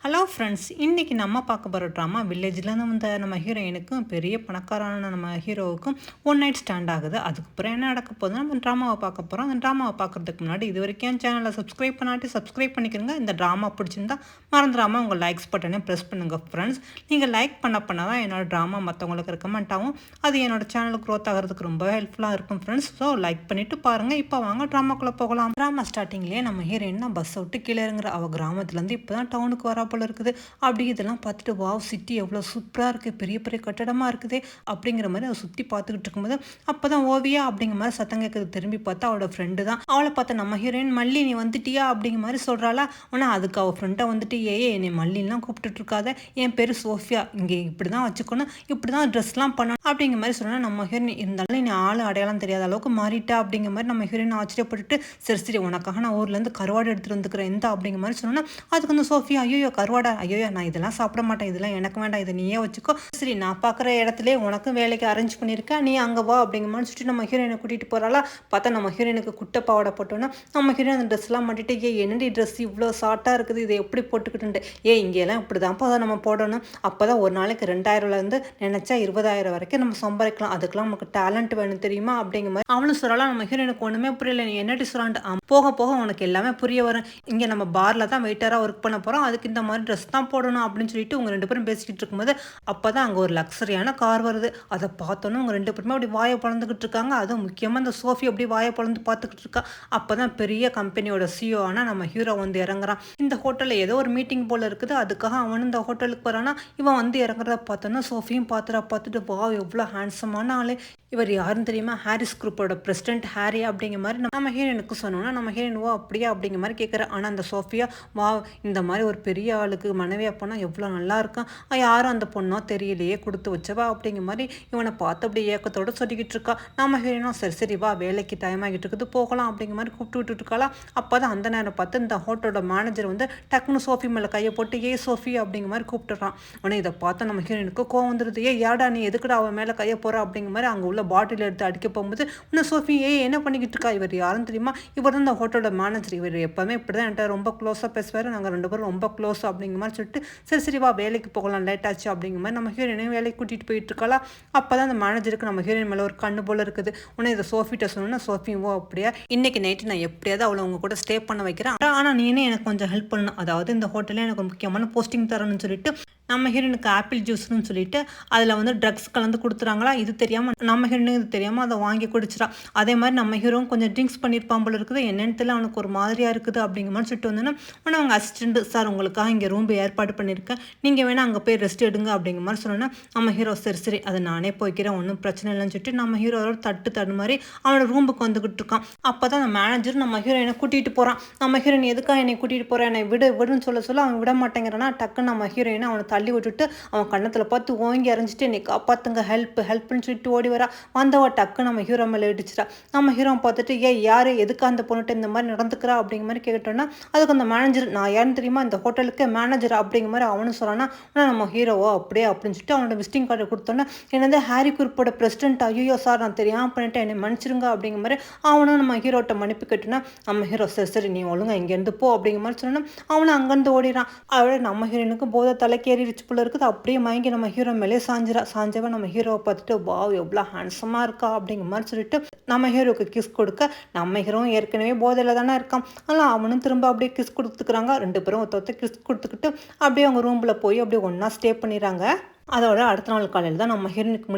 Hello friends, இன்றைக்கி நம்ம பார்க்க போகிற ட்ராமா வில்லேஜில் வந்த நம்ம ஹீரோயினுக்கும் பெரிய பணக்காரான நம்ம ஹீரோவுக்கும் ஒன் நைட் ஸ்டாண்ட் ஆகுது. அதுக்கப்புறம் என்ன நடக்க போகுதுன்னா நம்ம ட்ராமாவை பார்க்க போகிறோம். அந்த ட்ராமாவை பார்க்குறதுக்கு முன்னாடி இது வரைக்கும் என் சேனலை சப்ஸ்கிரைப் பண்ணாட்டி சப்ஸ்கிரைப் பண்ணிக்கிறங்க. இந்த ட்ராமா பிடிச்சிருந்தா மறந்துடாமல் உங்கள் லைக்ஸ் பட்டனை ப்ரெஸ் பண்ணுங்கள் ஃப்ரெண்ட்ஸ். நீங்கள் லைக் பண்ண தான் என்னோடய ட்ராமா மற்றவங்களுக்கு ரெக்கமெண்ட் ஆகும். அது என்னோடய சேனலுக்கு க்ரோத் ஆகிறதுக்கு ரொம்ப ஹெல்ப்ஃபுல்லாக இருக்கும் ஃப்ரெண்ட்ஸ். ஸோ லைக் பண்ணிவிட்டு பாருங்கள். இப்போ வாங்க ட்ராமாக்குள்ளே போகலாம். ட்ராமா ஸ்டார்டிங்லேயே நம்ம ஹீரோயின் தான் பஸ்ஸை விட்டு கீழே இறங்குற. அவள் கிராமத்துலேருந்து இப்போ தான் டவுனுக்கு வர போல இருக்குது. அப்படி இதெல்லாம் பார்த்துட்டு வாவ், சிட்டி எவ்வளோ சூப்பராக இருக்குது, பெரிய பெரிய கட்டடமாக இருக்குது அப்படிங்கிற மாதிரி அவள் சுற்றி பார்த்துக்கிட்டு இருக்கும்போது அப்போ தான் ஓவியா அப்படிங்கிற மாதிரி சத்தம் கேட்குறது. திரும்பி பார்த்தா அவளோட ஃப்ரெண்டு தான். அவளை பார்த்தா நம்ம ஹீரோயின் மல்லி நீ வந்துட்டியா அப்படிங்கிற மாதிரி சொல்கிறாளா. ஆனால் அதுக்கு அவள் ஃப்ரெண்டை வந்துட்டு என்னை மல்லிலாம் கூப்பிட்டுட்டு இருக்காத, என் பேர் சோஃபியா, இங்கே இப்படி தான் வச்சுக்கணும், இப்படி தான் ட்ரெஸ்லாம் பண்ணணும் அப்படிங்கிற மாதிரி சொன்னால் நம்ம ஹீரோயின் இருந்தாலும் நீ ஆள் அடையாளம் தெரியாத அளவுக்கு மாறிட்டா அப்படிங்கிற மாதிரி நம்ம ஹீரோயின் ஆச்சரியப்பட்டுட்டு சரி சரி உனக்காக நான் ஊர்லேருந்து கருவாடு எடுத்துகிட்டு வந்துக்கிறேன் எந்த அப்படிங்கிற மாதிரி சொன்னோன்னா அதுக்கு வந்து சோஃபியா ஐயோ கருவாடா, ஐயோ நான் இதெல்லாம் சாப்பிட மாட்டேன், இதெல்லாம் எனக்கு வேண்டாம், இதை நீயே வச்சுக்கோ, சரி நான் பார்க்குற இடத்துல உனக்கும் வேலைக்கு அரேஞ்ச் பண்ணியிருக்கேன், நீ அங்கே வா அப்படிங்கிற மாதிரி சொல்லிட்டு நம்ம ஹீரோயினை கூட்டிகிட்டு போகிறாளா. பார்த்தா நம்ம ஹீரோயினுக்கு குட்டை பாவாடை போட்டோன்னா நம்ம ஹீரோயின் அந்த ட்ரெஸ்லாம் மாட்டிட்டு என்னடி ட்ரெஸ் இவ்வளோ ஷார்ட்டாக இருக்குது, இதை எப்படி போட்டுக்கிட்டு இங்கெல்லாம் இப்படி தான்ப்பா அதை நம்ம போடணும், அப்போ தான் ஒரு நாளைக்கு 2000லேருந்து நினச்சா 20,000 வரைக்கும் நம்ம சம்பாதிக்கலாம், அதுக்கெல்லாம் நமக்கு டேலண்ட் வேணும் தெரியுமா அப்படிங்கிற மாதிரி அவனும் சொல்லலாம். நம்ம ஹீரோயினுக்கு ஒன்றுமே புரியல, நீ என்னடி சொல்லான்ட்டு போக போக உனக்கு எல்லாமே புரிய வரும், இங்கே நம்ம பாரில் தான் வெயிட்டராக ஒர்க் பண்ண போகிறோம், அதுக்கு இந்த மாதிரி ட்ரெஸ் தான் போடணும் அப்படின்னு சொல்லிட்டு உங்கள் 2 பேரும் பேசிக்கிட்டு இருக்கும்போது அப்போ தான் அங்கே ஒரு லக்ஸரியான கார் வருது. அதை பார்த்தோன்னே உங்கள் 2 பேருமே அப்படி வாயை பழந்துக்கிட்டு இருக்காங்க. அதுவும் முக்கியமாக இந்த சோஃபி அப்படி வாயை பழந்து பார்த்துக்கிட்டு இருக்கா. அப்போ தான் பெரிய கம்பெனியோட சிஓ ஆனால் நம்ம ஹீரோ வந்து இறங்குறான். இந்த ஹோட்டலில் ஏதோ ஒரு மீட்டிங் போல் இருக்குது, அதுக்காக அவனு இந்த ஹோட்டலுக்கு வரானா. இவன் வந்து இறங்குறத பார்த்தோன்னா சோஃபியும் பார்த்துட்டு வா எவ்வளோ ஹேண்ட்ஸமான ஆளு, இவர் யாருன்னு தெரியுமா, ஹாரிஸ் குரூப்போட பிரசிடென்ட் ஹாரி அப்படிங்கிற மாதிரி நம்ம ஹீரோனுக்கு சொன்னோன்னா நம்ம ஹீரோயின் வா அப்படியா அப்படிங்கிற மாதிரி கேட்குறேன். ஆனால் அந்த சோஃபியா வா இந்த மாதிரி ஒரு பெரிய ஆளுக்கு மனைவியாக போனால் எவ்வளோ நல்லா இருக்கான், யாரும் அந்த பொண்ணோ தெரியலையே கொடுத்து வச்சவா அப்படிங்கிற மாதிரி இவனை பார்த்து அப்படி ஏக்கத்தோடு சொல்லிக்கிட்டு இருக்கா. நம்ம ஹீரோயினும் சரி சரி வா வேலைக்கு டைம் ஆகிட்டு இருக்குது போகலாம் அப்படிங்கிற மாதிரி கூப்பிட்டு விட்டுட்டு இருக்காளா. அப்போ தான் அந்த நேரம் பார்த்து இந்த ஹோட்டலோட மேனேஜர் வந்து டக்குன்னு சோஃபி மேலே கையை போட்டு சோஃபி அப்படிங்கிற மாதிரி கூப்பிட்டுறான். உடனே இதை பார்த்து நம்ம ஹீரோயினுக்கு கோவம் வந்துடுது. யாடா நீ எதுக்குடா அவன் மேலே கையை போகிற அப்படிங்கிற மாதிரி அங்கே பாட்டில் எடுத்து அடிக்க போகும்போது இன்னும் சோஃபி என்ன பண்ணிக்கிட்டு இருக்கா, இவர் யாரும் தெரியுமா, இவர் தான் இந்த ஹோட்டலோட மேனேஜர், இவர் எப்போவுமே இப்படி தான் என்கிட்ட ரொம்ப க்ளோஸாக பேசுவார், நாங்கள் 2 பேரும் ரொம்ப க்ளோஸ் அப்படிங்கிற மாதிரி சொல்லிட்டு சரி சரி வா வேலைக்கு போகலாம் லேட் ஆச்சு அப்படிங்கிற மாதிரி நம்ம ஹீரோயினையும் வேலைக்கு கூட்டிகிட்டு போயிட்டு இருக்காளா. அப்போ தான் அந்த மேனேஜருக்கு நம்ம ஹீரோயின் மேலே ஒரு கண்ணு போல் இருக்குது. உடனே இதை சோஃபிட்ட சொன்னோன்னா சோஃபியும் அப்படியா இன்னைக்கு நைட்டு நான் எப்படியாவது அவளை உங்க கூட ஸ்டே பண்ண வைக்கிறேன், ஆனால் நீனே எனக்கு கொஞ்சம் ஹெல்ப் பண்ணணும், அதாவது இந்த ஹோட்டலே எனக்கு ஒரு முக்கியமான போஸ்டிங் தரணும்னு சொல்லிட்டு நம்ம ஹீரோனுக்கு ஆப்பிள் ஜூஸ்னு சொல்லிட்டு அதில் வந்து ட்ரக்ஸ் கலந்து கொடுத்துறாங்களா. இது தெரியாமல் நம்ம ஹீரோனுக்கு இது தெரியாமல் அதை வாங்கி குடிச்சிடா. அதே மாதிரி நம்ம ஹீரோவும் கொஞ்சம் ட்ரிங்க்ஸ் பண்ணியிருப்பான் போல இருக்குது, என்னென்னு தெரியல அவனுக்கு ஒரு மாதிரியாக இருக்குது அப்படிங்கிற மாதிரி சொல்லிட்டு வந்தோன்னா உடனே அவங்க அசிஸ்டண்ட் சார் உங்களுக்காக இங்கே ரூம் ஏற்பாடு பண்ணியிருக்கேன், நீங்கள் வேணால் அங்கே போய் ரெஸ்ட் எடுங்க அப்படிங்கிற மாதிரி சொன்னோன்னா நம்ம ஹீரோ சரி சரி அதை நானே போய்க்கிறேன் ஒன்றும் பிரச்சனை இல்லைன்னு சொல்லிட்டு நம்ம ஹீரோவோட தட்டு மாதிரி அவனோட ரூமுக்கு வந்துக்கிட்டு இருக்கான். அப்போ தான் அந்த மேனேஜர் நம்ம ஹீரோயினை கூட்டிகிட்டு போகிறான். நம்ம ஹீரோயின் எதுக்காக என்னை கூட்டிகிட்டு போகிறேன், என்னை விடுன்னு சொல்ல அவன் விட மாட்டேங்கிறான்னா டக்குன்னு நம்ம ஹீரோயினை அவனை தள்ளி விட்டுட்டு அவன் கண்ணத்தில் பார்த்து ஓங்கி அரைஞ்சிட்டு என்னை காப்பாற்றுங்க ஹெல்ப்னு சொல்லிட்டு ஓடி வரா. வந்தவா டக்கு நம்ம ஹீரோ மேலே இடிச்சிட்டா. நம்ம ஹீரோ பார்த்துட்டு யார் எதுக்கு அந்த பொண்ணுட்டு இந்த மாதிரி நடந்துக்கிறா அப்படிங்கிற மாதிரி கேட்டோன்னா அதுக்கு அந்த மேனேஜர் நான் யாருன்னு தெரியுமா, இந்த ஹோட்டலுக்கு மேனேஜர் அப்படிங்கிற மாதிரி அவனு சொன்னான்னா நம்ம ஹீரோவோ அப்படியே அப்படின்னு சொல்லிட்டு அவனோட விசிட்டிங் கார்டு கொடுத்தோன்னா என்னது ஹாரி குரூப்போட பிரசிடென்ட், ஐயோ சார் நான் தெரியாமல் பண்ணிட்டேன் என்னை மன்னிச்சிருங்க அப்படிங்கிற மாதிரி அவனும் நம்ம ஹீரோட்ட மன்னிப்பு கேட்டோன்னா நம்ம ஹீரோ சரி சரி நீ ஒழுங்கா இங்கேருந்து போ அப்படிங்கிற மாதிரி சொன்னா அவனும் அங்கேருந்து ஓடிறான். அவளை நம்ம ஹீரோனுக்கு போதை தலைக்கேறிடுச்சு போல இருக்குது. அப்படியே மயங்கி நம்ம ஹீரோ மேலே சாஞ்சவன் நம்ம ஹீரோவை பார்த்துட்டு வாவ் எவ்வளோ ஹேண்ட்ஸமாக இருக்கா அப்படிங்கிற மாதிரி சொல்லிட்டு நம்ம ஹீரோவுக்கு கிஸ் கொடுக்க நம்ம ஹீரோவும் ஏற்கனவே போதையில் தானே இருக்கான், ஆனால் அவனும் திரும்ப அப்படியே கிஸ் கொடுத்துக்கிறாங்க. 2 பேரும் ஒருத்த கிஸ் கொடுத்துக்கிட்டு அப்படியே அவங்க ரூமில் போய் அப்படியே ஒன்றா ஸ்டே பண்ணிடுறாங்க. அதோட அடுத்த நாள் காலையில் தான் நம்ம ஹீரோனுக்கு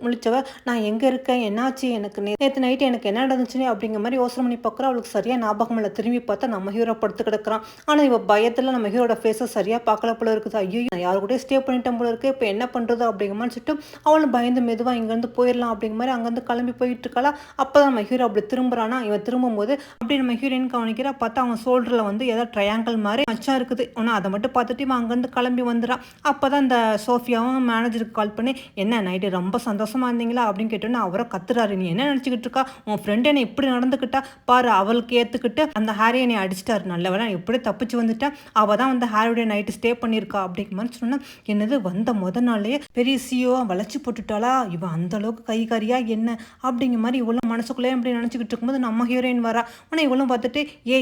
முழிச்சவ நான் எங்கே இருக்கேன் என்னாச்சு எனக்கு நேற்று நைட்டு எனக்கு என்ன நடந்துச்சுன்னு அப்படிங்கிற மாதிரி யோசனை பண்ணி பார்க்குறா. அவளுக்கு சரியாக ஞாபகம் இல்லை. திரும்பி பார்த்தா நம்ம ஹீரோ படுத்து கிடக்கிறான். ஆனால் இவள் பயத்தில் நம்ம ஹீரோட ஃபேஸை சரியாக பார்க்கல போல இருக்குது. ஐயோ நான் யாரு கூட ஸ்டே பண்ணிட்டேன் போல இருக்கு, இப்போ என்ன பண்ணுறது அப்படிங்கிற மாதிரி சொல்லிட்டு அவளும் பயந்து மெதுவாக இங்கேருந்து போயிடலாம் அப்படிங்கிற மாதிரி அங்கேருந்து கிளம்பி போயிட்டு இருக்காளா. அப்போ தான் நம்ம ஹீரோ அப்படி திரும்புறானா. இவன் திரும்பும்போது அப்படி நம்ம ஹீரோயின் கவனிக்கிறா. பார்த்தா அவன் ஷோல்டரில் வந்து ஏதோ ட்ரையாங்கிள் மாதிரி மச்சா இருக்குது. ஆனால் அதை மட்டும் பார்த்துட்டு இவன் அங்கேருந்து கிளம்பி வந்துடான். அப்போ தான் இந்த சோஃபியாவும் அவங்க மேனேஜருக்கு கால் பண்ணி என்ன நைட்டு ரொம்ப சந்தோஷமாக இருந்தீங்களா அப்படின்னு கேட்டோன்னே அவரை கத்துறாரு. நீ என்ன நினச்சிக்கிட்டு இருக்கா, உன் ஃப்ரெண்டு என்னை இப்படி நடந்துக்கிட்டா பாரு, அவளுக்கு ஏற்றுக்கிட்டு அந்த ஹாரி என்னை அடிச்சிட்டாரு, நல்ல வேலை எப்படி தப்பிச்சு வந்துட்டேன், அவள் தான் வந்து ஹாரியோடைய நைட்டு ஸ்டே பண்ணியிருக்கா அப்படிங்கிற மாதிரி சொன்னால் என்னது வந்த நாளே பெரிய சிஓ வளைச்சி போட்டுட்டாளா இவன் அந்த அளவுக்கு கைகாரியா என்ன அப்படிங்கிற மாதிரி இவ்வளோ மனசுக்குள்ளே அப்படி நினச்சிக்கிட்டு இருக்கும்போது நம்ம ஹீரோயின் வரா. ஆனால் இவ்வளோ பார்த்துட்டு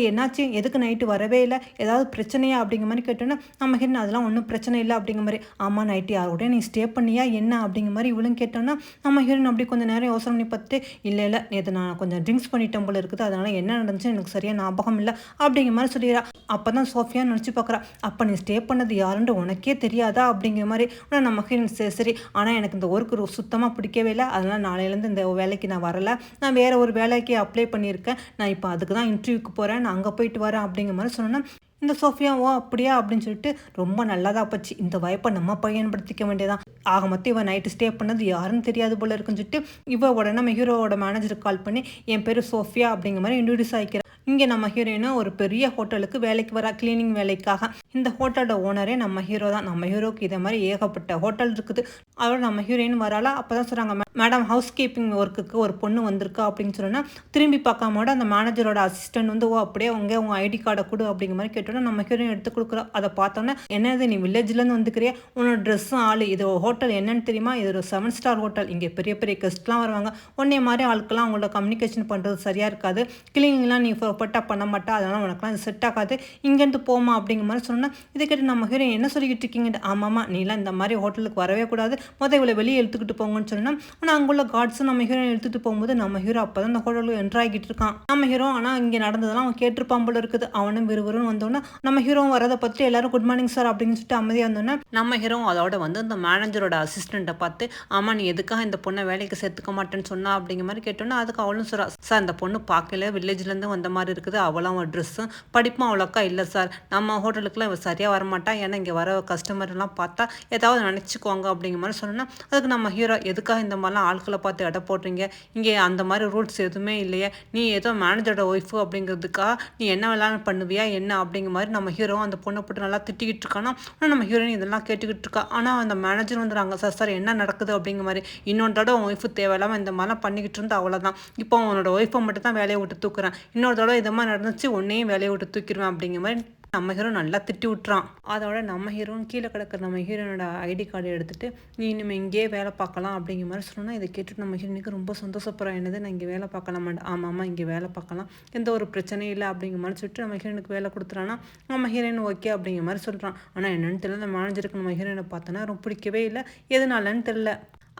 என்னாச்சு எதுக்கு நைட்டு வரவே இல்லை, ஏதாவது பிரச்சனையா அப்படிங்கிற மாதிரி கேட்டோன்னா நம்ம ஹீரோயின் அதெல்லாம் ஒன்றும் பிரச்சனை இல்லை அப்படிங்கிற மாதிரி. ஆமாம் நைட்டு யாரோட நீ ஸ்டே பண்ணியா என்ன அப்படிங்கிற மாதிரி இவளும் கேட்டோன்னா நம்ம ஹீரோயின் அப்படி கொஞ்சம் நேரம் யோசனை பண்ணி பார்த்துட்டு இல்லை நேற்று நான் கொஞ்சம் ட்ரிங்க்ஸ் பண்ணிட்டேன் போல இருக்குது, அதனால் என்ன நடந்துச்சு எனக்கு சரியாக ஞாபகம் இல்லை அப்படிங்கிற மாதிரி சொல்லிடுறா. அப்போ தான் சோஃபியா நினச்சி பார்க்குறா, அப்போ நீ ஸ்டே பண்ணது யாருன்னு உனக்கே தெரியாதா அப்படிங்கிற மாதிரி. ஆனால் நம்ம ஹீரோயின் சரி ஆனால் எனக்கு இந்த ஒர்க்கு சுத்தமாக பிடிக்கவே இல்லை, அதனால் நாளையிலேருந்து இந்த வேலைக்கு நான் வரலை, நான் வேறு ஒரு வேலைக்கு அப்ளை பண்ணியிருக்கேன், நான் இப்போ அதுக்கு தான் இன்டர்வியூக்கு போகிறேன், நான் அங்கே போயிட்டு வரேன் அப்படிங்கிற மாதிரி சொன்னேன்னா இந்த சோஃபியா அப்படியா அப்படின்னு சொல்லிட்டு ரொம்ப நல்லதாக போச்சு, இந்த வாய்ப்பை நம்ம பயன்படுத்திக்க வேண்டியதான். ஆக மொத்தம் இவன் நைட்டு ஸ்டே பண்ணது யாருன்னு தெரியாது போல இருக்குன்னு சொல்லிட்டு இவ உடனே நம்ம ஹீரோவோட மேனேஜருக்கு கால் பண்ணி என் பேர் சோஃபியா அப்படிங்கிற மாதிரி இன்ட்ரடியூஸ் ஆகிக்கிறேன். இங்கே நம்ம ஹீரோயினும் ஒரு பெரிய ஹோட்டலுக்கு வேலைக்கு வரா, கிளீனிங் வேலைக்காக. இந்த ஹோட்டலோட ஓனரே நம்ம ஹீரோ தான். நம்ம ஹீரோக்கு இதே மாதிரி ஏகப்பட்ட ஹோட்டல் இருக்குது. அதோட நம்ம ஹீரோயின் வராலா. அப்போ தான் சொல்கிறாங்க, மேடம் ஹவுஸ் கீப்பிங் ஒர்க்குக்கு ஒரு பொண்ணு வந்திருக்கா அப்படின்னு சொன்னால் திரும்பி பார்க்காமோட அந்த மேனேஜரோட அசிஸ்டன்ட் வந்து அப்படியே உங்கள் ஐடி கார்டை கொடு அப்படிங்கிற மாதிரி கேட்டோன்னா நம்ம ஹீரோயின் எடுத்து கொடுக்குறோம். அதை பார்த்தோன்னே என்னது நீ வில்லேஜ்லேருந்து வந்துக்கிறியா, உன்னோட ட்ரெஸ்ஸும் ஆள், இது ஹோட்டல் என்னன்னு தெரியுமா, இது ஒரு 7 ஸ்டார் ஹோட்டல், இங்கே பெரிய பெரிய கெஸ்ட்லாம் வருவாங்க, உன்னைய மாதிரி ஆளுக்கெல்லாம் அவங்களோட கம்யூனிகேஷன் பண்ணுறது சரியாக இருக்காது, கிளீனிங்லாம் நீ பர்ஃபெக்டாக பண்ண மாட்டா, அதனால் உனக்குலாம் இது செட் ஆகாது, இங்கேருந்து போமா அப்படிங்கிற மாதிரி சொன்னால் இதை கேட்டு நம்ம ஹீரோயின் என்ன சொல்லிக்கிட்டு இருக்கீங்க, ஆமாம்மா நீலாம் இந்த மாதிரி ஹோட்டலுக்கு வரவே கூடாது, இவளை வெளியே எடுத்துக்கிட்டு போங்கன்னு சொன்னால். ஆனால் அங்குள்ள கார்ட்ஸும் நம்ம ஹீரோயின் எடுத்துகிட்டு போகும்போது நம்ம ஹீரோ அப்போ தான் அந்த ஹோட்டலுக்கு என்ட்ரு ஆகிட்டு இருக்கான். நம்ம ஹீரோ ஆனால் இங்கே நடந்ததெல்லாம் அவன் கேட்டிருப்பான் போல இருக்குது. அவனும் விறுவிறுன்னு வந்தோன்னா நம்ம ஹீரோ வரதை பற்றி எல்லாரும் குட் மார்னிங் சார் அப்படின்னு சொல்லிட்டு அமைதியாக வந்தோன்னா நம்ம ஹீரோ அதோட வந்து இந்த மேனேஜரோட அசிஸ்டண்ட்டை பார்த்து ஆமாம் நீ எதுக்காக இந்த பொண்ணை வேலைக்கு சேர்த்துக்க மாட்டேன்னு சொன்னா அப்படிங்கிற மாதிரி கேட்டோன்னா அதுக்கு அவளும் சொல்கிறா, சார் இந்த பொண்ணு பார்க்கல வில்லேஜ்லேருந்து வந்த மாதிரி இருக்குது, அவளும் அவன் ட்ரெஸ்ஸும் படிப்பும் அவ்வளோக்கா இல்லை சார், நம்ம ஹோட்டலுக்குலாம் இவள் சரியாக வரமாட்டா, ஏன்னா இங்கே வர கஸ்டமர்லாம் பார்த்தா ஏதாவது நினச்சிக்குவாங்க அப்படிங்கிற மாதிரி சொன்னோன்னா அதுக்கு நம்ம ஹீரோ எதுக்காக இந்த மாதிரிலாம் ஆட்களை பார்த்து எடை போடுறீங்க, இங்கே அந்த மாதிரி ரூல்ஸ் எதுவுமே இல்லையே, நீ ஏதோ மேனேஜரோட ஒய்ஃபு அப்படிங்கிறதுக்காக நீ என்ன வேணாலும் பண்ணுவியா என்ன அப்படிங்கிற மாதிரி நம்ம ஹீரோ அந்த பொண்ணை போட்டு நல்லா திட்டிக்கிட்டு இருக்கானா. ஆனால் நம்ம ஹீரோயின் இதெல்லாம் கேட்டுக்கிட்டு இருக்கா. ஆனால் அந்த மேனேஜர் வந்துடுறாங்க, சார் என்ன நடக்குது அப்படிங்கிற மாதிரி, இன்னொரு தடவை உன் ஒய்ஃபு தேவையில்லாமல் இந்த மாதிரிலாம் பண்ணிக்கிட்டு இருந்தா அவ்வளோதான், இப்போ அவனோட ஒய்ஃபை மட்டும் தான் வேலையை விட்டு தூக்குறேன், இன்னொரு தடவை இது மாதிரி நடந்துச்சு உன்னையும் வேலையை விட்டு தூக்கிடுவேன் அப்படிங்கிற மாதிரி நம்ம ஹீரோ நல்லா திட்டி விட்டுறான். அதோட நம்ம ஹீரோன்னு கீழே கிடக்கிற நம்ம ஹீரோனோட ஐடி கார்டை எடுத்துகிட்டு நீ இனிமேல் இங்கேயே வேலை பார்க்கலாம் அப்படிங்கிற மாதிரி சொன்னால் இதை கேட்டுட்டு நம்ம ஹீரோனுக்கு ரொம்ப சந்தோஷப்படுறேன். என்னது நான் இங்கே வேலை பார்க்கலாமான், ஆமாம்மா இங்கே வேலை பார்க்கலாம், எந்த ஒரு பிரச்சனையும் இல்லை அப்படிங்கிற மாதிரி சொல்லிட்டு நம்ம ஹீரோனுக்கு வேலை கொடுத்துறான்னா நம்ம ஹீரோயின் ஓகே அப்படிங்கிற மாதிரி சொல்கிறான். ஆனால் என்னென்னு தெரியல, அந்த மேனேஜருக்கு நம்ம ஹீரோயினை பார்த்தோன்னா ரொம்ப பிடிக்கவே இல்லை, எதுனாலன்னு தெரில.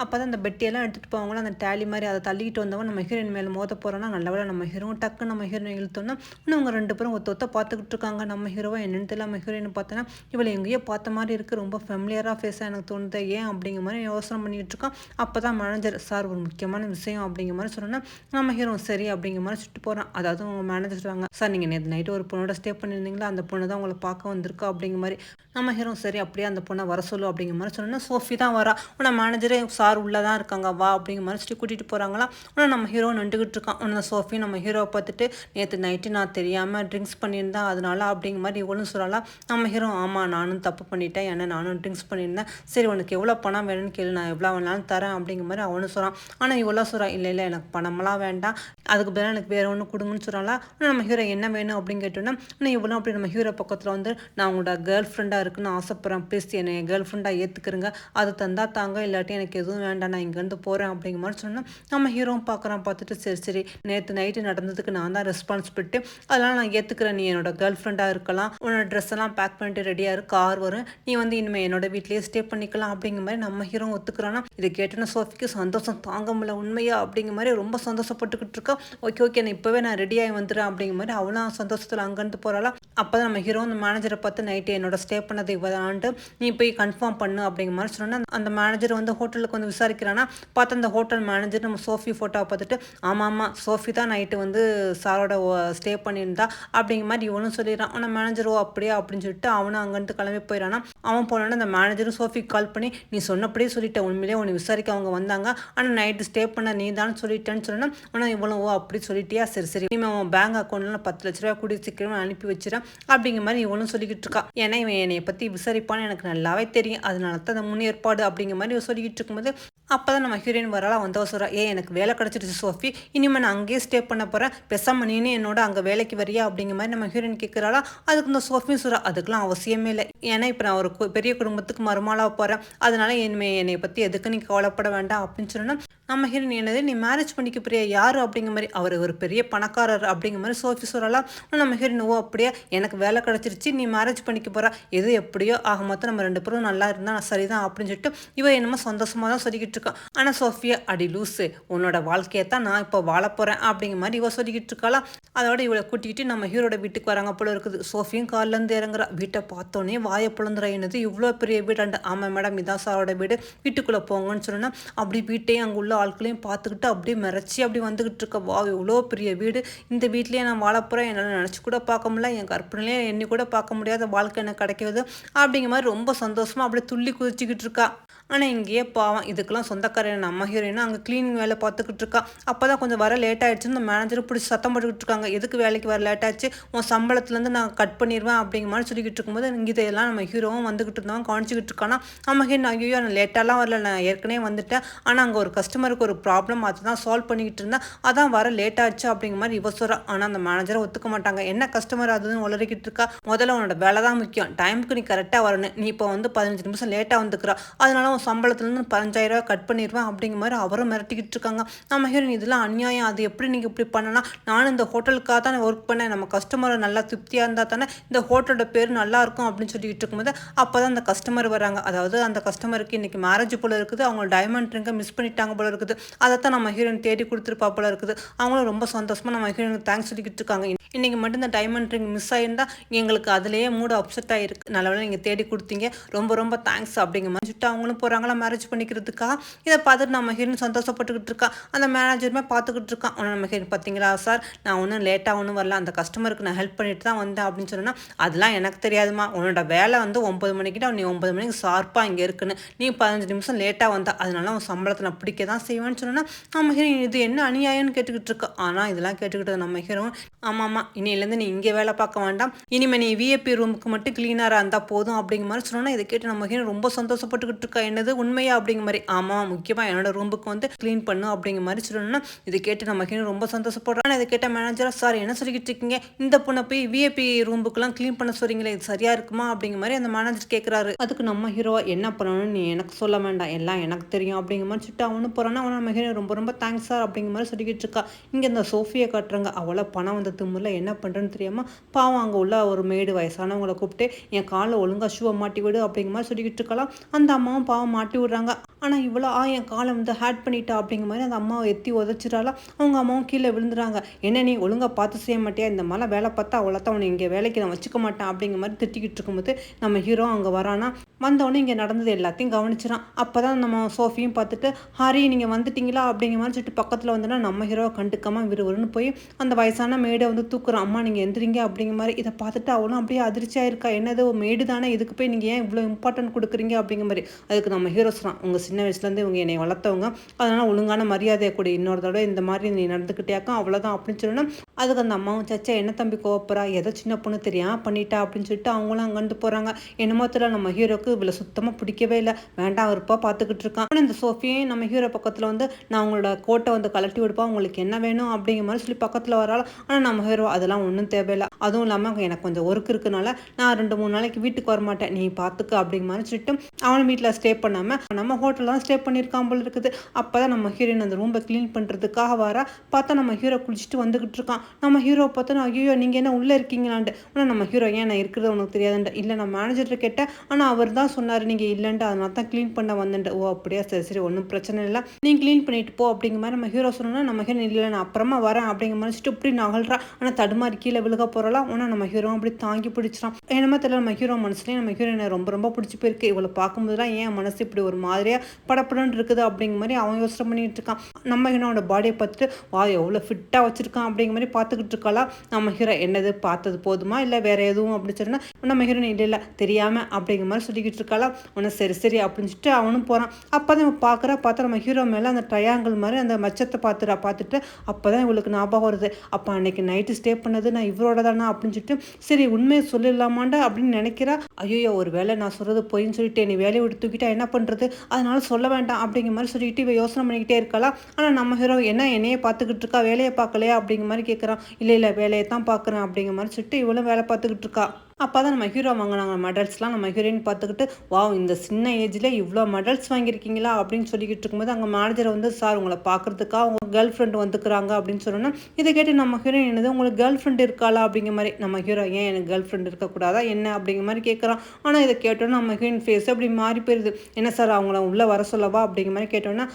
அப்போ தான் அந்த பெட்டியெல்லாம் எடுத்துகிட்டு போவாங்களோ அந்த டேலி மாதிரி அதை தள்ளிக்கிட்டு வந்தவங்க நம்ம ஹீரோயின் மேலே மோத போகிறோன்னா நல்லவேளை நம்ம ஹீரோ டக்கு நம்ம ஹீரோயின் இழுத்தோன்னா இன்னும் அவங்க 2 பேரும் ஒத்த பார்த்துக்கிட்டு இருக்காங்க. நம்ம ஹீரோவை என்னென்னு தெரியல, நம்ம ஹீரோயின் பார்த்தோன்னா இவளை எங்கேயோ பார்த்த மாதிரி இருக்குது, ரொம்ப ஃபெமிலியராக ஃபேஸாக எனக்கு தோணுது ஏன் அப்படிங்கிற மாதிரி யோசனை பண்ணிகிட்டு இருக்கான். அப்போ தான் மேனேஜர் சார் ஒரு முக்கியமான விஷயம் அப்படிங்கிற மாதிரி சொன்னோன்னா நம்ம ஹீரோ சரி அப்படிங்கிற மாதிரி சுட்டு போகிறான். அதாவது அவங்க மேனேஜர் சொல்லுவாங்க, சார் நீங்கள் நேற்று நைட்டு ஒரு பொண்ணோட ஸ்டே பண்ணியிருந்தீங்களா, அந்த பொண்ணு தான் உங்களை பார்க்க வந்திருக்கா அப்படிங்கிற மாதிரி. நம்ம ஹீரோ சரி அப்படியே அந்த பொண்ணை வர சொல்லு அப்படிங்கிற மாதிரி சொன்னோன்னா சோஃபி தான் வரா. ஆனால் மேனேஜரே சார் உள்ளே தான் இருக்காங்க வா அப்படிங்கிற மாதிரி சொல்லி கூட்டிகிட்டு போகிறாங்களா. ஆனால் நம்ம ஹீரோ நின்றுக்கிட்டு இருக்கான். ஆனால் சோஃபி நம்ம ஹீரோவை பார்த்துட்டு நேற்று நைட்டு நான் தெரியாமல் ட்ரிங்க்ஸ் பண்ணியிருந்தேன் அதனால அப்படிங்கிற மாதிரி இவ்வளோ சொல்லலாம். நம்ம ஹீரோ ஆமாம் நானும் தப்பு பண்ணிட்டேன், ஏன்னா நானும் ட்ரிங்க்ஸ் பண்ணியிருந்தேன், சரி உனக்கு எவ்வளோ பணம் வேணும்னு கேளு நான் எவ்வளோ வேணாலும் தரேன் அப்படிங்கிற மாதிரி அவனும் சொல்கிறான். ஆனால் இவ்வளோ சொல்கிறான், இல்லை எனக்கு பணமெல்லாம் வேண்டாம், அதுக்கு பதிலாக எனக்கு வேறு ஒன்று கொடுங்கன்னு சொல்கிறாங்களா. ஆனால் நம்ம ஹீரோ என்ன வேணும் அப்படின்னு கேட்டோன்னா ஆனால் இவ்வளோ அப்படி நம்ம ஹீரோ பக்கத்தில் வந்து நான் உங்களோட கேர்ள் ஃப்ரெண்டாக இருக்குன்னு ஆசைப்பட்றேன், ப்ளீஸ் என்னை கேர்ள் ஃப்ரெண்டாக ஏற்றுக்குறங்க, அது தந்தா தாங்க, இல்லாட்டி எனக்கு எதுவும் வேண்டாம் நான் இங்கேருந்து போகிறேன் அப்படிங்கிற மாதிரி சொன்னால் நம்ம ஹீரோவும் பார்த்துட்டு சரி நேற்று நைட்டு நடந்ததுக்கு நான் தான் ரெஸ்பான்சிபிலிட்டி, அதெல்லாம் நான் ஏற்றுக்கிறேன், நீ என்னோட கேர்ள் ஃப்ரெண்டாக இருக்கலாம், உன்னோட ட்ரெஸ் எல்லாம் பேக் பண்ணிட்டு ரெடியாக இருக்கு, கார் வரும், நீ வந்து இனிமேல் என்னோட வீட்லேயே ஸ்டே பண்ணிக்கலாம் அப்படிங்கிற மாதிரி நம்ம ஹீரோ ஒத்துக்கிறானா. இதை கேட்டோன்னா சோஃபிக்கு சந்தோஷம் தாங்க முடியல, உண்மையா அப்படிங்கிற மாதிரி ரொம்ப சந்தோஷப்பட்டுக்கிட்டு இருக்கா. ஓகே நான் இப்போவே நான் ரெடியாகி வந்துடுறேன் அப்படிங்கிற மாதிரி அவளும் சந்தோஷத்தில் அங்கேருந்து போகிறாளா. அப்போ தான் நம்ம ஹீரோ அந்த மேனேஜரை பார்த்து நைட்டு என்னோட ஸ்டே பண்ணது இவதான்ட்டு நீ போய் கன்ஃபார்ம் பண்ணு அப்படிங்கிற மாதிரி சொன்னால் அந்த மேனேஜர் வந்து ஹோட்டலுக்கு வந்து விசாரிக்கிறான்னா பார்த்து அந்த ஹோட்டல் மேனேஜர் நம்ம சோஃபி ஃபோட்டோவை பார்த்துட்டு ஆமாம் சோஃபி தான் நைட்டு வந்து சாரோட ஸ்டே பண்ணியிருந்தா அப்படிங்கிற மாதிரி இவனும் சொல்லிடுறான். ஆனால் மேனேஜரோ அப்படியே அப்படின்னு சொல்லிட்டு அவனும் அங்கேருந்து கிளம்பி போயிடறானா. அவன் போனோன்னா அந்த மேனேஜரும் சோஃபிக்கு கால் பண்ணி நீ சொன்னப்படியே சொல்லிட்டேன், உண்மையிலே உன்னை விசாரிக்க அவங்க வந்தாங்க, ஆனால் நைட்டு ஸ்டே பண்ண நீ தான் சொல்லிட்டேன்னு சொன்னா. ஆனால் இவ்வளோ அப்படி சொல்லிட்டியா, சரி நீ உன் பேங்க் அக்கௌண்ட்ல 10 லட்ச ரூபா கூடிய சீக்கிரமாக அனுப்பி வச்சிடறேன், போவேன் அப்படிங்கிற மாதிரி இவளும் சொல்லிக்கிட்டு இருக்கா. ஏன்னா இவன் என்னைய பற்றி விசாரிப்பான்னு எனக்கு நல்லாவே தெரியும், அதனால தான் அந்த முன்னேற்பாடு அப்படிங்கிற மாதிரி இவ சொல்லிக்கிட்டு இருக்கும்போது அப்பதான் நம்ம ஹீரோயின் வராளா வந்தவ சொல்கிறா, எனக்கு வேலை கிடச்சிருச்சு சோஃபி, இனிமேல் நான் அங்கேயே ஸ்டே பண்ண போகிறேன், பெசாம நீனே என்னோட அங்கே வேலைக்கு வரியா அப்படிங்கிற மாதிரி நம்ம ஹீரோயின் கேட்குறாளா. அதுக்கு இந்த சோஃபியும் சொல்கிறா, அதுக்கெலாம் அவசியமே இல்லை, ஏன்னா இப்போ நான் ஒரு பெரிய குடும்பத்துக்கு மருமகளாக போகிறேன், அதனால என்னை பற்றி எதுக்கு நீ கவலைப்பட வேண்டாம் அப்படின்னு சொன்னா நம்ம ஹீரோயின் என்னது நீ மேரேஜ் பண்ணிக்க போறியா யார் அப்படிங்கிற மாதிரி, அவர் ஒரு பெரிய பணக்காரர் அப்படிங்கிற மாதிரி சோஃபி சொல்லலாம். நம்ம ஹீரோயின் ஓ அப்படியா, எனக்கு வேலை கிடச்சிருச்சு, நீ மேரேஜ் பண்ணிக்க போகிறா, எது எப்படியோ ஆக மொத்தம் நம்ம 2 பேரும் நல்லா இருந்தால் நான் சரிதான் அப்படின்னு சொல்லிட்டு இவ என்னமோ சந்தோஷமாக தான் சொல்லிக்கிட்டு இருக்கா. ஆனால் சோஃபியா அடி லூஸு, உன்னோட வாழ்க்கையை தான் நான் இப்போ வாழ போகிறேன் அப்படிங்கிற மாதிரி இவ சொல்லிக்கிட்டு இருக்காளா. அதோட இவளை கூட்டிக்கிட்டு நம்ம ஹீரோட வீட்டுக்கு வராங்க போல இருக்குது. சோஃபியும் காலிலேருந்து இறங்குறா. வீட்டை பார்த்தோன்னே வாயை பிளந்துறா, என்னது இவ்வளோ பெரிய வீடாண்டு. ஆமாம் மேடம் இதான் சாரோட வீடு, வீட்டுக்குள்ளே போங்கன்னு சொன்னா அப்படி வீட்டையும் அங்கே உள்ள ஆட்களையும் பார்த்துக்கிட்டு அப்படியே மிரச்சி அப்படி வந்துக்கிட்டு இருக்க. வா இவ்வளோ பெரிய வீடு, இந்த வீட்லேயே நான் வாழ போகிறேன், என்னால் நினச்சி கூட பார்க்க முடியல, என் கற்பனையிலே எண்ணி கூட பார்க்க முடியாத வாழ்க்கை எனக்கு கிடைக்கிறது அப்படிங்கிற மாதிரி ரொம்ப சந்தோஷமாக அப்படியே துள்ளி குதிச்சுக்கிட்டு இருக்கா. ஆனால் இங்கேயே பாவம் இதுக்கெல்லாம் சொந்தக்காரன் நம்ம ஹீரோயினா அங்கே க்ளீனிங் வேலை பார்த்துக்கிட்டு இருக்கா. அப்போ தான் கொஞ்சம் வர லேட் ஆகிடுச்சுன்னு இந்த மேனேஜரை பிடிச்சி சத்தம் போட்டுக்கிட்டு இருக்காங்க, எதுக்கு வேலைக்கு வர லேட் ஆச்சு, உன் சம்பளத்துலேருந்து நான் கட் பண்ணிடுவேன் அப்படிங்கிற மாதிரி சொல்லிக்கிட்டு இருக்கும்போது இங்கே இதெல்லாம் நம்ம ஹீரோவும் வந்துக்கிட்டு இருந்தவங்க கவனிச்சிக்கிட்டு இருக்கானா. நம்ம ஹீரோ ஐயோ நான் லேட்டாலாம் வரல, நான் ஏற்கனவே வந்துட்டேன், ஆனால் அங்கே ஒரு கஸ்டமருக்கு ஒரு ப்ராப்ளம் அதை தான் சால்வ் பண்ணிக்கிட்டு இருந்தேன், அதான் வர லேட் ஆச்சு அப்படிங்கிற மாதிரி இவ சொல்கிறா. ஆனால் அந்த மேனேஜரை ஒத்துக்க மாட்டாங்க, என்ன கஸ்டமர் அதுன்னு உளறிக்கிட்டு இருக்கா, முதல்ல உன்னோட வேலை தான் முக்கியம், டைமுக்கு நீ கரெக்டாக வரணும், நீ இப்போ வந்து 15 நிமிஷம் லேட்டாக வந்துக்கிறா, அதனால உன் சம்பளத்துலேருந்து 15,000 ரூபா கட் பண்ணிடுவேன் அப்படிங்கிற மாதிரி அவரும் மிரட்டிக்கிட்டு இருக்காங்க. நம்ம ஹீரோயின் இதெல்லாம் அநியாயம், அது எப்படி நீங்கள் இப்படி பண்ணனா, நானும் இந்த ஹோட்டலுக்காக தான் ஒர்க் பண்ணேன், நம்ம கஸ்டமரை நல்லா திருப்தியாக இருந்தால் தானே இந்த ஹோட்டலோட பேர் நல்லா இருக்கும் அப்படின்னு சொல்லிக்கிட்டு இருக்கும்போது அப்போ தான் அந்த கஸ்டமர் வராங்க. அதாவது அந்த கஸ்டமருக்கு இன்றைக்கி மேரேஜ் போல இருக்குது, அவங்க டைமண்ட் ரிங்கை மிஸ் பண்ணிட்டாங்க போல இருக்குது, அதைத்தான் நம்ம ஹீரோயின் தேடி கொடுத்துருப்பா போல இருக்குது. அவங்களும் ரொம்ப சந்தோஷமாக நம்ம ஹீரோயினுக்கு தேங்க்ஸ் சொல்லிக்கிட்டு இருக்காங்க. இன்றைக்கி மட்டும் இந்த டைமண்ட் ரிங் மிஸ் ஆகிருந்தால் எங்களுக்கு அதிலேயே மூடு அப்செட் ஆகிருக்கு, நல்லவேளை நீங்கள் தேடி கொடுத்தீங்க, ரொம்ப ரொம்ப தேங்க்ஸ் அப்படிங்கிற மாதிரி சொல்லிட்டு அவங்களும் போகிறாங்களா மேரேஜ் பண்ணிக்கிறதுக்காக. இதை பார்த்துட்டு நம்ம ஹீரோயின் சந்தோஷப்பட்டுக்கிட்டு இருக்கா. அந்த மேனேஜருமே பார்த்துக்கிட்டு இருக்கான். ஒன்று நம்ம ஹீரோயின் பார்த்தீங்களா சார், நான் ஒன்றும் லேட்டாக ஒன்றும் வரல, அந்த கஸ்டமருக்கு நான் ஹெல்ப் பண்ணிட்டு தான் வந்தேன் அப்படின்னு சொன்னால் அதெல்லாம் எனக்கு தெரியாதுமா, உன்னோட வேலை வந்து 9 மணிக்கிட்ட நீ 9 மணிக்கு ஷார்ப்பாக இங்கே இருக்குன்னு, நீ 15 நிமிஷம் லேட்டாக வந்தா, அதனால உன் சம்பளத்தை நான் பிடிக்க தான் செய்வேன்னு சொன்னால் நம்ம ஹீரோயின் இது என்ன அநியாயம்னு கேட்டுக்கிட்டு இருக்கா. ஆனால் இதெல்லாம் கேட்டுக்கிட்டு நம்ம ஹீரோ ஆமாம்மா இன்னையிலேருந்து நீ இங்கே வேலை பார்க்க வேண்டாம், இனிமேல் நீ விஐபி ரூமுக்கு மட்டும் கிளீனராக இருந்தால் போதும் அப்படிங்கிற மாதிரி சொன்னோன்னா இதை கேட்டு நம்ம ஹீரோ ரொம்ப சந்தோஷப்பட்டுக்கிட்டு இருக்கா. என்னது உண்மையா அப்படிங்கிற மாதிரி, ஆமாம் முக்கியமாக என்னோட ரூமுக்கு வந்து க்ளீன் பண்ணும் அப்படிங்கிற மாதிரி சொல்லணும்னா இதை கேட்டு நம்ம ஹீரோ ரொம்ப சந்தோஷப்படுறான். இதை கேட்ட மேனேஜராக சார் என்ன சொல்லிக்கிட்டு இருக்கீங்க, இந்த பொண்ணை போய் விஐபி ரூமுக்குலாம் க்ளீன் பண்ண சொல்கிறீங்களே இது சரியாக இருக்குமா அப்படிங்கிற மாதிரி அந்த மேனேஜர் கேட்குறாரு. அதுக்கு நம்ம ஹீரோ என்ன பண்ணணும்னு நீ எனக்கு சொல்ல வேண்டாம், எல்லாம் எனக்கு தெரியும் அப்படிங்கிற மாதிரி சொல்லிட்டு அவனு போகிறான்னா அவனை நம்ம ஹீரோ ரொம்ப ரொம்ப தேங்க்ஸ் சார் அப்படிங்கிற மாதிரி சொல்லிக்கிட்டு இருக்கா. இங்கே இந்த சோஃபியை காட்டுறாங்க, அவளை பணம் வந்து திமுறில் என்ன பண்ணுறேன்னு தெரியாமல் பாவம் அங்கே உள்ள ஒரு மேடு வயசானவங்களை கூப்பிட்டு என் காலில் ஒழுங்காக ஷூவை மாட்டி விடு அப்படிங்கிற மாதிரி சொல்லிக்கிட்டு இருக்கலாம். அந்த அம்மாவும் பாவம் மாட்டி விடுறாங்க. ஆனால் இவ்வளோ என் காலை வந்து ஹேட் பண்ணிட்டா அப்படிங்கிற மாதிரி அந்த அம்மாவை எத்தி உதச்சிட்டாலாம். அவங்க அம்மாவும் கீழே விழுந்துறாங்க. என்ன நீ ஒழுங்காக பார்த்து செய்ய மாட்டியா, இந்த மாதிரி வேலை பார்த்தா அவ்வளோத்தான் உன்னை இங்கே வேலைக்கு நான் வச்சுக்க மாட்டேன் அப்படிங்கிற மாதிரி திட்டிக்கிட்டு இருக்கும்போது நம்ம ஹீரோ அங்கே வரானா. வந்தவொடனே இங்கே நடந்தது எல்லாத்தையும் கவனிச்சிடான். அப்போ தான் நம்ம சோஃபியும் பார்த்துட்டு ஹாரி நீங்கள் வந்துட்டீங்களா அப்படிங்கிற மாதிரி சொல்லிட்டு பக்கத்தில் வந்தோன்னா நம்ம ஹீரோவை கண்டுக்காமல் விறுவிறுன்னு போய் அந்த வயசான மேடை வந்து தூக்குறான். அம்மா நீங்கள் எந்திரிங்க அப்படிங்கிற மாதிரி. இதை பார்த்துட்டு அவளும் அப்படியே அதிர்ச்சியாக இருக்கா. என்னது மேடு தானே, இதுக்கு போய் நீங்கள் ஏன் இவ்வளோ இம்பார்ட்டன்ட் கொடுக்குறீங்க அப்படிங்கிற மாதிரி. அதுக்கு நம்ம ஹீரோ சொல்கிறான், உங்கள் சின்ன வயசுலேருந்து இவங்க என்னை வளர்த்தவங்க, அதனால் ஒழுங்கான மரியாதையை கூட இன்னொரு தடவை இந்த மாதிரி நீ நடந்துக்கிட்டியாக்கா அவ்வளோதான் அப்படின்னு சொல்லணும். அதுக்கு அந்த அம்மாவும் சச்சா என்ன தம்பி கோவப்படுறா, ஏதோ சின்ன பொண்ணு தெரியாமல் பண்ணிட்டா அப்படின்னு சொல்லிட்டு அவங்களும் அங்கேட்டு போகிறாங்க. என்னமோ தெரியல நம்ம ஹீரோக்கு இவ்வளோ சுத்தமாக பிடிக்கவே இல்லை, வேண்டாம் இருப்பா பார்த்துக்கிட்டு இருக்கான். ஆனால் இந்த சோஃபியும் நம்ம ஹீரோ பக்கத்தில் வந்து நான் உங்களோட கோட்டை வந்து கலட்டி விடுப்பா, உங்களுக்கு என்ன வேணும் அப்படிங்கிற மாதிரி சொல்லி பக்கத்தில் வராள். ஆனால் நம்ம ஹீரோ அதெல்லாம் ஒன்றும் தேவையில்லை, அதுவும் இல்லாமல் எனக்கு கொஞ்சம் ஒர்க் இருக்குனால நான் 2-3 நாளைக்கு வீட்டுக்கு வர மாட்டேன், நீ பார்த்துக்க அப்படிங்கிற மாதிரி சொல்லிட்டு அவன் வீட்டில் ஸ்டே பண்ணாமல் நம்ம ஹோட்டலில் தான் ஸ்டே பண்ணியிருக்கான் போல இருக்குது. அப்போ தான் நம்ம ஹீரோயின் அந்த ரூமை க்ளீன் பண்ணுறதுக்காக வர பார்த்தா நம்ம ஹீரோ குளிச்சுட்டு வந்துக்கிட்டு இருக்கான். நம்ம ஹீரோ பார்த்தோன்னா ஐயோ நீங்கள் என்ன உள்ளே இருக்கீங்களான்ட்டு. ஆனால் நம்ம ஹீரோ ஏன் நான் இருக்கிறது உனக்கு தெரியாதுன்ட்டு. இல்லை நான் மேனேஜர்கிட்ட கேட்டேன், ஆனால் அவர் தான் சொன்னார் நீங்கள் இல்லைன்ட்டு, அதனால தான் க்ளீன் பண்ண வந்துட்டு. ஓ அப்படியா சரி சரி ஒன்றும் பிரச்சனை இல்லை, நீ க்ளீன் பண்ணிட்டு போ அப்படிங்கிற மாதிரி நம்ம ஹீரோ சொன்னோன்னா நம்ம ஹீரோ இல்லை நான் அப்புறமா வரேன் அப்படிங்கிற மாதிரி சொல்லிட்டு இப்படி நகல்றா. ஆனால் தடுமாறி கீழே விழுக போகிறலாம். ஆனால் நம்ம ஹீரோ அப்படி தாங்கி பிடிச்சிடான். என்னமோ தெரியல நம்ம ஹீரோ மனசுலேயே நம்ம ஹீரோ எனக்கு ரொம்ப ரொம்ப பிடிச்சி போயிருக்கு. இவளை பார்க்கும்போதுலாம் ஏன் மனசு இப்படி ஒரு மாதிரியாக படப்படன்னு இருக்குது அப்படிங்கிற மாதிரி அவன் யோசனை பண்ணிட்டு இருக்கான். நம்ம ஹீரோட பாடியை பார்த்துட்டு வா எவ்வளோ ஃபிட்டாக வச்சிருக்கான் அப்படிங்கிற மாதிரி பார்த்துக்கிட்டு இருக்காளா. நம்ம ஹீரோ என்னது பார்த்தது போதுமா இல்லை வேற எதுவும் அப்படி சொன்னா நம்ம ஹீரோயின் இல்லை இல்லை தெரியாமல் அப்படிங்கிற மாதிரி சொல்லி சொல்லிக்கிட்டு இருக்காளா. உன்னை சரி சரி அப்படின்னு சொல்லிட்டு அவனும் போகிறான். அப்போ தான் இவன் பார்த்தா நம்ம ஹீரோ மேலே அந்த ட்ரையாங்கிள் மாதிரி அந்த மச்சத்தை பார்த்துட்டு அப்போ தான் இவளுக்கு ஞாபகம் வருது. அப்போ அன்னைக்கு நைட்டு ஸ்டே பண்ணது நான் இவரோட தானா அப்படின்னு சொல்லிட்டு சரி உண்மையை சொல்லிடலாமாண்டா அப்படின்னு நினைக்கிறா. ஐயோ ஒரு வேலை நான் சொல்கிறது பொய்ன்னு சொல்லிட்டு நீ வேலையை விட்டு தூக்கிட்டா என்ன பண்ணுறது, அதனால சொல்ல வேண்டாம் அப்படிங்கிற மாதிரி சொல்லிட்டு இவ யோசனை பண்ணிக்கிட்டே இருக்கலாம். ஆனால் நம்ம ஹீரோ என்ன என்னையே பார்த்துக்கிட்டு இருக்கா, வேலையை பார்க்கலையா அப்படிங்கிற மாதிரி கேட்குறான். இல்லை வேலையை தான் பார்க்குறேன் அப்படிங்கிற மாதிரி சொல்லிட்டு இவளும் வேலை பார்த்துக்கிட்டு இருக்கா. அப்போ தான் நம்ம ஹீரோ வாங்கினாங்க மெடல்ஸ்லாம். நம்ம ஹீரோயின் பார்த்துக்கிட்டு வாவ் இந்த சின்ன ஏஜில் இவ்வளோ மெடல்ஸ் வாங்கியிருக்கீங்களா அப்படின்னு சொல்லிக்கிட்டு இருக்கும்போது அங்கே மேனேஜரை வந்து சார் உங்களை பார்க்குறதுக்காக உங்கள் கேர்ள் ஃப்ரெண்டு வந்துக்கிறாங்க அப்படின்னு சொன்னோன்னா இதை கேட்டு நம்ம ஹீரோயின் என்னது உங்களுக்கு கேர்ள் ஃப்ரெண்டு இருக்காளா அப்படிங்கிற மாதிரி. நம்ம ஹீரோ ஏன் எனக்கு கேர்ள் ஃப்ரெண்டு இருக்கக்கூடாதா என்ன அப்படிங்கிற மாதிரி கேட்குறான். ஆனால் இதை கேட்டோன்னா நம்ம ஹீரோயின் ஃபேஸ் அப்படி மாறி போயிடுது. என்ன சார் அவங்கள உள்ளே வர சொல்லவா அப்படிங்கிற மாதிரி கேட்டோன்னா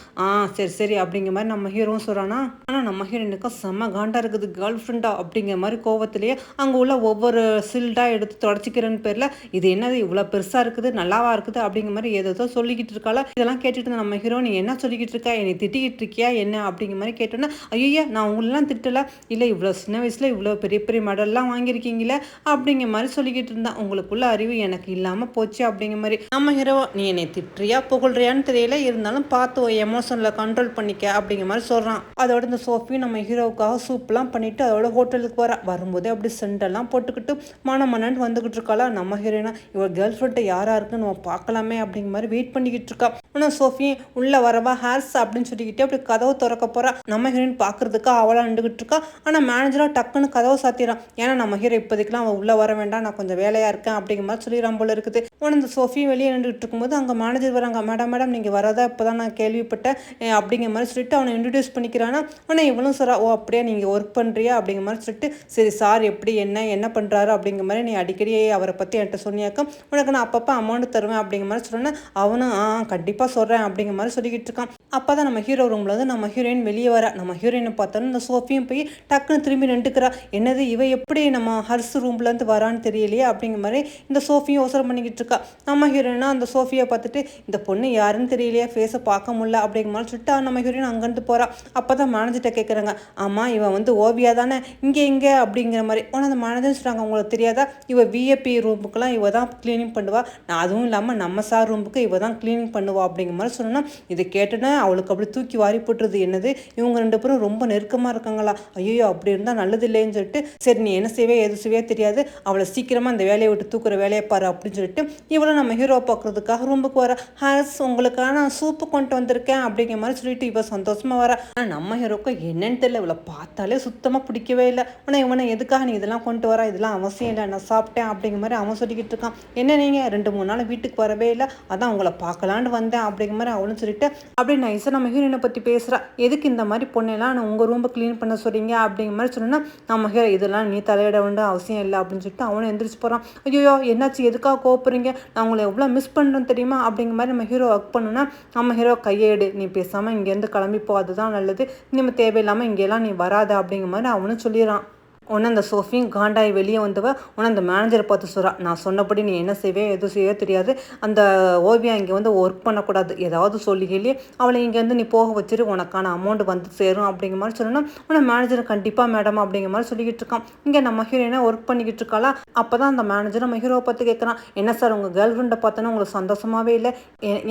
சரி அப்படிங்கிற மாதிரி நம்ம ஹீரோவும் சொல்கிறானா. ஆனால் நம்ம ஹீரோயினுக்கும் செம்ம காண்டாக இருக்குது. கேர்ள் ஃப்ரெண்டா அப்படிங்கிற மாதிரி கோவத்திலேயே அங்கே உள்ள ஒவ்வொரு சில்டாக எடுத்து தொடச்சிக்கிறேன்னு பேரில் இது என்னது இவ்வளோ பெருசாக இருக்குது நல்லாவா இருக்குது அப்படிங்கிற மாதிரி ஏதோ சொல்லிக்கிட்டு இருக்காளா. இதெல்லாம் கேட்டுட்டு நம்ம ஹீரோ நீ என்ன சொல்லிக்கிட்டு இருக்கா, என்னை திட்டிக்கிட்டு இருக்கியா என்ன அப்படிங்கிற மாதிரி கேட்டோன்னா ஐயா நான் உங்களெலாம் திட்டலை, இல்லை இவ்வளோ சின்ன வயசில் இவ்வளோ பெரிய பெரிய மெடல்லாம் வாங்கியிருக்கீங்களே அப்படிங்கிற மாதிரி சொல்லிக்கிட்டு இருந்தான். உங்களுக்குள்ள அறிவு எனக்கு இல்லாமல் போச்சு அப்படிங்கிற மாதிரி. நம்ம ஹீரோ நீ என்னை திட்டுறியா புகழ்றியான்னு தெரியல, இருந்தாலும் பார்த்து எமோஷனில் கண்ட்ரோல் பண்ணிக்க அப்படிங்கிற மாதிரி சொல்கிறான். அதோட இந்த சோஃபி நம்ம ஹீரோவுக்காக சூப்லாம் பண்ணிவிட்டு அதோட ஹோட்டலுக்கு வரும்போதே அப்படி சென்டெல்லாம் போட்டுக்கிட்டு மனன்னு வந்துக்கிட்டு இருக்காளா. நம்ம ஹீரோயினா இவள் கேர்ள் ஃப்ரெண்டை யாராக இருக்குன்னு நம்ம பார்க்கலாமே அப்படிங்கிற மாதிரி வெயிட் பண்ணிக்கிட்டு இருக்கா. ஆனால் சோஃபி உள்ளே வரவா ஹேர்ஸ் அப்படின்னு சொல்லிக்கிட்டே அப்படி கதவை திறக்க போகிறா. நம்ம ஹீரோயின் பார்க்குறதுக்கு அவளாக நின்றுக்கிட்டு இருக்கா. ஆனால் மேனேஜராக டக்குன்னு கதவை சாத்திடுறான். ஏன்னா நம்ம ஹீரோ இப்போதைக்குலாம் அவள் உள்ளே வர வேண்டாம் நான் கொஞ்சம் வேலையாக இருக்கேன் அப்படிங்கிற மாதிரி சொல்லிடுறான் போல இருக்குது. ஆனால் இந்த சோஃபியும் வெளியே நின்றுட்டு இருக்கும்போது அங்கே மேனேஜர் வராங்க. மேடம் நீங்கள் வரதா இப்போ தான் நான் கேள்விப்பட்டேன் அப்படிங்கிற மாதிரி சொல்லிட்டு அவனை இன்ட்ரடியூஸ் பண்ணிக்கிறானா. ஆனால் இவளும் சொல்கிறா ஓ அப்படியே நீங்கள் ஒர்க் பண்ணுறியா அப்படிங்கிற மாதிரி சொல்லிட்டு சரி சார் எப்படி என்ன பண்ணுறாரு அப்படிங்கிற மாதிரி நீ அடிக்கடி அவரை பற்றி என்கிட்ட சொன்னியாக்க உனக்கு நான் அப்பப்போ அமௌண்ட் தருவேன் அப்படிங்கிற மாதிரி சொன்னேன். அவனும் கண்டிப்பாக சொல்கிறேன் அப்படிங்கிற மாதிரி சொல்லிக்கிட்டு இருக்கான். அப்போ தான் நம்ம ஹீரோ ரூமில் வந்து நம்ம ஹீரோயின் வெளியே வர. நம்ம ஹீரோயினை பார்த்தோன்னு இந்த சோஃபியும் போய் டக்குன்னு திரும்பி நின்றுக்கிறா. என்னது இவ எப்படி நம்ம ஹர்ஸ் ரூம்லேருந்து வரான்னு தெரியலையே அப்படிங்கிற மாதிரி இந்த சோஃபியும் அவசரம் பண்ணிக்கிட்டு இருக்கா. நம்ம ஹீரோயினா அந்த சோஃபியை பார்த்துட்டு இந்த பொண்ணு யாருன்னு தெரியலையே ஃபேஸை பார்க்க முடியல அப்படிங்கிற மாதிரி சொல்லிட்டு நம்ம ஹீரோயின் அங்கேருந்து போகிறா. அப்போ தான் மேனேஜர்கிட்ட கேட்குறாங்க ஆமாம் இவன் வந்து ஓவியா தானே இங்கே அப்படிங்கிற மாதிரி. ஆனால் அந்த மேனேஜர் சொல்கிறாங்க உங்களுக்கு தெரியாதா இவ விஐபி ரூமுக்கெல்லாம் இவ தான் க்ளீனிங் பண்ணுவா, நான் அதுவும் இல்லாமல் நம்ம சார் ரூமுக்கு இவ தான் க்ளீனிங் பண்ணுவா அப்படிங்கிற மாதிரி சொன்னால் இதை கேட்டோன்னா அவளுக்கு அப்படி தூக்கி வாரி போட்டுருது. என்னது இவங்க ரெண்டு பேரும் ரொம்ப நெருக்கமாக இருக்காங்களா, ஐயோ அப்படி இருந்தால் நல்லது இல்லைன்னு சொல்லிட்டு சரி நீ என்ன செய்வே எது செய்வே தெரியாது அவளை சீக்கிரமாக அந்த வேலையை விட்டு தூக்குற வேலையை பாரு அப்படின்னு சொல்லிட்டு இவளும் நம்ம ஹீரோ பார்க்குறதுக்காக ரூமுக்கு வர. ஹாஸ் உங்களுக்காக நான் சூப்பு கொண்டு வந்திருக்கேன் அப்படிங்கிற மாதிரி சொல்லிட்டு இவ சந்தோஷமாக வர. ஆனால் நம்ம ஹீரோக்கு என்னன்னு தெரியல இவளை பார்த்தாலே சுத்தமாக பிடிக்கவே இல்லை. ஆனால் இவனை எதுக்காக நீ இதெல்லாம் கொண்டு வர, இதெல்லாம் அவசியம் இல்லை நான் சாப்பிட்டேன் அப்படிங்கிற மாதிரி அவன் சொல்லிக்கிட்டு இருக்கான். என்ன நீங்கள் 2-3 நாள் வீட்டுக்கு வரவே இல்லை, அதான் உங்களை பார்க்கலான்னு வந்தேன் அப்படிங்கிற மாதிரி அவனும் சொல்லிட்டு அப்படி நைஸாக நம்ம ஹீரோயினை பற்றி பேசுகிறா. எதுக்கு இந்த மாதிரி பொண்ணெல்லாம் நான் உங்கள் ரூம்பை க்ளீன் பண்ண சொல்கிறீங்க அப்படிங்கிற மாதிரி சொன்னோன்னா நம்ம ஹீரோ இதெல்லாம் நீ தலையிட வேண்டிய அவசியம் இல்லை அப்படின்னு சொல்லிட்டு அவனும் எந்திரிச்சு போகிறான். ஐயோ என்னாச்சு எதுக்காக கோவப்படுறீங்க, நான் உங்களை எவ்வளோ மிஸ் பண்ணுறேன்னு தெரியுமா அப்படிங்கிற மாதிரி நம்ம ஹீரோ ஒர்க் பண்ணுன்னா நம்ம ஹீரோ கையேடு நீ பேசாமல் இங்கேருந்து கிளம்பிப்போ அதுதான் நல்லது, நம்ம தேவையில்லாமல் இங்கெல்லாம் நீ வராத அப்படிங்கிற மாதிரி அவனும் சொல்லிடுறான். உடனே அந்த சோஃபியும் காண்டாய் வெளியே வந்தவ உடனே அந்த மேனேஜரை பார்த்து சொல்கிறா நான் சொன்னபடி நீ என்ன செய்வே எதுவும் செய்யவே தெரியாது, அந்த ஓவியா இங்கே வந்து ஒர்க் பண்ணக்கூடாது, ஏதாவது சொல்லி அவளை இங்கேருந்து நீ போக வச்சுட்டு உனக்கான அமௌண்ட் வந்து சேரும் அப்படிங்கிற மாதிரி சொல்லணும்னா உடனே மேனேஜர் கண்டிப்பாக மேடம் அப்படிங்கிற மாதிரி சொல்லிக்கிட்டு இருக்கான். இங்கே நம்ம ஹீரோயினா ஒர்க் பண்ணிக்கிட்டு இருக்காளா. அப்போ தான் அந்த மேனேஜர் நம்ம ஹீரோவை பார்த்து கேட்குறான் என்ன சார் உங்கள் கேர்ள் ஃப்ரெண்டை பார்த்தோன்னா உங்களுக்கு சந்தோஷமாகவே இல்லை,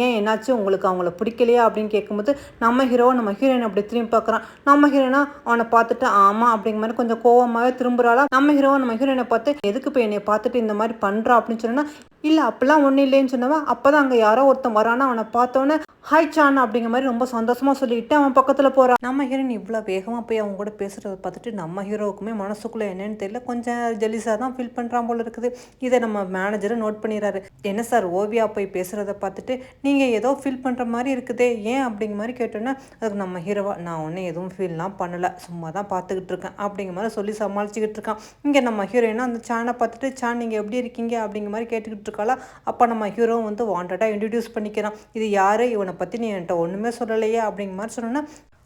ஏன் என்னாச்சு உங்களுக்கு அவங்கள பிடிக்கலையா அப்படின்னு கேட்கும்போது நம்ம ஹீரோயின் அப்படி திரும்பி பார்க்குறான். நம்ம ஹீரோயினா அவனை பார்த்துட்டு ஆமாம் அப்படிங்கிற மாதிரி கொஞ்சம் கோவமாக திரும்புறாளா. நம்ம ஹீரோயினை பார்த்து எதுக்கு போய் என்னை பார்த்துட்டு இந்த மாதிரி பண்றா அப்படின்னு சொன்னா இல்லை அப்படிலாம் ஒன்றும் இல்லைன்னு சொன்னவன். அப்போதான் அங்கே யாரோ ஒருத்தன் வரானா அவனை பார்த்தோன்னே ஹாய் சான் அப்படிங்கிற மாதிரி ரொம்ப சந்தோஷமாக சொல்லிட்டு அவன் பக்கத்தில் போகிறான். நம்ம ஹீரோயின் இவ்வளோ வேகமாக போய் அவங்க கூட பேசுகிறத பார்த்துட்டு நம்ம ஹீரோவுக்குமே மனசுக்குள்ளே என்னன்னு தெரியல கொஞ்சம் ஜெலிஸாக தான் ஃபீல் பண்ணுறான் போல இருக்குது. இதை நம்ம மேனேஜரை நோட் பண்ணிடுறாரு. என்ன சார் ஓவியா போய் பேசுகிறத பார்த்துட்டு நீங்கள் ஏதோ ஃபீல் பண்ணுற மாதிரி இருக்குதே ஏன் அப்படிங்கிற மாதிரி கேட்டோன்னா அதுக்கு நம்ம ஹீரோவா நான் ஒன்றும் எதுவும் ஃபீல்லாம் பண்ணலை சும்மா தான் பார்த்துக்கிட்டு இருக்கேன் அப்படிங்கிற மாதிரி சொல்லி சமாளிச்சுக்கிட்டு இருக்கான். இங்கே நம்ம ஹீரோயினா அந்த சானை பார்த்துட்டு சான் நீங்கள் எப்படி இருக்கீங்க அப்படிங்கிற மாதிரி கேட்டுக்கிட்டு இருக்காளா. அப்போ நம்ம ஹீரோ வந்து வாண்டடாக இன்ட்ரடியூஸ் பண்ணிக்கிறான். இது யார் இவனை பற்றி நீ என்கிட்ட ஒன்றுமே சொல்லலையே அப்படிங்கிற மாதிரி சொன்னோன்னா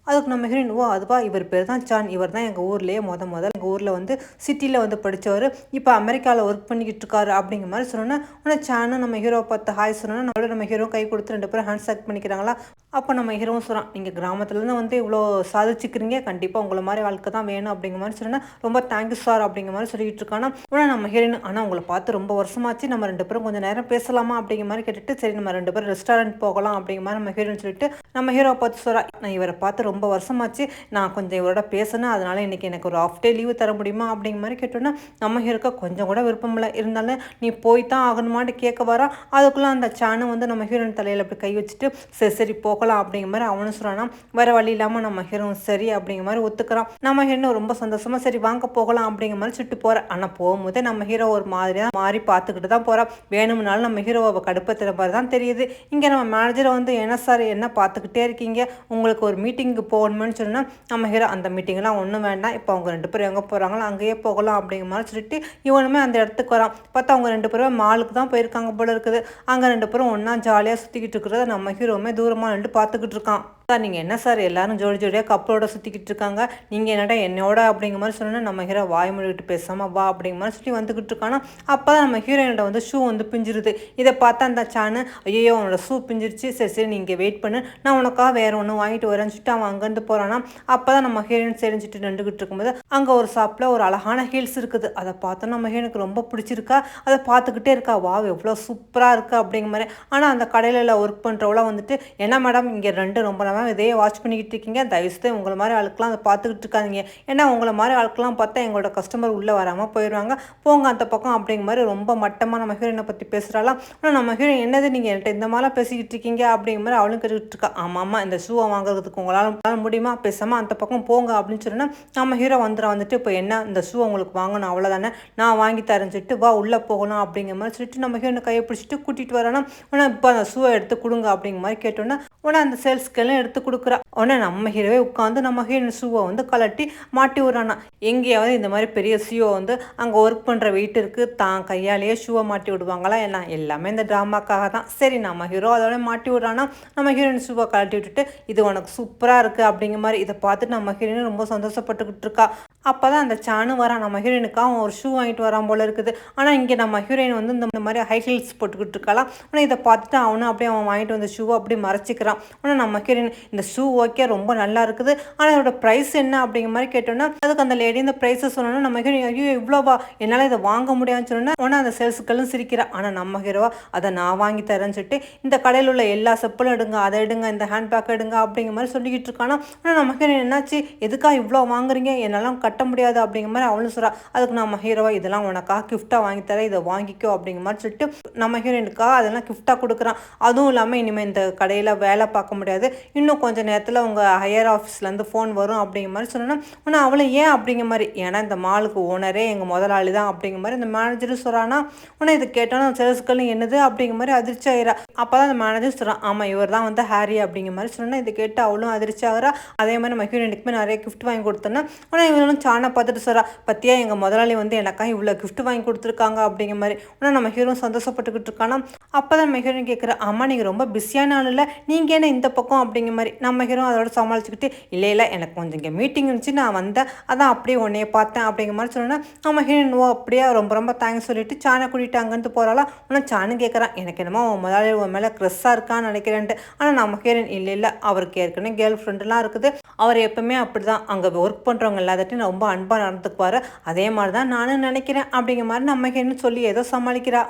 அதுக்கு நம்ம ஹீரோயின் ஓ அதுவா இவர் பேர் தான் சான், இவர் தான் எங்கள் ஊர்லேயே முதல்ல எங்கள் ஊரில் வந்து சிட்டியில் வந்து படித்தவர், இப்போ அமெரிக்காவில் ஒர்க் பண்ணிக்கிட்டு இருக்காரு அப்படிங்கிற மாதிரி சொன்னோன்னா உடனே சானும் நம்ம ஹீரோவை பார்த்து ஹாய் சொன்னோன்னா நம்ம ஹீரோ கை கொடுத்து 2 பேரும் ஹேண்ட் ஷேக் பண்ணிக்கிறாங்களா. அப்போ நம்ம ஹீரோவும் சொல்கிறான், நீங்கள் கிராமத்துலேருந்து வந்து இவ்வளோ சாதிச்சுக்கிறீங்க, கண்டிப்பாக உங்களை மாதிரி வாழ்க்கை தான் வேணும் அப்படிங்கிற மாதிரி சொன்னா, ரொம்ப தேங்க்யூ சார் அப்படிங்கிற மாதிரி சொல்லிட்டு இருக்கானா. உடனே நம்ம ஹீரோயின், ஆனால் உங்களை பார்த்து ரொம்ப வருஷமாச்சு, நம்ம 2 பேரும் கொஞ்சம் நேரம் பேசலாமா அப்படிங்கிற மாதிரி கேட்டுட்டு, சரி நம்ம 2 பேரும் ரெஸ்டாரண்ட் போகலாம் அப்படிங்கிற மாதிரி நம்ம ஹீரோயின் சொல்லிட்டு, நம்ம ஹீரோவை பார்த்து சொல்கிறா, நான் இவரை பார்த்து ரொம்ப வருஷமாச்சு, நான் கொஞ்சம் இவரோட பேசினேன், அதனால இன்னைக்கு எனக்கு ஒரு ஆஃப் டே லீவு தர முடியுமா அப்படிங்கிற மாதிரி கேட்டோன்னா, நம்ம ஹீரோக்கு கொஞ்சம் கூட விருப்பம் இல்லை, இருந்தாலும் நீ போய் தான் ஆகணுமான்னு கேட்க வரா. அதுக்குள்ளே அந்த சாணு வந்து நம்ம ஹீரோயின் தலையில் அப்படி கை வச்சுட்டு, சரி சரி போகலாம் அப்படிங்கிற மாதிரி அவனும் சொல்கிறானா. வேறு வழி இல்லாமல் நம்ம ஹீரோ சரி அப்படிங்கிற மாதிரி ஒத்துக்கிறான். நம்ம ஹீரோ ரொம்ப சந்தோஷமாக சரி வாங்க போகலாம் அப்படிங்கிற மாதிரி சுட்டு போகிறேன். ஆனால் போகும்போதே நம்ம ஹீரோ ஒரு மாதிரியாக மாறி பார்த்துக்கிட்டு தான் போகிறான். வேணும்னாலும் நம்ம ஹீரோவை கடுப்பத்துற மாதிரி தான் தெரியுது. இங்கே நம்ம மேனேஜரை வந்து என்ன சார் என்ன பார்த்துக்கிட்டே இருக்கீங்க, உங்களுக்கு ஒரு மீட்டிங்கு போகணும்னு சொன்னால் நம்ம ஹீரோ அந்த மீட்டிங்லாம் ஒன்றும் வேண்டாம், இப்போ அவங்க 2 பேரும் எங்கே போகிறாங்களோ அங்கேயே போகலாம் அப்படிங்கிற மாதிரி சொல்லிட்டு இவனுமே அந்த இடத்துக்கு வரான். பார்த்தா அவங்க 2 பேரும் மாலுக்கு தான் போயிருக்காங்க போல இருக்குது. அங்கே 2 பேரும் ஒன்றா ஜாலியாக சுற்றிக்கிட்டு இருக்கிறத நம்ம ஹீரோவுமே தூரமாக நின்று பார்த்துக்கிட்டு இருக்கான். சார் நீங்கள் என்ன சார் எல்லாரும் ஜோடி ஜோடியாக கப்பலோட சுற்றிக்கிட்டு இருக்காங்க, நீங்கள் என்னடா என்னோட அப்படிங்கிற மாதிரி சொன்னால் நம்ம ஹீரோ வாய் மொழிகிட்டு பேசாமல் வா அப்படிங்கிற மாதிரி சொல்லி வந்துக்கிட்டு இருக்கானா. அப்போ தான் நம்ம ஹீரோயினோட வந்து ஷூ வந்து பிஞ்சிருது. இதை பார்த்தா அந்த சாணு, ஐயோ அவனோட ஷூ பிஞ்சிருச்சு, சரி சரி நீங்கள் வெயிட் பண்ணு, நான் உனக்காக வேறு ஒன்று வாங்கிட்டு வரேன்னு சொல்லிட்டு அவன் அங்கேருந்து போகிறானா. அப்போ தான் நம்ம ஹீரோயின் செரிஞ்சிட்டு நின்றுக்கிட்டு இருக்கும்போது அங்கே ஒரு ஷாப்பில் ஒரு அழகான ஹீல்ஸ் இருக்குது. அதை பார்த்தோன்னா நம்ம ஹீரோனுக்கு ரொம்ப பிடிச்சிருக்கா. அதை பார்த்துக்கிட்டே இருக்கா, வா எவ்வளோ சூப்பராக இருக்குது அப்படிங்கிற மாதிரி. ஆனால் அந்த கடையில் ஒர்க் பண்ணுறவளாம் வந்துட்டு, என்ன மேடம் இங்கே 2 ரொம்ப நேரம் இதே வாட்ச் பண்ணிக்கிட்டு இருக்கீங்க, தயவுசெய்து உங்களை மாதிரி ஆளுக்கெல்லாம் அதை பார்த்துக்கிட்டு இருக்காதிங்க, ஏன்னா உங்களை மாதிரி ஆளுக்கெல்லாம் பார்த்தா எங்களோட கஸ்டமர் உள்ளே வராமல் போயிடுவாங்க, போங்க அந்த பக்கம் அப்படிங்கிற மாதிரி ரொம்ப மட்டமாக நம்ம ஹீரோயினை பற்றி பேசுகிறாலாம். ஆனால் நம்ம ஹீரோயின் என்னது நீங்கள் என்கிட்ட இந்த மாதிரிலாம் பேசிக்கிட்டு இருக்கீங்க அப்படிங்கிற மாதிரி அவளும் கேட்டுக்கிட்டு இருக்கா. ஆமாம் இந்த ஷூவை வாங்குறதுக்கு உங்களால் முடியுமா, பேசாமல் அந்த பக்கம் போங்க அப்படின்னு சொன்னால் நம்ம ஹீரோ வந்துட்டு இப்போ என்ன இந்த ஷூ உங்களுக்கு வாங்கணும் அவ்வளோதானே, நான் வாங்கி தரேன்னு சொல்லிட்டு வா உள்ளே போகணும் அப்படிங்கிற மாதிரி சொல்லிட்டு நம்ம ஹீரோனை கையை பிடிச்சிட்டு கூட்டிகிட்டு வரானா. ஆனால் இப்போ அந்த ஷூவை எடுத்து கொடுங்க அப்படிங்கிற மாதிரி கேட்டோன்னா உடனே அந்த சேல்ஸ்க்கெல்லாம் எடுத்து கொடுக்குறா. உடனே நம்ம ஹீரோவே உட்காந்து நம்ம ஹீரோயின் ஷூவை வந்து கலட்டி மாட்டி விட்றானா. எங்கேயாவது இந்த மாதிரி பெரிய ஷூவை வந்து அங்கே ஒர்க் பண்ணுற வெயிட்டருக்கு தான் கையாலேயே ஷூவை மாட்டி விடுவாங்களா என்ன, எல்லாமே இந்த ட்ராமாக்காக தான். சரி நம்ம ஹீரோ அதோட மாட்டி விட்றானா. நம்ம ஹீரோயின் ஷூவை கலட்டி விட்டுட்டு இது உனக்கு சூப்பராக இருக்குது அப்படிங்கிற மாதிரி இதை பார்த்துட்டு நம்ம ஹீரோயின் ரொம்ப சந்தோஷப்பட்டுக்கிட்டு இருக்கா. அப்போ தான் அந்த சாணு வரான். நம்ம ஹீரோயினுக்கு அவன் ஒரு ஷூ வாங்கிட்டு வரான் போல இருக்குது. ஆனால் இங்கே நம்ம ஹீரோயின் வந்து இந்த மாதிரி ஹை ஹீல்ஸ் போட்டுக்கிட்டு இருக்கலாம். ஆனால் இதை பார்த்துட்டு அவனும் அப்படியே அவன் வாங்கிட்டு வந்த ஷூவை அப்படியே மறைச்சிக்கிறான். ஆனால் நம்ம ஹீரோயின் இந்த ஷூ ஓகே ரொம்ப நல்லா இருக்குது, ஆனால் இதோட ப்ரைஸ் என்ன அப்படிங்கிற மாதிரி கேட்டோன்னா அதுக்கு அந்த லேடி இந்த ப்ரைஸை சொன்னோன்னா நம்ம ஹீரோயின் ஐயோ இவ்வளோவா என்னால் இதை வாங்க முடியாதுன்னு சொன்னோன்னா உடனே அந்த சேல்ஸுக்களும் சிரிக்கிறான். ஆனால் நம்ம ஹீரோவா அதை நான் வாங்கி தரேன்னு சொல்லிட்டு இந்த கடையில் உள்ள எல்லா செப்பலும் எடுங்க, அதை எடுங்க, இந்த ஹேண்ட்பேக் எடுங்க அப்படிங்கிற மாதிரி சொல்லிக்கிட்டு இருக்கானா. ஆனால் நம்ம ஹீரோயின் என்னாச்சு எதுக்காக இவ்வளோ வாங்குறீங்க, என்னாலும் கட்ட முடியாது அப்படிங்கிற மாதிரி அவளும் சொல்கிறா. அதுக்கு நம்ம ஹீரோவா இதெல்லாம் உனக்காக கிஃப்டாக வாங்கி தரேன், இதை வாங்கிக்கோ அப்படிங்கிற மாதிரி சொல்லிட்டு நம்ம ஹீரோயினுக்காக அதெல்லாம் கிஃப்டாக கொடுக்குறான். அதுவும் இல்லாமல் இனிமேல் இந்த கடையில் வேலை பார்க்க முடியாது, இன்னும் கொஞ்சம் நேரத்தில் உங்கள் ஹையர் ஆஃபீஸ்லேருந்து ஃபோன் வரும் அப்படிங்கிற மாதிரி சொன்னோன்னா ஆனால் அவளை ஏன் அப்படிங்கிற மாதிரி, ஏன்னா இந்த மாலுக்கு ஓனரே எங்கள் முதலாளி தான் அப்படிங்கிற மாதிரி இந்த மேனேஜரும் சொல்கிறானா. உடனே இதை கேட்டோன்னா சேல்ஸ்களும் என்னது அப்படிங்கிற மாதிரி அதிர்ச்சி ஆகிறா. அப்போ தான் அந்த மேனேஜர் சொல்கிறான், ஆமாம் இவர் தான் வந்து ஹாரி அப்படிங்கிற மாதிரி சொன்னால் இதை கேட்டு அவளும் அதிர்ச்சி ஆகிறா. அதே மாதிரி நம்ம ஹீரோயினுக்குமே நிறைய கிஃப்ட் வாங்கி கொடுத்தோன்னா ஆனால் இவங்களும் சாணை பார்த்துட்டு சொல்கிறா, பற்றியா எங்கள் முதலாளி வந்து எனக்காக இவ்வளோ கிஃப்ட் வாங்கி கொடுத்துருக்காங்க அப்படிங்கிற மாதிரி. ஆனால் நம்ம ஹீரோ சந்தோஷப்பட்டுக்கிட்டு இருக்கானா. அப்போ தான் நம்ம ஹீரோயின் கேட்குறா, அம்மா நீங்கள் ரொம்ப பிஸியான ஆள் இல்லை, நீங்கள் என்ன இந்த பக்கம் அப்படிங்கிற மாதிரி. நம்ம ஹீரோ அதோட சமாளிச்சுக்கிட்டு இல்லை எனக்கு கொஞ்சம் இங்கே மீட்டிங் இருந்துச்சு நான் வந்தேன், அதான் அப்படியே உன்னைய பார்த்தேன் அப்படிங்கிற மாதிரி சொன்னோன்னா நம்ம ஹீரோயின் அப்படியே ரொம்ப ரொம்ப தேங்க்ஸ் சொல்லிட்டு சாணை கூட்டிகிட்டு அங்கேருந்து போகிறாளா. ஆனால் சாணு கேட்குறான், எனக்கு என்னமோ உன் முதலாளி உன் மேலே க்ரெஸ்ஸாக இருக்கான்னு நினைக்கிறேன்ட்டு. ஆனால் நம்ம ஹீரோயின் இல்லை அவருக்கு ஏற்கனவே கேர்ள் ஃப்ரெண்டுலாம் இருக்குது, அவர் எப்பவுமே அப்படி தான் அங்கே ஒர்க் பண்ணுறவங்க எல்லாத்தையும் ரொம்ப அன்பாக நடந்துக்குவார், அதே மாதிரி தான் நானும் நினைக்கிறேன் அப்படிங்கிற மாதிரி நம்ம ஹீரோன்னு சொல்லி ஏதோ சமாளிக்கிறா.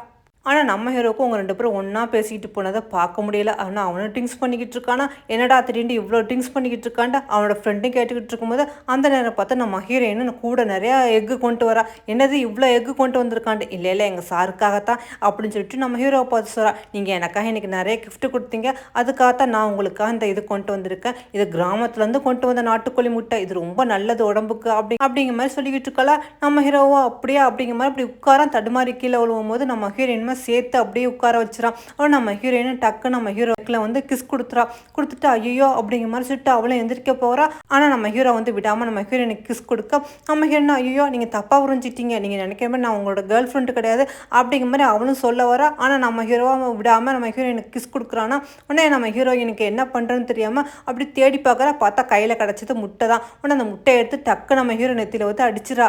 ஆனால் நம்ம ஹீரோக்கும் அவங்க 2 பேரும் ஒன்றா பேசிக்கிட்டு போனதை பார்க்க முடியல. ஆனால் அவனும் ட்ரிங்க்ஸ் பண்ணிக்கிட்டு இருக்கானா, என்னடா திடீர்னு இவ்வளோ ட்ரிங்க்ஸ் பண்ணிக்கிட்டு இருக்கான்ட்டு அவனோட ஃப்ரெண்டும் கேட்டுக்கிட்டு இருக்கும்போது அந்த நேரம் பார்த்து நம்ம ஹீரோயின் கூட நிறையா எக்கு கொண்டு வரா. என்னது இவ்வளோ எக்கு கொண்டு வந்திருக்கான்ட்டு, இல்லை எங்கள் சாருக்காகத்தான் அப்படின்னு சொல்லிட்டு நம்ம ஹீரோவை பார்த்து சொல்கிறா, நீங்கள் எனக்காக இன்றைக்கி நிறைய கிஃப்ட் கொடுத்தீங்க, அதுக்காகத்தான் நான் உங்களுக்காக இந்த இது கொண்டு வந்திருக்கேன், இது கிராமத்துலேருந்து கொண்டு வந்த நாட்டுக்கோழி முட்டை, இது ரொம்ப நல்லது உடம்புக்கு அப்படிங்கிற மாதிரி சொல்லிக்கிட்டு இருக்கலாம். நம்ம ஹீரோவோ அப்படியே அப்படிங்கிற மாதிரி அப்படி உட்காரம் தடுமாறி கீழே விழுவும் போது நம்ம ஹீரோயின் சேர்த்து அப்படியே உட்கார வச்சிடான். அவன் நம்ம ஹீரோயின் டக்கு நம்ம ஹீரோக்கில் வந்து கிஸ் கொடுத்துட்டு ஐயோ அப்படிங்கிற மாதிரி சொல்லிட்டு அவளும் எந்திரிக்க போகிறா. ஆனால் நம்ம ஹீரோ வந்து விடாமல் நம்ம ஹீரோயினுக்கு கிஸ் கொடுக்க நம்ம ஹீரோயின் ஐயோ நீங்கள் தப்பாக புரிஞ்சிட்டீங்க, நீங்கள் நினைக்கிற மாதிரி நான் உங்களோட கேர்ள் ஃப்ரெண்டு கிடையாது அப்படிங்கிற மாதிரி அவளும் சொல்ல வரா. ஆனால் நம்ம ஹீரோவை விடாமல் நம்ம ஹீரோயினுக்கு கிஸ் கொடுக்குறான்னா உடனே நம்ம ஹீரோயினுக்கு என்ன பண்ணுறதுன்னு தெரியாமல் அப்படி தேடி பார்க்குறா. பார்த்தா கையில் கிடச்சது முட்டை தான். உடனே அந்த முட்டையை எடுத்து டக்கு நம்ம ஹீரோ நெத்தியில் வந்து அடிச்சிடா.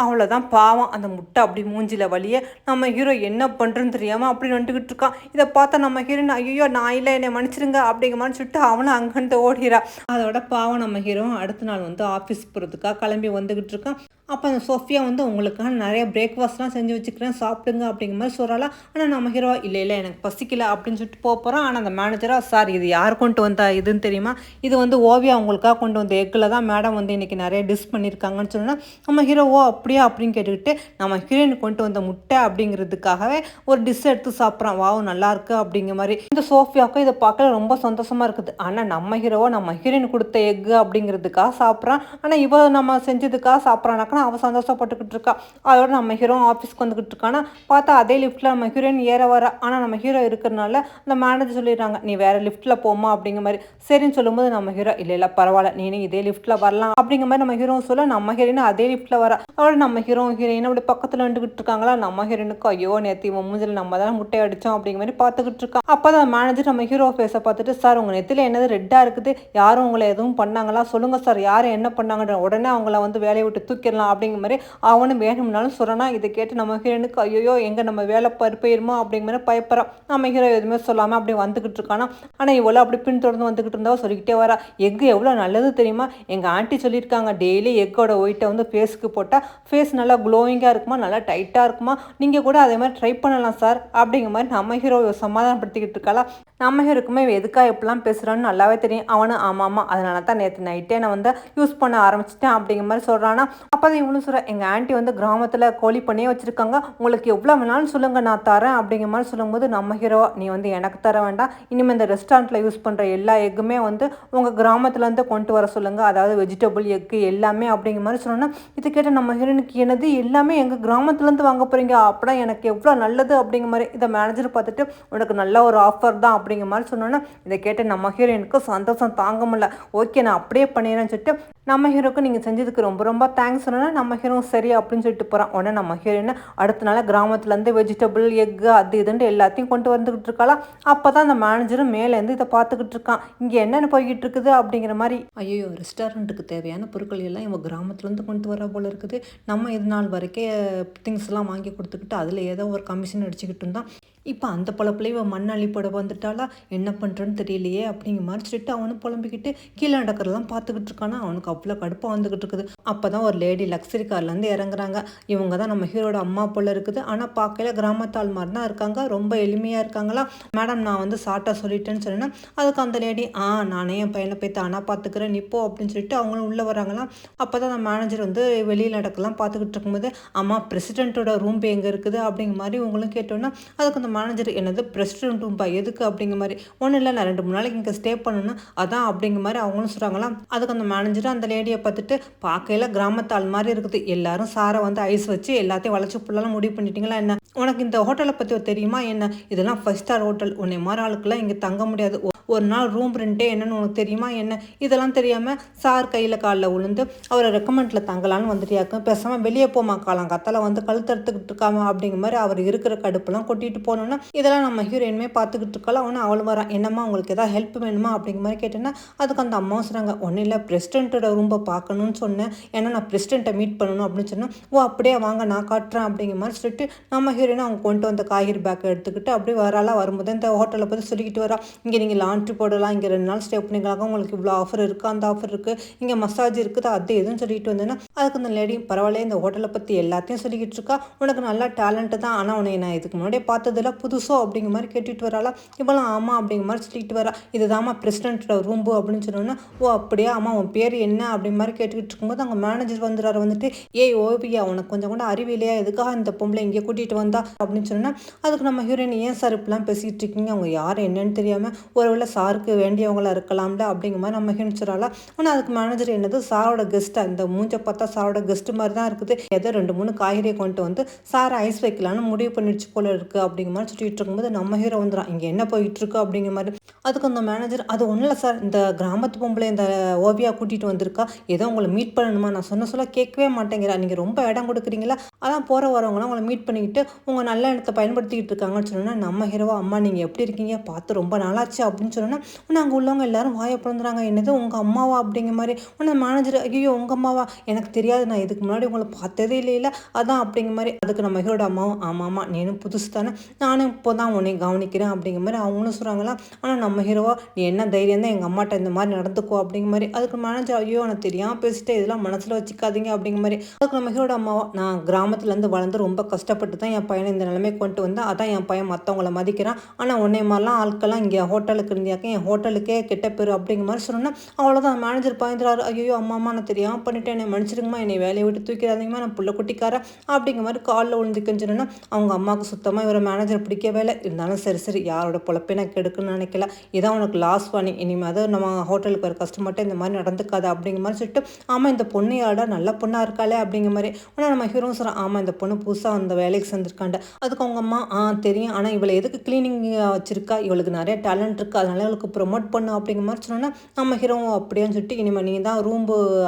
அவ்வளோதான் பாவம் அந்த முட்டை அப்படி மூஞ்சில வலிய நம்ம ஹீரோ என்ன பண்ணுறன்னு தெரியாமல் அப்படி நின்றுக்கிட்டு இருக்கான். இதை பார்த்தா நம்ம ஹீரோயின் ஐயோ நான் இல்லை என்னை மன்னிச்சிருங்க அப்படிங்கிற மாதிரி சொல்லிட்டு அவனும் அங்கேருந்து ஓடிறா. அதோட பாவம் நம்ம ஹீரோ அடுத்த நாள் வந்து ஆஃபீஸ் போகிறதுக்காக கிளம்பி வந்துக்கிட்டு இருக்கான். அப்போ அந்த சோஃபியா வந்து உங்களுக்காக நிறைய பிரேக்ஃபாஸ்ட்லாம் செஞ்சு வச்சுக்கிறேன் சாப்பிடுங்க அப்படிங்கிற மாதிரி சொல்கிறாளா. ஆனால் நம்ம ஹீரோ இல்லை இல்லை எனக்கு பசிக்கல அப்படின்னு சொல்லிட்டு போகிறான். ஆனால் அந்த மேனேஜராக சார் இது யார் கொண்டு வந்தா இதுன்னு தெரியுமா, இது வந்து ஓவியா உங்களுக்காக கொண்டு வந்த எக்கில் தான் மேடம் வந்து இன்றைக்கி நிறைய டிஷ் பண்ணியிருக்காங்கன்னு சொன்னால் நம்ம ஹீரோ ஓ அப்படியா அப்படின்னு கேட்டுக்கிட்டு நம்ம ஹீரோயின் கொண்டு வந்த முட்டை அப்படிங்கிறதுக்காகவே ஒரு டிஷ் எடுத்து சாப்பிட்றான். வாவ் நல்லாயிருக்கு அப்படிங்கிற மாதிரி. இந்த சோஃபியாவுக்கும் இதை பார்க்க ரொம்ப சந்தோஷமாக இருக்குது. ஆனால் நம்ம ஹீரோவோ நம்ம ஹீரோயின் கொடுத்த எக்கு அப்படிங்கிறதுக்காக சாப்பிட்றான். ஆனால் இவ நம்ம செஞ்சதுக்காக சாப்பிட்றானாக்கா அவள் சந்தோஷப்பட்டுக்கிட்டு இருக்கா. அதோட நம்ம ஹீரோ ஆஃபீஸ்க்கு வந்துக்கிட்டு இருக்கானா பார்த்தா அதே லிஃப்ட்டில் நம்ம ஹீரோயின் ஏற வர. ஆனால் நம்ம ஹீரோ இருக்கிறனால அந்த மேனேஜர் சொல்லிடுறாங்க நீ வேறு லிஃப்ட்டில் போமா அப்படிங்கிற மாதிரி. சரின்னு சொல்லும்போது நம்ம ஹீரோ இல்லை இல்லை பரவாயில்ல நீ இதே லிஃப்ட்டில் வரலாம் அப்படிங்கிற மாதிரி நம்ம ஹீரோ சொல்ல நம்ம ஹீரோயின் அதே லிஃப்ட்டில் வர. அதோட நம்ம ஹீரோயின் அப்படி பக்கத்தில் வந்துக்கிட்டு இருக்காங்களா. நம்ம ஹீரோயினுக்கு ஐயோ நேற்று இவன் மூஞ்சில் நம்ம தான் முட்டை அடித்தோம் அப்படிங்கிற மாதிரி பார்த்துக்கிட்டு இருக்கான். அப்போ தான் மேனேஜர் நம்ம ஹீரோ ஃபேஸை பார்த்துட்டு சார் உங்கள் நெத்தியில் என்னது ரெட்டாக இருக்குது, யாரும் உங்களை எதுவும் பண்ணாங்களா சொல்லுங்கள் சார், யாரும் என்ன பண்ணாங்கன்ற உடனே அவங்கள வந்து வேலையை விட்டு தூக்கிடலாம் அப்படிங்கிற மாதிரி அவனும் வேணும்னாலும் சொல்கிறானா. இதை கேட்டு நம்ம ஹீரோனுக்கு ஐயோ எங்கே நம்ம வேலை போயிருமோ அப்படிங்கிற மாதிரி பயப்படுறான். நம்ம ஹீரோ எதுவுமே சொல்லாமல் அப்படி வந்துக்கிட்டு இருக்கானா. ஆனால் இவ்வளோ அப்படி பின்தொடர்ந்து வந்துக்கிட்டு இருந்தால் சொல்லிக்கிட்டே வரா. எக்கு எவ்வளோ நல்லது தெரியுமா, எங்கள் ஆண்டி சொல்லியிருக்காங்க டெய்லி எக்கோட ஒயிட்டை வந்து ஃபேஸுக்கு போட்டால் ஃபேஸ் நல்லா க்ளோவிங்காக இருக்குமா, நல்லா டைட்டாக இருக்குமா, நீங்கள் கூட அதே மாதிரி ட்ரை பண்ணலாம் சார் அப்படிங்கிற மாதிரி நம்ம ஹீரோ சமாதானப்படுத்திக்கிட்டு இருக்காளா. நம்ம ஹீரோக்குமே எதுக்காக எப்படிலாம் பேசுகிறான்னு நல்லாவே தெரியும். அவனும் ஆமாம் அதனால தான் நேற்று நைட்டே நான் வந்து யூஸ் பண்ண ஆரம்பிச்சிட்டேன் அப்படிங்கிற மாதிரி சொல்கிறானா. அப்போ தான் இவனு சொல்கிறேன் எங்கள் ஆண்டி வந்து கிராமத்தில் கோழி பண்ணியே வச்சுருக்காங்க, உங்களுக்கு எவ்வளோ வேணாலும் சொல்லுங்கள் நான் தரேன் அப்படிங்கிற மாதிரி சொல்லும்போது நம்ம ஹீரோ நீ வந்து எனக்கு தர வேண்டாம், இனிமேல் இந்த ரெஸ்டாரண்ட்டில் யூஸ் பண்ணுற எல்லா எக்குமே வந்து உங்கள் கிராமத்துலேருந்து கொண்டு வர சொல்லுங்கள், அதாவது வெஜிடபிள் எக்கு எல்லாமே அப்படிங்கிற மாதிரி சொன்னோன்னா. இது கேட்ட நம்ம ஹீரோனுக்கு என்னது எல்லாமே எங்கள் கிராமத்துலேருந்து வாங்க போகிறீங்க, அப்படின்னா எனக்கு எவ்வளோ நல்லது அப்படிங்கிற மாதிரி. இதை மேனேஜர் பார்த்துட்டு உனக்கு நல்ல ஒரு ஆஃபர் தான் அப்படிங்கிற மாதிரி சொன்னோன்னா. இதை கேட்டு நம்ம ஹீரோயினுக்கு சந்தோஷம் தாங்க முடியல. ஓகே நான் அப்படியே பண்ணிடுறேன்னு சொல்லிட்டு நம்ம ஹீரோக்கு நீங்கள் செஞ்சதுக்கு ரொம்ப ரொம்ப தேங்க்ஸ் சொன்னோன்னா நம்ம ஹீரோ சரி அப்படின்னு சொல்லிட்டு போகிறான். உடனே நம்ம ஹீரோயின் அடுத்த நாள் கிராமத்துலேருந்து வெஜிடபிள் எக்கு அது இதுன்ட்டு எல்லாத்தையும் கொண்டு வந்துக்கிட்டு இருக்காளா. அப்போ தான் அந்த மேனேஜரும் மேலேருந்து இதை பார்த்துக்கிட்டு இருக்கான். இங்கே என்னென்ன போய்கிட்டு இருக்குது அப்படிங்கிற மாதிரி. ஐயோ ரெஸ்டாரண்ட்டுக்கு தேவையான பொருட்கள் எல்லாம் இவங்க கிராமத்துலேருந்து கொண்டு வர போல இருக்குது. நம்ம இது நாள் வரைக்கும் திங்ஸ்லாம் வாங்கி கொடுத்துக்கிட்டு அதில் ஏதோ ஒரு கமிஷன் அடிச்சுக்கிட்டு இருந்தான். இப்போ அந்த பொழப்பில் இவன் மண் அள்ளி போட வந்துட்டாளா, என்ன பண்ணுறன்னு தெரியலையே அப்படிங்கிற மாதிரி சொல்லிட்டு அவனும் புலம்பிக்கிட்டு கீழே நடக்கிறதெல்லாம் பார்த்துக்கிட்டு இருக்கானா. அவனுக்கு அவ்வளோ கடுப்பாக வந்துக்கிட்டு இருக்குது. அப்போ தான் ஒரு லேடி லக்ஸரி கார்லேருந்து இறங்குறாங்க. இவங்க தான் நம்ம ஹீரோட அம்மா போல இருக்குது. ஆனால் பார்க்கல கிராமத்தாள் மாதிரி தான் இருக்காங்க, ரொம்ப எளிமையாக இருக்காங்களா. மேடம் நான் வந்து சாட்டா சொல்லிட்டேன்னு சொன்னேன்னா அதுக்கு அந்த லேடி நானே என் பையனை போய் தானாக பார்த்துக்கிறேன் நிப்போ அப்படின்னு சொல்லிட்டு அவங்களும் உள்ளே வராங்களாம். அப்போ தான் அந்த மேனேஜர் வந்து வெளியில் நடக்கலாம் பார்த்துக்கிட்டு இருக்கும்போது அம்மா பிரசிடென்ட்டோட ரூம் எங்கே இருக்குது அப்படிங்கிற மாதிரி உங்களும் கேட்டோன்னா அதுக்கு அந்த மேனேஜர் என்னது பிரசிடென்ட் ரூம்பா எதுக்கு அப்படிங்கிற மாதிரி. ஒன்றும் இல்லை நான் 2-3 நாளைக்கு இங்கே ஸ்டே பண்ணணும் அதான் அப்படிங்கிற மாதிரி அவங்களும் சொல்கிறாங்களாம். அதுக்கு அந்த மேனேஜர் அந்த லேடியை பார்த்துட்டு பார்க்கையில கிராமத்தாள் மாதிரி இருக்குது, எல்லாரும் சாரை வந்து ஐஸ் வச்சு எல்லாத்தையும் வளைச்சி புள்ளலாம் முடிவு பண்ணிட்டீங்களா என்ன, உனக்கு இந்த ஹோட்டலை பற்றி தெரியுமா என்ன, இதெல்லாம் 5 ஸ்டார் ஹோட்டல், உன்னை மாதிரி ஆளுக்கெல்லாம் இங்கே தங்க முடியாது, ஒரு நாள் ரூம் ரெண்டே என்னன்னு உனக்கு தெரியுமா என்ன. இதெல்லாம் தெரியாமல் சார் கையில் காலில் விழுந்து அவரை ரெக்கமெண்டில் தங்கலான்னு வந்துட்டியாக்கும், பேசாமல் வெளியே போமா காலங்காத்தால் வந்து கழுத்தறுத்துக்கிட்டு இருக்காம அப்படிங்கிற மாதிரி அவர் இருக்கிற கடுப்பெல்லாம் கொட்டிட்டு போனோன்னா. இதெல்லாம் நம்ம ஹீரோயினுமே பார்த்துக்கிட்டு இருக்கலாம். அவனு அவளும் வரான், என்னம்மா உங்களுக்கு எதாவது ஹெல்ப் வேணுமா அப்படிங்கிற மாதிரி கேட்டேன்னா அதுக்கு அந்த அம்மாவும் சொல்கிறாங்க ஒன்றும் இல்லை பிரசிடென்ட்டோட ரூம்பை பார்க்கணுன்னு சொன்னேன், ஏன்னா நான் பிரசிடென்ட்டை மீட் பண்ணணும் அப்படின்னு சொன்னேன். ஓ அப்படியே வாங்க நான் காட்டுறேன் அப்படிங்கிற மாதிரி சொல்லிட்டு நம்ம ஹீரோயின் அவங்க கொண்டு வந்த காய்கறி பேக்கை எடுத்துக்கிட்டு அப்படியே வராலாம். வரும்போது இந்த ஹோட்டலை பற்றி சொல்லிக்கிட்டு வரா, இங்கே நீங்கள் லாண்ட்ரி போடலாம், இங்கே 2 நாள் ஸ்டே பண்ணிக்கலாம், உங்களுக்கு இவ்வளோ ஆஃபர் இருக்குது அந்த ஆஃபர் இருக்குது, இங்கே மசாஜ் இருக்குது அது எதுவும் சொல்லிட்டு வந்தேன்னா அதுக்கு அந்த லேடி பரவாயில்ல இந்த ஹோட்டலை பற்றி எல்லாத்தையும் சொல்லிக்கிட்டு இருக்கா, உனக்கு நல்லா டேலண்ட்டு தான், ஆனால் உன்னை நான் இதுக்கு முன்னாடியே பார்த்ததில்ல புதுசோ அப்படிங்கிற மாதிரி கேட்டுட்டு வராளா. இப்போலாம் ஆமாம் அப்படிங்கிற மாதிரி சொல்லிட்டு வரா. இதுதாம்மா பிரசிடென்ட்டோட ரூம்பு அப்படின்னு சொன்னோன்னா ஓ அப்படியே ஆமா உன் பேர் என்ன அப்படிங்கிற மாதிரி கேட்டுக்கிட்டு இருக்கும்போது அங்கே மேனேஜர் வந்துடுறாரு. வந்துட்டு ஏய் ஓவியா உனக்கு கொஞ்சம் கூட அறிவு இல்லையா, எதுக்காக இந்த பொம்பளை இங்கே கூட்டிகிட்டு வந்தா அப்படின்னு சொன்னால் அதுக்கு நம்ம ஹீரோயின் ஏன் சார் இப்படிலாம் பேசிக்கிட்டு இருக்கீங்க, அவங்க யார் என்னன்னு தெரியாமல் ஒருவேளை சாருக்கு வேண்டியவங்களா இருக்கலாம்ல அப்படிங்கிற மாதிரி நம்ம ஹீரோயின் சொல்கிறாளா. ஆனால் அதுக்கு மேனேஜர் என்னது சாரோட கெஸ்ட்டாக, இந்த மூஞ்சை பார்த்தா சாரோட கெஸ்ட் மாதிரி தான் இருக்குது, ஏதோ 2-3 காய்கறியை கொண்டு வந்து சாரை ஐஸ் வைக்கலான்னு முடிவு பண்ணிடுச்சு போல இருக்குது அப்படிங்கிற மாதிரி சொல்லிட்டு இருக்கும்போது நம்ம ஹீரோ வந்துடும், இங்கே என்ன போயிட்டு இருக்கு அப்படிங்கிற மாதிரி. அதுக்கு அந்த மேனேஜர், அது ஒன்றும் இல்லை சார், இந்த கிராமத்து பொம்பளை இந்த ஓவியா கூட்டிகிட்டு வந்திருக்கா, ஏதோ உங்களை மீட் பண்ணணுமா, நான் சொல்ல கேட்கவே மாட்டேங்கிறா, நீங்கள் ரொம்ப இடம் கொடுக்குறீங்களா, அதான் போகிற வரவங்களாம் உங்களை மீட் பண்ணிக்கிட்டு உங்கள் நல்ல இடத்த பயன்படுத்திக்கிட்டு இருக்காங்கன்னு சொன்னோன்னா, நம்ம ஹீரோவா, அம்மா நீங்கள் எப்படி இருக்கீங்க, பார்த்து ரொம்ப நாளாச்சு அப்படின்னு சொன்னோன்னா, உடனே அங்கே உள்ளவங்க எல்லாரும் வாயை பிறந்துறாங்க, என்னது உங்கள் அம்மாவா அப்படிங்கிற மாதிரி. உடனே மேனேஜர், ஐயோ உங்கள் அம்மாவா, எனக்கு தெரியாது, நான் இதுக்கு முன்னாடி உங்களை பார்த்ததே இல்லையில, அதான் அப்படிங்கிற மாதிரி. அதுக்கு நம்ம ஹீரோட அம்மாவும், ஆமாம் நீனும் புதுசு தானே, நானும் இப்போ தான் உன்னை கவனிக்கிறேன் அப்படிங்கிற மாதிரி அவங்களும் சொல்கிறாங்களா. ஆனால் நம்ம ஹீரோவா, நீ என்ன தைரியம் தான் எங்கள் அம்மாட்ட இந்த மாதிரி நடந்துக்கோ அப்படிங்கிற மாதிரி. அதுக்கு மேனேஜர், ஐயோ எனக்கு தெரியாமல் பேசிட்டு இதெல்லாம் மனசில் வச்சுக்காதீங்க அப்படிங்கிற மாதிரி. அதுக்கு நம்ம ஹீரோட அம்மாவா, நான் கிராமத்துலேருந்து வளர்ந்து ரொம்ப கஷ்டப்பட்டு தான் என் பையனை இந்த நிலைமைக்கு கொண்டு வந்தேன், அதான் என் பையன் மற்றவங்கள மதிக்கிறான், ஆனால் உன்னை மாதிரிலாம் ஆட்கள்லாம் இங்கே ஹோட்டலுக்கு இருந்தியாக்க என் ஹோட்டலுக்கே கெட்ட பேர் அப்படிங்கிற மாதிரி சொன்னோன்னா, அவ்வளோதான் மேனேஜர் பயந்துறாரு. ஐயோ அம்மா நான் தெரியாமல் பண்ணிவிட்டேன், என்னை மன்னிச்சிருங்கம்மா, என்னை வேலையை விட்டு தூக்கிறாதீங்கம்மா, நான் புள்ள குட்டிக்கார அப்படிங்கிற மாதிரி காலில் விழுந்துக்குன்னு சொன்னோன்னா, அவங்க அம்மாவுக்கு சுத்தமாக இவரை மேனேஜர் பிடிக்கவே இல்லை. இருந்தாலும் சரி யாரோட பொழப்பே நான் கெடுக்குன்னு நினைக்கல, இதான் உனக்கு லாஸ் பண்ணி, இனிமேல் அதை நம்ம ஹோட்டலுக்கு வர கஸ்டமர்கிட்ட இந்த மாதிரி நடந்துக்காது அப்படிங்கிற மாதிரி சொல்லிட்டு, ஆமாம் இந்த பொண்ணு யாரா நல்ல பொண்ணாக இருக்காளே அப்படிங்கிற மாதிரி. ஆனால் நம்ம ஹீரோவும் சொல்கிறோம், ஆமாம் இந்த பொண்ணு புதுசாக அந்த வேலைக்கு சேர்ந்துருக்காண்ட. அதுக்கு அவங்க அம்மா, தெரியும், ஆனால் இவளை எதுக்கு கிளீனிங் வச்சிருக்கா, இவளுக்கு நிறைய டேலண்ட் இருக்குது, அதனால இவளுக்கு ப்ரொமோட் பண்ணு அப்படிங்கிற மாதிரி சொன்னோன்னா, நம்ம ஹீரோவும் அப்படியான்னு சொல்லிட்டு, இனிமேல் நீ தான் ரூம்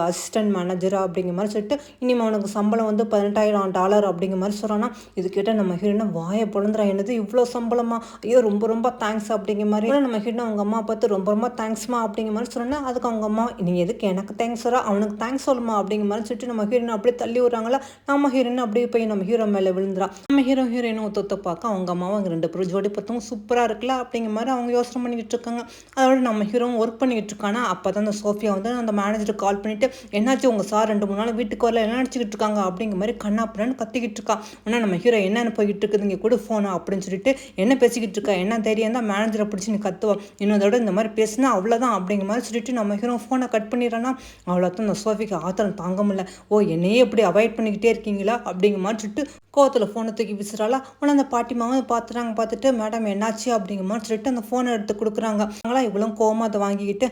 அசிஸ்டன்ட் மேனேஜரா அப்படிங்கிற மாதிரி சொல்லிட்டு, இனிமேல் உனக்கு சம்பளம் வந்து $18,000 அப்படிங்கிற மாதிரி சொல்கிறான்னா, இது கேட்டால் நம்ம ஹீரோனா வாயை பொழந்துறா, என்னது இவ்வளோ சம்பளமா, ஐயோ ரொம்ப தேங்க்ஸ் அப்படிங்கிற மாதிரி. நம்ம ஹீரோ அவங்க அம்மா பார்த்து ரொம்ப தேங்க்ஸ்மா அப்படிங்கிற மாதிரி சொன்னேன். அதுக்கு அவங்க அம்மா, நீ எதுக்கு எனக்கு தேங்க்ஸ் வரா, அவனுக்கு தேங்க்ஸ் சொல்லுமா அப்படிங்கிற மாதிரி சொல்லிட்டு நம்ம ஹீரோயின் அப்படியே தள்ளி விடுறாங்களா. நம்ம ஹீரோயின் அப்படியே போய் நம்ம ஹீரோ மேலே விழுந்துறா. நம்ம ஹீரோயினும் ஒத்த பார்க்க அவங்க அம்மாவும் அவங்க 2 பேரும் ஜோடி பார்த்தவங்க சூப்பராக இருக்குல்ல அப்படிங்கிற மாதிரி அவங்க யோசனை பண்ணிக்கிட்டு இருக்காங்க. அதோட நம்ம ஹீரோவும் ஒர்க் பண்ணிக்கிட்டு இருக்கானா. அப்போ தான் அந்த சோஃபியா வந்து அந்த மேனேஜருக்கு கால் பண்ணிவிட்டு, என்னாச்சு உங்கள் சார் 2-3 நாள் வீட்டுக்கு வரல, என்ன நினச்சிக்கிட்டு இருக்காங்க அப்படிங்கிற மாதிரி கண்ணாப்புறன்னு கத்திக்கிட்டு இருக்கா. ஆனால் நம்ம ஹீரோ என்னென்னு போய்கிட்டு இருக்குது, இங்கே கூட ஃபோனா அப்படின்னு சொல்லிட்டு, என்ன பேசிக்கிட்டு இருக்கா, என்ன தைரியம் தான் மேனேஜரை பிடிச்சி நீ கத்துவோம், இன்னொரு இந்த மாதிரி பேசினா அவ்வளோதான் அப்படிங்கிற மாதிரி சொல்லிட்டு நம்ம ஹீரோ ஃபோனை கட் பண்ணிடுறேன்னா, அவ்வளோதான் அந்த சோஃபிக்கு ஆத்திரம் தாங்க முடியல. ஓ என்னையே இப்படி அவாய்ட் பண்ணிக்கிட்டே இருக்கீங்களா அப்படிங்கிற மாதிரி சொல்லிட்டு கோவத்தில் ஃபோனை தூக்கி விசிறாளா. ஆனால் அந்த பாட்டிமாவும் பார்த்துட்டு, மேடம் என்னாச்சு அப்படிங்கிற மாதிரி சொல்லிட்டு அந்த ஃபோனை எடுத்து கொடுக்குறாங்க. அவங்களா இவ்வளோ கோவமாக அதை வாங்கிக்கிட்டு,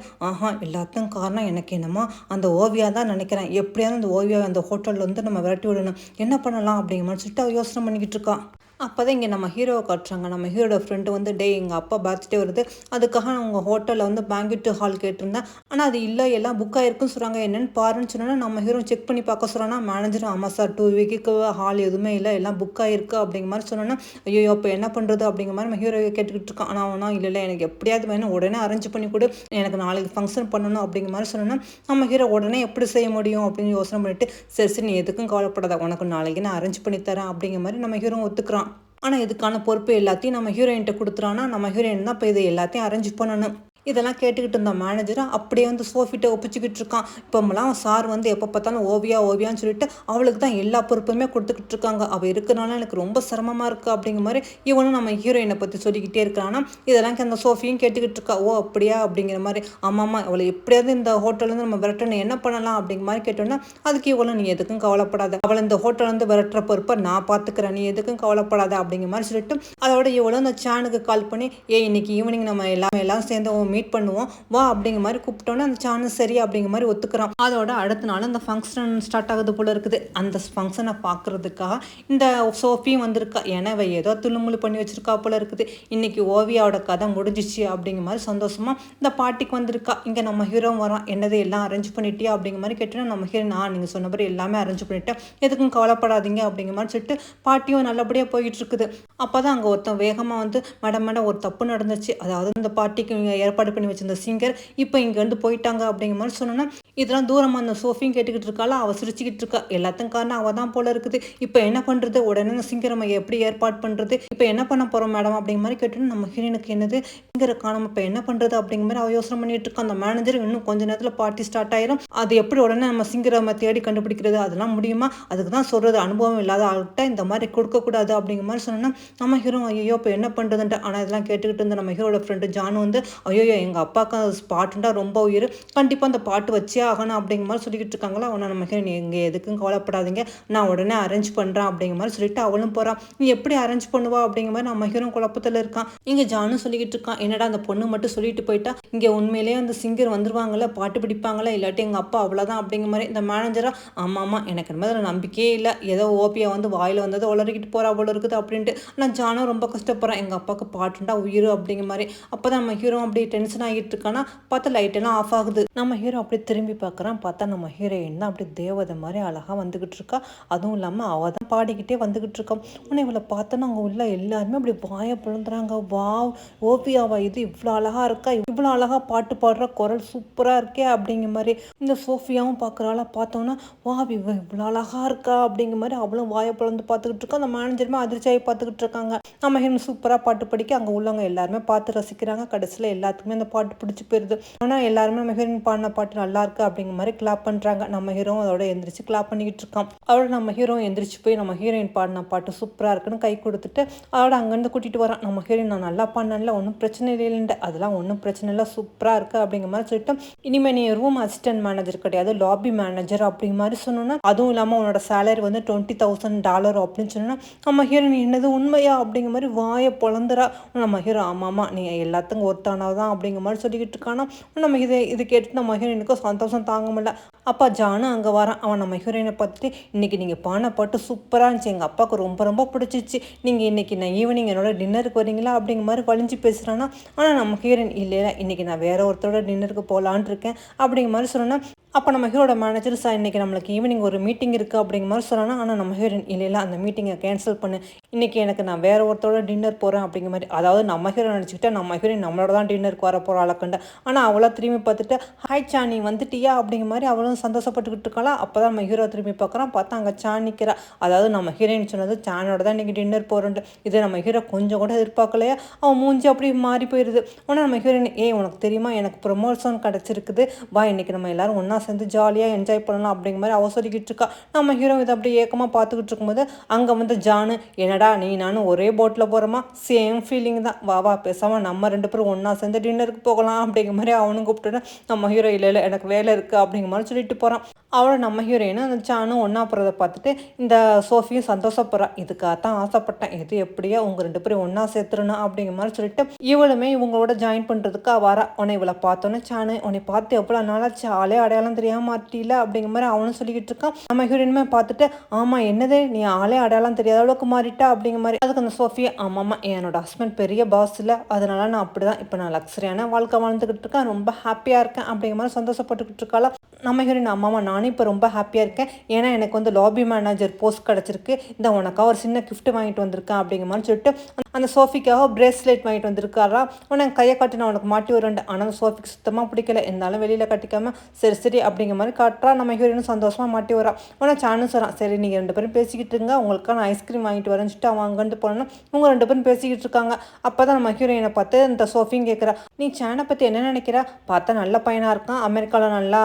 எல்லாத்தையும் காரணம் எனக்கு என்னமோ அந்த ஓவியா தான் நினைக்கிறேன், எப்படியாவது அந்த ஓவியா அந்த ஹோட்டலில் வந்து நம்ம விரட்டி விடணும், என்ன பண்ணலாம் அப்படிங்கிற மாதிரி சொல்லிட்டு அவள் யோசனை பண்ணிக்கிட்டு இருக்கா. அப்போ தான் இங்கே நம்ம ஹீரோவை காட்டுறாங்க. நம்ம ஹீரோட ஃப்ரெண்டு வந்து, டே எங்கள் அப்பா பர்த்டே வருது, அதுக்காக நான் உங்கள் ஹோட்டலில் வந்து பேங்கெட் ஹால் கேட்டிருந்தேன், ஆனால் அது இல்லை, எல்லாம் புக் ஆகிருக்குன்னு சொல்கிறாங்க, என்னென்னு பாருன்னு சொன்னோன்னா நம்ம ஹீரோ செக் பண்ணி பார்க்க சொல்கிறான்னா, மேனேஜர் ஆமாம் சார் 2 வீக்குக்கு ஹால் எதுவுமே இல்லை, எல்லாம் புக் ஆகிருக்கு அப்படிங்கிற மாதிரி சொன்னோன்னா, ஐயோ அப்போ என்ன பண்ணுறது அப்படிங்கிற மாதிரி நம்ம ஹீரோவை கேட்டுக்கிட்டு இருக்கான். ஆனால் அவனா இல்லை எனக்கு எப்படியாவது வேணும், உடனே அரேஞ்ச் பண்ணி கொடு, எனக்கு நாளைக்கு ஃபங்க்ஷன் பண்ணணும் அப்படிங்கிற மாதிரி சொன்னோன்னா, நம்ம ஹீரோ உடனே எப்படி செய்ய முடியும் அப்படின்னு யோசனை பண்ணிட்டு, சரி நீ எதுக்கும் கவலைப்படாத, உனக்கு நாளைக்கு நான் அரேஞ்ச் பண்ணி தரேன் அப்படிங்கிற மாதிரி நம்ம ஹீரோ ஒத்துக்கிறான். ஆனால் இதுக்கான பொறுப்பு எல்லாத்தையும் நம்ம ஹீரோயின்கிட்ட கொடுத்துறான்னா, நம்ம ஹீரோயின் தான் இப்போ இது எல்லாத்தையும் அரேஞ்ச் பண்ணணும். இதெல்லாம் கேட்டுக்கிட்டு இருந்த மேனேஜரை அப்படியே வந்து சோஃபிட்ட ஒப்பிச்சுக்கிட்டு இருக்கான். இப்போமெல்லாம் சார் வந்து எப்போ பார்த்தாலும் ஓவியான்னு சொல்லிட்டு அவளுக்கு தான் எல்லா பொறுப்புமே கொடுத்துக்கிட்டு இருக்காங்க, அவள் இருக்கிறனால எனக்கு ரொம்ப சிரமமாக இருக்குது அப்படிங்கிற மாதிரி இவனும் நம்ம ஹீரோயினை பற்றி சொல்லிக்கிட்டே இருக்கிறான்னா, இதெல்லாம் அந்த சோஃபியும் கேட்டுக்கிட்டு இருக்கா. ஓ அப்படியா அப்படிங்கிற மாதிரி. ஆமாம்மா அவளை எப்படியாவது இந்த ஹோட்டல்லேருந்து நம்ம விரட்டணும், என்ன பண்ணலாம் அப்படிங்கிற மாதிரி கேட்டோன்னா, அதுக்கு இவளும் நீ எதுக்கும் கவலைப்படாத, அவளை இந்த ஹோட்டல்லேருந்து விரட்டுற பொறுப்பை நான் பார்த்துக்கிறேன், நீ எதுக்கும் கவலைப்படாத அப்படிங்கிற மாதிரி சொல்லிட்டு, அதோட இவளும் அந்த சேனுக்கு கால் பண்ணி, இன்னைக்கு ஈவினிங் நம்ம எல்லாம் சேர்ந்து மீட் பண்ணுவோம் வா அப்படிங்கிற மாதிரி கூப்பிட்டோன்னே அந்த சான்ஸ் சரி அப்படிங்கிற மாதிரி ஒத்துக்கிறான். அதோட அடுத்த நாள் அந்த ஃபங்க்ஷன் ஸ்டார்ட் ஆகுது போல இருக்குது. அந்த ஃபங்க்ஷனை பார்க்குறதுக்காக இந்த சோஃபியும் வந்திருக்கா. ஏன்னா ஏதோ துள்ளுமுள்ளு பண்ணி வச்சிருக்கா போல இருக்குது. இன்னைக்கு ஓவியாவோட கதை முடிஞ்சிச்சு அப்படிங்கிற மாதிரி சந்தோஷமா இந்த பார்ட்டிக்கு வந்திருக்கா. இங்கே நம்ம ஹீரோவும் வரான். என்னது எல்லாம் அரேஞ்ச் பண்ணிட்டியா அப்படிங்கிற மாதிரி கேட்டோன்னா, நம்ம ஹீரோ நீங்கள் சொன்ன மாதிரி எல்லாமே அரேஞ்ச் பண்ணிட்டேன், எதுக்கும் கவலைப்படாதீங்க அப்படிங்கிற மாதிரி சொல்லிட்டு பார்ட்டியும் நல்லபடியாக போயிட்டு இருக்குது. அப்போ தான் அங்கே ஒருத்தன் வேகமாக வந்து, மேடம் ஒரு தப்பு நடந்துச்சு, அதாவது இந்த பார்ட்டிக்கு ஏற்பாடு பண்ணி வச்சிருந்த சிங்கர் இப்போ இங்கேருந்து போயிட்டாங்க அப்படிங்கிற மாதிரி சொன்னோன்னா, இதெல்லாம் தூரமாக அந்த சோஃபியும் கேட்டுக்கிட்டு இருக்காளா. அவள் சிரிச்சுக்கிட்டு இருக்கா. எல்லாத்தையும் காரணம் அவள் தான் போல இருக்குது. இப்போ என்ன பண்ணுறது, உடனே அந்த சிங்கர் நம்ம எப்படி ஏற்பாடு பண்ணுறது, இப்போ என்ன பண்ண போகிறோம் மேடம் அப்படிங்கிற மாதிரி கேட்டோன்னு, நம்ம ஹீரோனுக்கு என்னது சிங்கரை காணாமல் இப்போ என்ன பண்ணுறது அப்படிங்கிற மாதிரி அவள் யோசனை பண்ணிட்டு இருக்கா. அந்த மேனேஜர் இன்னும் கொஞ்ச நேரத்தில் பார்ட்டி ஸ்டார்ட் ஆயிரும், அது எப்படி உடனே நம்ம சிங்கரை நம்ம தேடி கண்டுபிடிக்கிறது, அதெல்லாம் முடியுமா, அதுக்கு தான் சொல்கிறது அனுபவம் இல்லாத ஆள்கிட்ட இந்த மாதிரி கொடுக்கக்கூடாது அப்படிங்கிற மாதிரி சொன்னோன்னா, நம்ம ஹீரோ ஐயோ இப்போ என்ன பண்ணுறதுன்ட்டு. ஆனால் இதெல்லாம் கேட்டுக்கிட்டு இருந்த நம்ம ஹீரோட ஃப்ரெண்டு ஜானு வந்து, ஐயோ எங்கள் அப்பாவுக்கு அந்த பாட்டுண்டா ரொம்ப உயிர், கண்டிப்பாக அந்த பாட்டு வச்சே ஆகணும் அப்படிங்கிற மாதிரி சொல்லிக்கிட்டு இருக்காங்களா. அவனை நம்ம ஹீரோ, நீங்கள் எதுக்கும் கவலைப்படாதீங்க, நான் உடனே அரேஞ்ச் பண்ணுறேன் அப்படிங்கிற மாதிரி சொல்லிட்டு அவளும் போகிறான். நீ எப்படி அரேஞ்ச் பண்ணுவா அப்படிங்கிற மாதிரி நம்ம ஹீரோ குழப்பத்தில் இருக்கான். இங்கே ஜானும் சொல்லிக்கிட்டு இருக்கான், என்னடா அந்த பொண்ணு மட்டும் சொல்லிட்டு போயிட்டா, இங்கே உண்மையிலேயே அந்த சிங்கர் வந்துருவாங்களா, பாட்டு பிடிப்பாங்களா, இல்லாட்டி எங்கள் அப்பா அவ்வளோதான் அப்படிங்கிற மாதிரி. இந்த மேனேஜரா, ஆமாம் எனக்கு என்ன அதில் நம்பிக்கையே இல்லை, ஏதோ ஓபியா வந்து வாயில் வந்ததை உளறிக்கிட்டு போகிறா போல இருக்குது அப்படின்ட்டு. நான் ஜானும் ரொம்ப கஷ்டப்படுறேன், எங்கள் அப்பாவுக்கு பாட்டுண்டா உயிர் அப்படிங்கிற மாதிரி. அப்போ தான் நம்ம ஹீரோ அப்படியே டென்ஷன் ஆகிட்டு இருக்கானா, பார்த்தா லைட் எல்லாம் ஆஃப் ஆகுது. நம்ம ஹீரோ அப்படி திரும்பி பார்க்குறான். பார்த்தா நம்ம ஹீரோயின் தான் அப்படி தேவதை மாதிரி அழகா வந்துகிட்டு இருக்கா. அதுவும் இல்லாமல் அவள் தான் பாடிக்கிட்டே வந்துகிட்டு இருக்கா. உடனே இவளை பார்த்தோன்னா அங்கே உள்ள எல்லாருமே அப்படி வாயை பிளந்துறாங்க. வாவ், ஓவியாவா இது, இவ்வளோ அழகா இருக்கா, இவ்வளோ அழகா பாட்டு பாடுற, குரல் சூப்பராக இருக்கே அப்படிங்கிற மாதிரி. இந்த சோஃபியாவும் பார்க்குறாளா, பார்த்தோன்னா வா இவ இவ்வளோ அழகா இருக்கா அப்படிங்கிற மாதிரி அவளும் வாயை பிளந்து பார்த்துக்கிட்டு இருக்கா. அந்த மேனேஜருமே அதிர்ச்சியாகி பார்த்துக்கிட்டு இருக்காங்க. நம்ம ஹீரோயின் சூப்பராக பாட்டு படிக்க அங்கே உள்ளவங்க எல்லாருமே பார்த்து ரசிக்கிறாங்க. கடைசியில் எல்லாத்துக்குமே அந்த பாட்டு பிடிச்சி போயிருது. ஆனால் எல்லாருமே நம்ம ஹீரோயின் பாடின பாட்டு நல்லா இருக்கு அப்படிங்கிற மாதிரி கிளாப் பண்ணுறாங்க. நம்ம ஹீரோ அதோட எந்திரிச்சு கிளாப் பண்ணிக்கிட்டு இருக்கான். அவளோட நம்ம ஹீரோ எந்திரிச்சு போய் நம்ம ஹீரோயின் பாடின பாட்டு சூப்பராக இருக்குன்னு கை கொடுத்துட்டு அவளோட அங்கேருந்து கூட்டிகிட்டு வரான். நம்ம ஹீரோயின் நான் நல்லா பாடினேன்ல, ஒன்றும் பிரச்சனை இல்லைன்ட்டு, அதெல்லாம் ஒன்றும் பிரச்சனை இல்லை, சூப்பராக இருக்குது அப்படிங்கிற மாதிரி சொல்லிட்டு, இனிமேல் நீ ரூம் அசிஸ்டன்ட் மேனேஜர் கிடையாது, லாபி மேனேஜர் அப்படிங்கிற மாதிரி சொன்னோன்னா, அதுவும் இல்லாமல் உன்னோட சேலரி வந்து $20,000 அப்படின்னு சொன்னா நம்ம ஹீரோயின் என்னது உண்மையா அப்படிங்கிற மாதிரி வாயை பொழந்துரா. நம்ம ஹீரோ ஆமாம்மா நீ எல்லாத்துக்கும் ஒருத்தானதான் அப்படிங்கிற மாதிரி சொல்லிக்கிட்டு இருக்கானா. நம்ம இது கேட்டுட்டு நம்ம ஹீரோயினுக்கும் சந்தோஷம் தாங்க முடியல. அப்பா ஜானும் அங்கே வரான். அவன் நம்ம ஹீரோயினை பார்த்துட்டு இன்றைக்கி நீங்கள் பானை பாட்டு சூப்பராக இருந்துச்சு, எங்கள் அப்பாவுக்கு ரொம்ப ரொம்ப பிடிச்சிச்சு, நீங்கள் இன்றைக்கி நான் ஈவினிங் என்னோட டின்னருக்கு வரீங்களா அப்படிங்கிற மாதிரி வலிஞ்சு பேசுகிறான்னா. ஆனால் நம்ம ஹீரோயின் இல்லை இன்றைக்கி நான் வேற ஒருத்தரோட டின்னருக்கு போகலான் இருக்கேன் அப்படிங்கிற மாதிரி சொன்னேன்னா. அப்போ நம்ம ஹீரோட மேனேஜர் சார் இன்றைக்கி நம்மளுக்கு ஈவினிங் ஒரு மீட்டிங் இருக்குது அப்படிங்கிற மாதிரி சொன்னானா. ஆனால் நம்ம ஹீரோயின் இல்லை அந்த மீட்டிங்கை கேன்சல் பண்ணு, இன்றைக்கி எனக்கு நான் வேறு ஒருத்தரோட டின்னர் போகிறேன் அப்படிங்கிற மாதிரி. அதாவது நம்ம ஹீரோ நினச்சிக்கிட்டா நம்ம ஹீரோயின் நம்மளோட தான் டின்னருக்கு வர போகிற அளக்கண்ட. ஆனால் அவளா திரும்பி பார்த்துட்டு ஹாய் சாணி வந்துட்டியா அப்படிங்கிற மாதிரி அவளும் சந்தோஷப்பட்டுக்கிட்டு இருக்காளா. அப்போ தான் நம்ம ஹீரோ திரும்பி பார்க்குறான். பார்த்தா அங்கே சாணிக்கிறா. அதாவது நம்ம ஹீரோயின் சொன்னது சானோட தான் இன்றைக்கி டின்னர் போகிறோன்ட்டு. இதை நம்ம ஹீரோ கொஞ்சம் கூட எதிர்பார்க்கலையா. அவன் மூஞ்சி அப்படி மாறி போயிடுது. ஆனால் நம்ம ஹீரோயின் உனக்கு தெரியுமா எனக்கு ப்ரொமோஷன் கிடச்சிருக்குது, வா இன்றைக்கி நம்ம எல்லோரும் ஒன்றா சேர்ந்து ஜாலியாக என்ஜாய் பண்ணலாம் அப்படிங்கிற மாதிரி அவ சொல்லிக்கிட்டு இருக்கா. நம்ம ஹீரோ இதை அப்படியே ஏக்கமாக பார்த்துக்கிட்டு இருக்கும்போது அங்கே வந்து ஜானு என்னடா நீ நானும் ஒரே போட்டில் போகிறோமா, சேம் ஃபீலிங் தான், வா பேசாமல் நம்ம 2 பேரும் ஒன்றா சேர்ந்து டின்னருக்கு போகலாம் அப்படிங்கிற மாதிரி அவனும் கூப்பிட்டுட்டு நம்ம ஹீரோ இல்லை எனக்கு வேலை இருக்குது அப்படிங்கிற மாதிரி சொல்லிட்டு போகிறான். அவளை நம்ம ஹீரோயின் அந்த ஜானும் ஒன்றா போகிறத பார்த்துட்டு இந்த சோஃபியும் சந்தோஷப்படுறா. இதுக்காகத்தான் ஆசைப்பட்டேன், இது எப்படியா உங்கள் 2 பேரும் ஒன்றா சேர்த்துடணும் அப்படிங்கிற மாதிரி சொல்லிட்டு இவளுமே இவங்களோட ஜாயின் பண்ணுறதுக்கு வரா. உன்னை இவளை பார்த்தோன்னே சானு உன்னை பார்த்து எவ்வளோ நாளாச்சு, ஆளே அடையாளம் தெரியாமல் மாட்டில அப்படிங்கிற மாதிரி அவனும் சொல்லிக்கிட்டு இருக்கான். நம்ம ஹீரோயினுமே பார்த்துட்டு ஆமாம் என்னது நீ ஆளே அடையாளம் தெரியாத அளவுக்கு மாறிட்டா அப்படிங்கிற மாதிரி. அதுக்கு அந்த சோஃபியா ஆமாம்மா என்னோட ஹஸ்பண்ட் பெரிய பாஸ் இல்லை, அதனால நான் அப்படி தான் இப்போ நான் லக்ஸரியான வாழ்க்கை வாழ்ந்துக்கிட்டு இருக்கேன், ரொம்ப ஹாப்பியாக இருக்கேன் அப்படிங்கிற மாதிரி சந்தோஷப்பட்டுக்கிட்டு இருக்காளா. நம்ம ஹீரோயின் அம்மாமா நானும் இப்போ ரொம்ப ஹாப்பியாக இருக்கேன், ஏன்னா எனக்கு வந்து லாபி மேனேஜர் போஸ்ட் கிடச்சிருக்கு, இந்த உனக்காக ஒரு சின்ன கிஃப்ட் வாங்கிட்டு வந்திருக்கேன் அப்படிங்கிற மாதிரி சொல்லிட்டு அந்த சோஃபிக்காக பிரேஸ்லெட் வாங்கிட்டு வந்திருக்காரா. உனக்கு கையை காட்டி நான் உனக்கு மாட்டி வருவேன். ஆனால் அந்த சோஃபிக்கு சுத்தமாக பிடிக்கல, இருந்தாலும் வெளியில் கட்டிக்காமல் சரி அப்படிங்கிற மாதிரி காட்டுறா. நம்ம ஹீரோயினும் சந்தோஷமாக மாட்டி வரா. உனக்கு சான்னு சொல்கிறான் சரி நீங்கள் 2 பேரும் பேசிக்கிட்டு இருங்க, உங்களுக்கான ஐஸ்கிரீம் வாங்கிட்டு வரேன்னு சொல்லிட்டு அவன் அங்கேருந்து போனோன்னா உங்கள் 2 பேரும் பேசிக்கிட்டு இருக்காங்க. அப்போ தான் நம்ம ஹீரோயினை பார்த்து இந்த சோஃபியும் கேட்குறா நீ சானை பற்றி என்ன நினைக்கிறா, பார்த்தா நல்ல பையனாக இருக்கான், அமெரிக்காவில் நல்லா